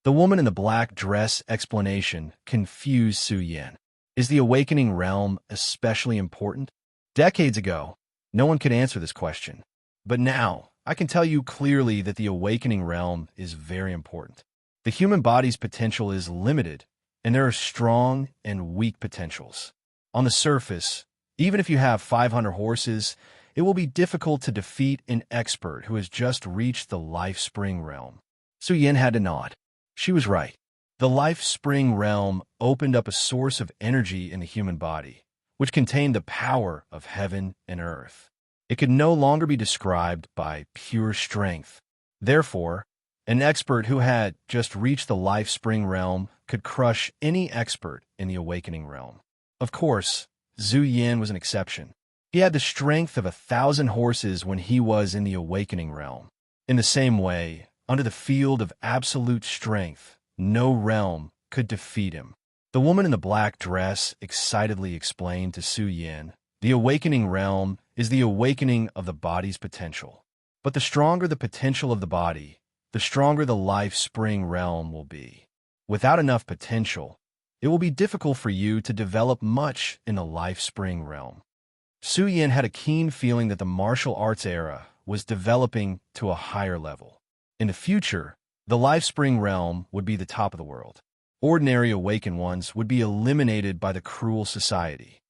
The woman in the black dress explanation confused Su Yin. Is the awakening realm especially important? Decades ago, no one could answer this question. But now, I can tell you clearly that the awakening realm is very important. The human body's potential is limited, and there are strong and weak potentials. On the surface, even if you have 500 horses, it will be difficult to defeat an expert who has just reached the Life Spring realm. Su Yin had to nod. She was right. The Life Spring realm opened up a source of energy in the human body, which contained the power of heaven and earth. It could no longer be described by pure strength. Therefore, an expert who had just reached the Life Spring realm could crush any expert in the awakening realm. Of course, Su Yin was an exception. He had the strength of 1,000 horses when he was in the awakening realm. In the same way, under the field of absolute strength, no realm could defeat him. The woman in the black dress excitedly explained to Su Yin, the awakening realm is the awakening of the body's potential. But the stronger the potential of the body, the stronger the Life Spring realm will be. Without enough potential, it will be difficult for you to develop much in the Life Spring realm. Su Yin had a keen feeling that the martial arts era was developing to a higher level. In the future, the Life Spring realm would be the top of the world. Ordinary awakened ones would be eliminated by the cruel society.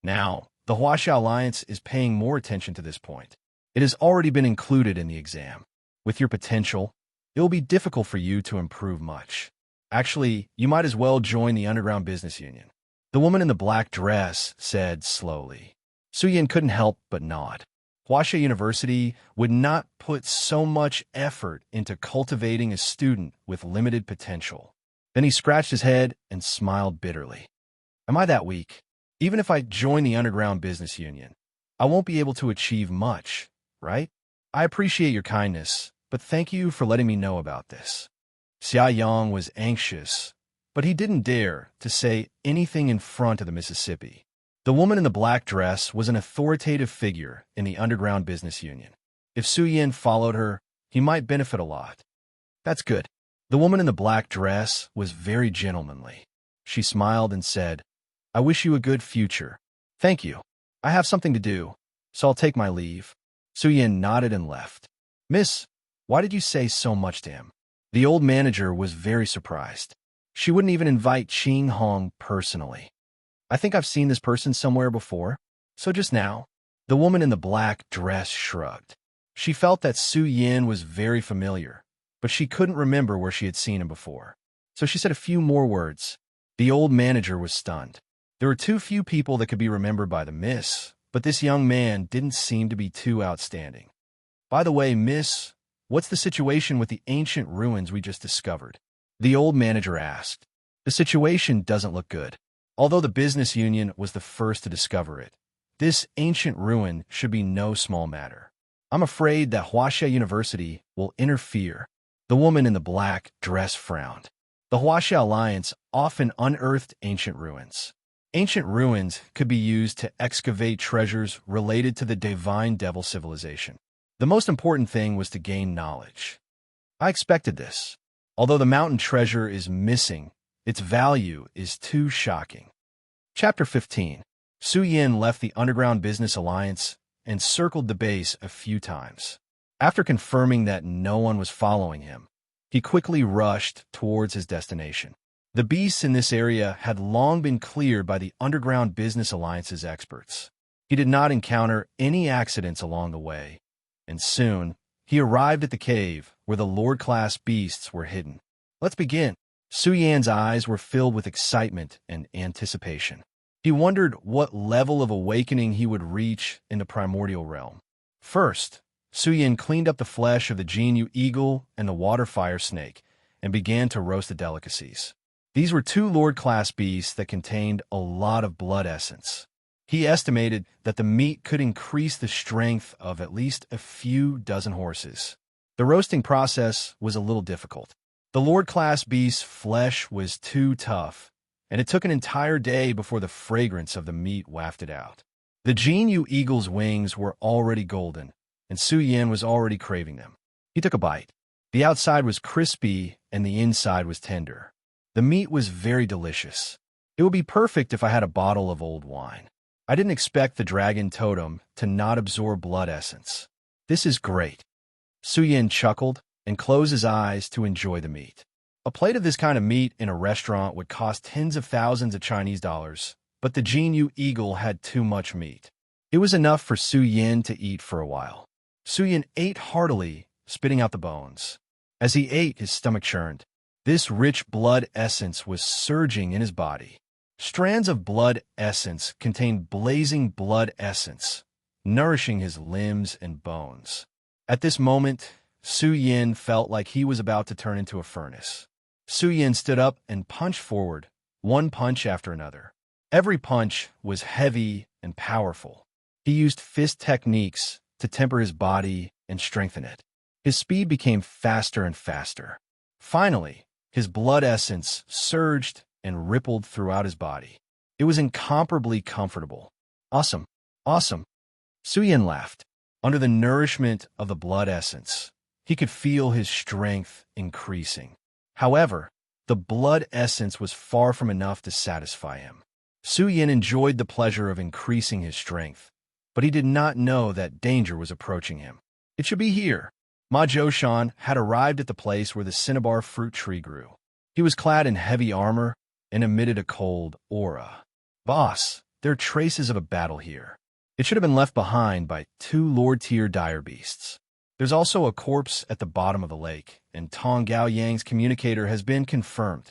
Now, the Huaxia Alliance is paying more attention to this point. It has already been included in the exam. With your potential, it will be difficult for you to improve much. Actually, you might as well join the underground business union. The woman in the black dress said slowly. Su Yin couldn't help but nod. Huaxia University would not put so much effort into cultivating a student with limited potential. Then he scratched his head and smiled bitterly. Am I that weak? Even if I join the underground business union, I won't be able to achieve much, right? I appreciate your kindness, but thank you for letting me know about this. Xia Yang was anxious, but he didn't dare to say anything in front of the Mississippi. The woman in the black dress was an authoritative figure in the underground business union. If Su Yin followed her, he might benefit a lot. That's good. The woman in the black dress was very gentlemanly. She smiled and said, I wish you a good future. Thank you. I have something to do, so I'll take my leave. Su Yin nodded and left. Miss, why did you say so much to him? The old manager was very surprised. She wouldn't even invite Qing Hong personally. I think I've seen this person somewhere before. So just now, the woman in the black dress shrugged. She felt that Su Yin was very familiar, but she couldn't remember where she had seen him before. So she said a few more words. The old manager was stunned. There were too few people that could be remembered by the miss, but this young man didn't seem to be too outstanding. By the way, miss, what's the situation with the ancient ruins we just discovered? The old manager asked. The situation doesn't look good. Although the business union was the first to discover it, this ancient ruin should be no small matter. I'm afraid that Huaxia University will interfere. The woman in the black dress frowned. The Huaxia Alliance often unearthed ancient ruins. Ancient ruins could be used to excavate treasures related to the divine devil civilization. The most important thing was to gain knowledge. I expected this. Although the mountain treasure is missing, its value is too shocking. Chapter 15. Su Yin left the Underground Business Alliance and circled the base a few times. After confirming that no one was following him, he quickly rushed towards his destination. The beasts in this area had long been cleared by the Underground Business Alliance's experts. He did not encounter any accidents along the way, and soon he arrived at the cave where the Lord-class beasts were hidden. Let's begin. Su Yan's eyes were filled with excitement and anticipation. He wondered what level of awakening he would reach in the primordial realm. First, Su Yan cleaned up the flesh of the Jinyu eagle and the water fire snake and began to roast the delicacies. These were two Lord-class beasts that contained a lot of blood essence. He estimated that the meat could increase the strength of at least a few dozen horses. The roasting process was a little difficult. The Lord-class beast's flesh was too tough, and it took an entire day before the fragrance of the meat wafted out. The Jinyu eagle's wings were already golden, and Su Yan was already craving them. He took a bite. The outside was crispy, and the inside was tender. The meat was very delicious. It would be perfect if I had a bottle of old wine. I didn't expect the dragon totem to not absorb blood essence. This is great. Su Yan chuckled and closed his eyes to enjoy the meat. A plate of this kind of meat in a restaurant would cost tens of thousands of Chinese dollars, but the Jinyu eagle had too much meat. It was enough for Su Yan to eat for a while. Su Yan ate heartily, spitting out the bones. As he ate, his stomach churned. This rich blood essence was surging in his body. Strands of blood essence contained blazing blood essence, nourishing his limbs and bones. At this moment, Su Yan felt like he was about to turn into a furnace. Su Yan stood up and punched forward, one punch after another. Every punch was heavy and powerful. He used fist techniques to temper his body and strengthen it. His speed became faster and faster. Finally, his blood essence surged and rippled throughout his body. It was incomparably comfortable. Awesome, awesome. Su Yan laughed. Under the nourishment of the blood essence, he could feel his strength increasing. However, the blood essence was far from enough to satisfy him. Su Yan enjoyed the pleasure of increasing his strength, but he did not know that danger was approaching him. It should be here. Ma Zhoushan had arrived at the place where the cinnabar fruit tree grew. He was clad in heavy armor and emitted a cold aura. Boss, there are traces of a battle here. It should have been left behind by two Lord-tier dire beasts. There's also a corpse at the bottom of the lake, and Tong Gao Yang's communicator has been confirmed.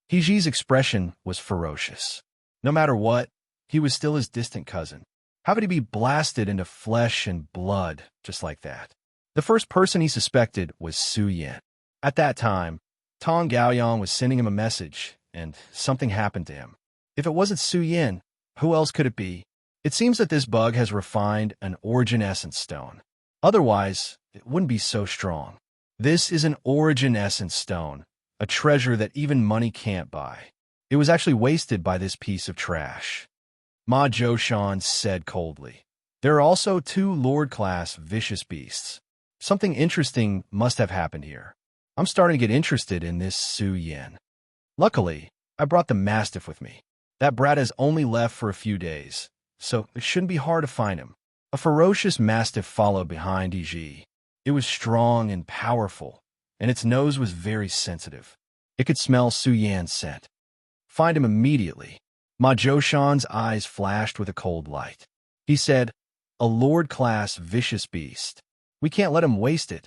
He Ji's expression was ferocious. No matter what, he was still his distant cousin. How could he be blasted into flesh and blood just like that? The first person he suspected was Su Yan. At that time, Tong Gaoyang was sending him a message, and something happened to him. If it wasn't Su Yan, who else could it be? It seems that this bug has refined an origin essence stone. Otherwise, it wouldn't be so strong. This is an origin essence stone, a treasure that even money can't buy. It was actually wasted by this piece of trash. Ma Zhoushan said coldly. There are also two Lord-class vicious beasts. Something interesting must have happened here. I'm starting to get interested in this Su Yan. Luckily, I brought the Mastiff with me. That brat has only left for a few days, so it shouldn't be hard to find him. A ferocious Mastiff followed behind Yi. It was strong and powerful, and its nose was very sensitive. It could smell Su Yan's scent. Find him immediately. Ma Zhoushan's eyes flashed with a cold light. He said, a Lord-class vicious beast. We can't let him waste it.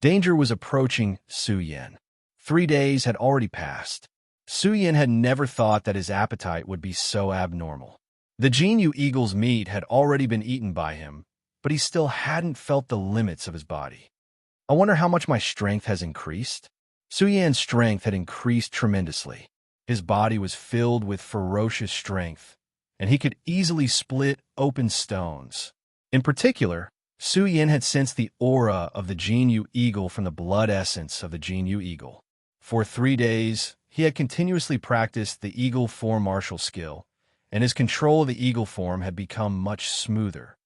Danger was approaching Su Yan. 3 days had already passed. Su Yan had never thought that his appetite would be so abnormal. The Jinyu eagle's meat had already been eaten by him, but he still hadn't felt the limits of his body. I wonder how much my strength has increased? Su Yan's strength had increased tremendously. His body was filled with ferocious strength, and he could easily split open stones. In particular, Su Yan had sensed the aura of the Jinyu eagle from the blood essence of the Jinyu eagle. For 3 days, he had continuously practiced the eagle form martial skill, and his control of the eagle form had become much smoother.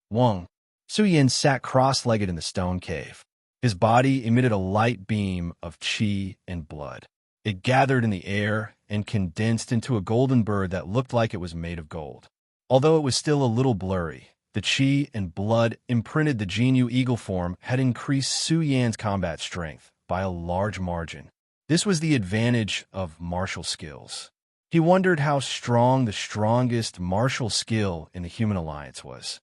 Wang. Su Yan sat cross-legged in the stone cave. His body emitted a light beam of qi and blood. It gathered in the air and condensed into a golden bird that looked like it was made of gold. Although it was still a little blurry, the qi and blood imprinted the Jinyu eagle form had increased Su Yan's combat strength by a large margin. This was the advantage of martial skills. He wondered how strong the strongest martial skill in the human alliance was.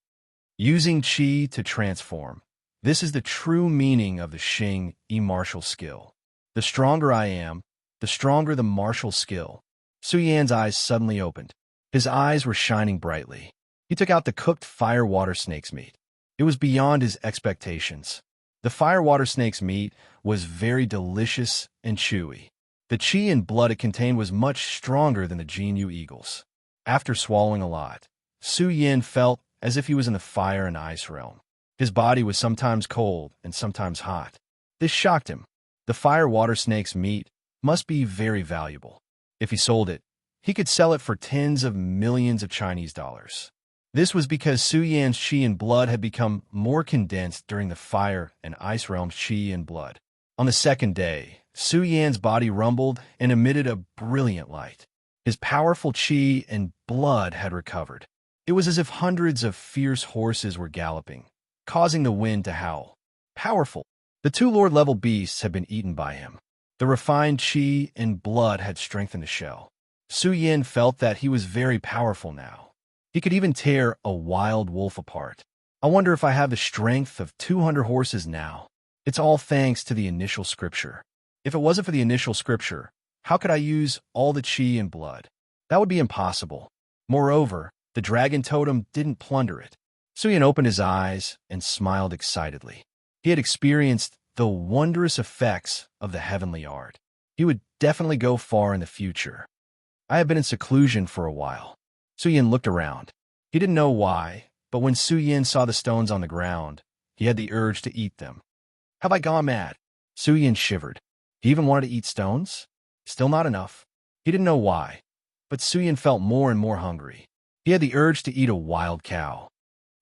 Using qi to transform. This is the true meaning of the Xing Yi martial skill. The stronger I am, the stronger the martial skill. Su Yan's eyes suddenly opened. His eyes were shining brightly. He took out the cooked fire water snake's meat. It was beyond his expectations. The fire water snake's meat was very delicious and chewy. The qi and blood it contained was much stronger than the Jinyu eagles. After swallowing a lot, Su Yan felt as if he was in the fire and ice realm. His body was sometimes cold and sometimes hot. This shocked him. The fire water snake's meat must be very valuable. If he sold it, he could sell it for tens of millions of Chinese dollars. This was because Su Yan's qi and blood had become more condensed during the fire and ice realm's qi and blood. On the second day, Su Yan's body rumbled and emitted a brilliant light. His powerful qi and blood had recovered. It was as if hundreds of fierce horses were galloping, causing the wind to howl. Powerful. The two Lord-level beasts had been eaten by him. The refined qi and blood had strengthened the shell. Su Yan felt that he was very powerful now. He could even tear a wild wolf apart. I wonder if I have the strength of 200 horses now. It's all thanks to the initial scripture. If it wasn't for the initial scripture, how could I use all the qi and blood? That would be impossible. Moreover, the dragon totem didn't plunder it. Su Yan opened his eyes and smiled excitedly. He had experienced the wondrous effects of the heavenly art. He would definitely go far in the future. I have been in seclusion for a while. Su Yan looked around. He didn't know why, but when Su Yan saw the stones on the ground, he had the urge to eat them. Have I gone mad? Su Yan shivered. He even wanted to eat stones? Still not enough. He didn't know why, but Su Yan felt more and more hungry. He had the urge to eat a wild cow.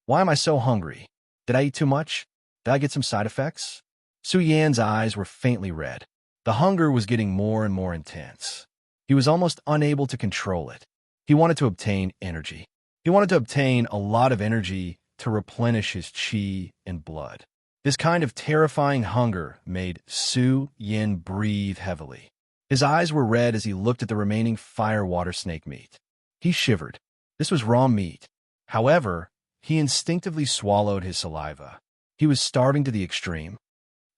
Why am I so hungry? Did I eat too much? Did I get some side effects? Su Yan's eyes were faintly red. The hunger was getting more and more intense. He was almost unable to control it. He wanted to obtain energy. He wanted to obtain a lot of energy to replenish his qi and blood. This kind of terrifying hunger made Su Yan breathe heavily. His eyes were red as he looked at the remaining fire water snake meat. He shivered. This was raw meat. However, he instinctively swallowed his saliva. He was starving to the extreme.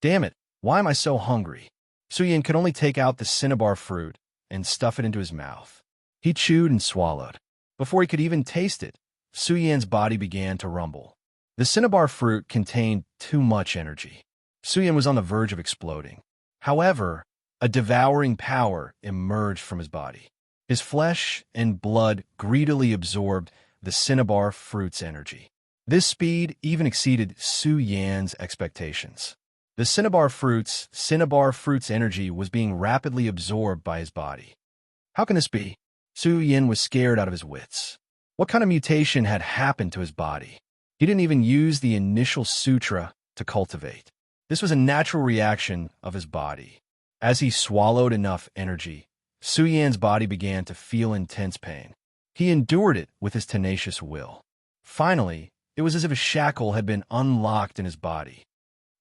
Damn it, why am I so hungry? Su Yan could only take out the cinnabar fruit and stuff it into his mouth. He chewed and swallowed. Before he could even taste it, Su Yan's body began to rumble. The cinnabar fruit contained too much energy. Su Yan was on the verge of exploding. However, a devouring power emerged from his body. His flesh and blood greedily absorbed the cinnabar fruit's energy. This speed even exceeded Su Yan's expectations. The cinnabar fruit's energy was being rapidly absorbed by his body. How can this be? Su Yan was scared out of his wits. What kind of mutation had happened to his body? He didn't even use the initial sutra to cultivate. This was a natural reaction of his body. As he swallowed enough energy, Su Yan's body began to feel intense pain. He endured it with his tenacious will. Finally, it was as if a shackle had been unlocked in his body.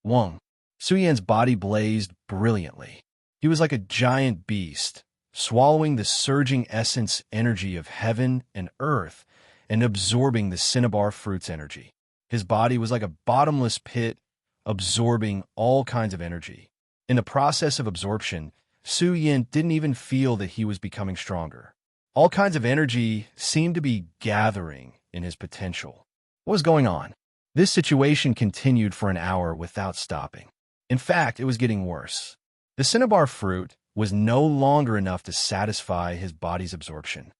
Wong. Su Yan's body blazed brilliantly. He was like a giant beast, swallowing the surging essence energy of heaven and earth and absorbing the cinnabar fruit's energy. His body was like a bottomless pit, absorbing all kinds of energy. In the process of absorption, Su Yan didn't even feel that he was becoming stronger. All kinds of energy seemed to be gathering in his potential. What was going on? This situation continued for an hour without stopping. In fact, it was getting worse. The cinnabar fruit was no longer enough to satisfy his body's absorption.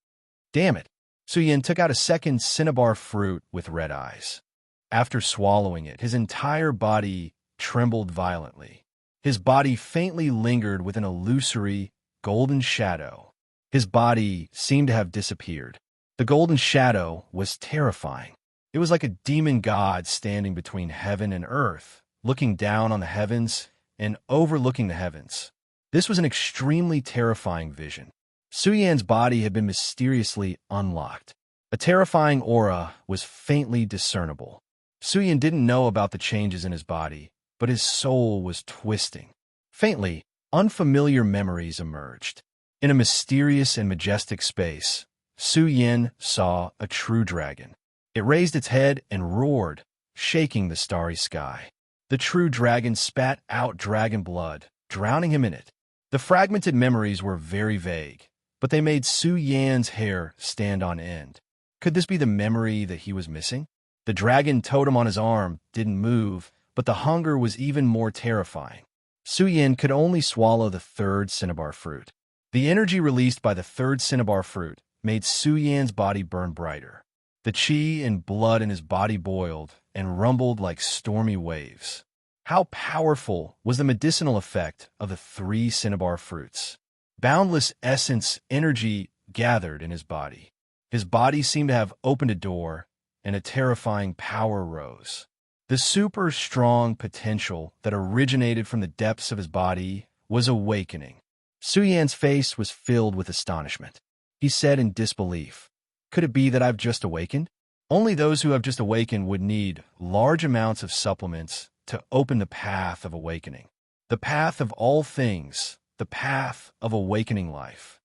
Damn it! Su Yan took out a second cinnabar fruit with red eyes. After swallowing it, his entire body trembled violently. His body faintly lingered with an illusory golden shadow. His body seemed to have disappeared. The golden shadow was terrifying. It was like a demon god standing between heaven and earth, looking down on the heavens and overlooking the heavens. This was an extremely terrifying vision. Suyan's body had been mysteriously unlocked. A terrifying aura was faintly discernible. Suyan didn't know about the changes in his body, but his soul was twisting. Faintly, unfamiliar memories emerged. In a mysterious and majestic space, Suyan saw a true dragon. It raised its head and roared, shaking the starry sky. The true dragon spat out dragon blood, drowning him in it. The fragmented memories were very vague, but they made Suyan's hair stand on end. Could this be the memory that he was missing? The dragon totem on his arm didn't move, but the hunger was even more terrifying. Suyan could only swallow the third cinnabar fruit. The energy released by the third cinnabar fruit made Suyan's body burn brighter. The chi and blood in his body boiled and rumbled like stormy waves. How powerful was the medicinal effect of the 3 cinnabar fruits? Boundless essence energy gathered in his body. His body seemed to have opened a door, and a terrifying power rose. The super strong potential that originated from the depths of his body was awakening. Suyan's face was filled with astonishment. He said in disbelief, "Could it be that I've just awakened?" Only those who have just awakened would need large amounts of supplements to open the path of awakening. The path of all things, the path of awakening life.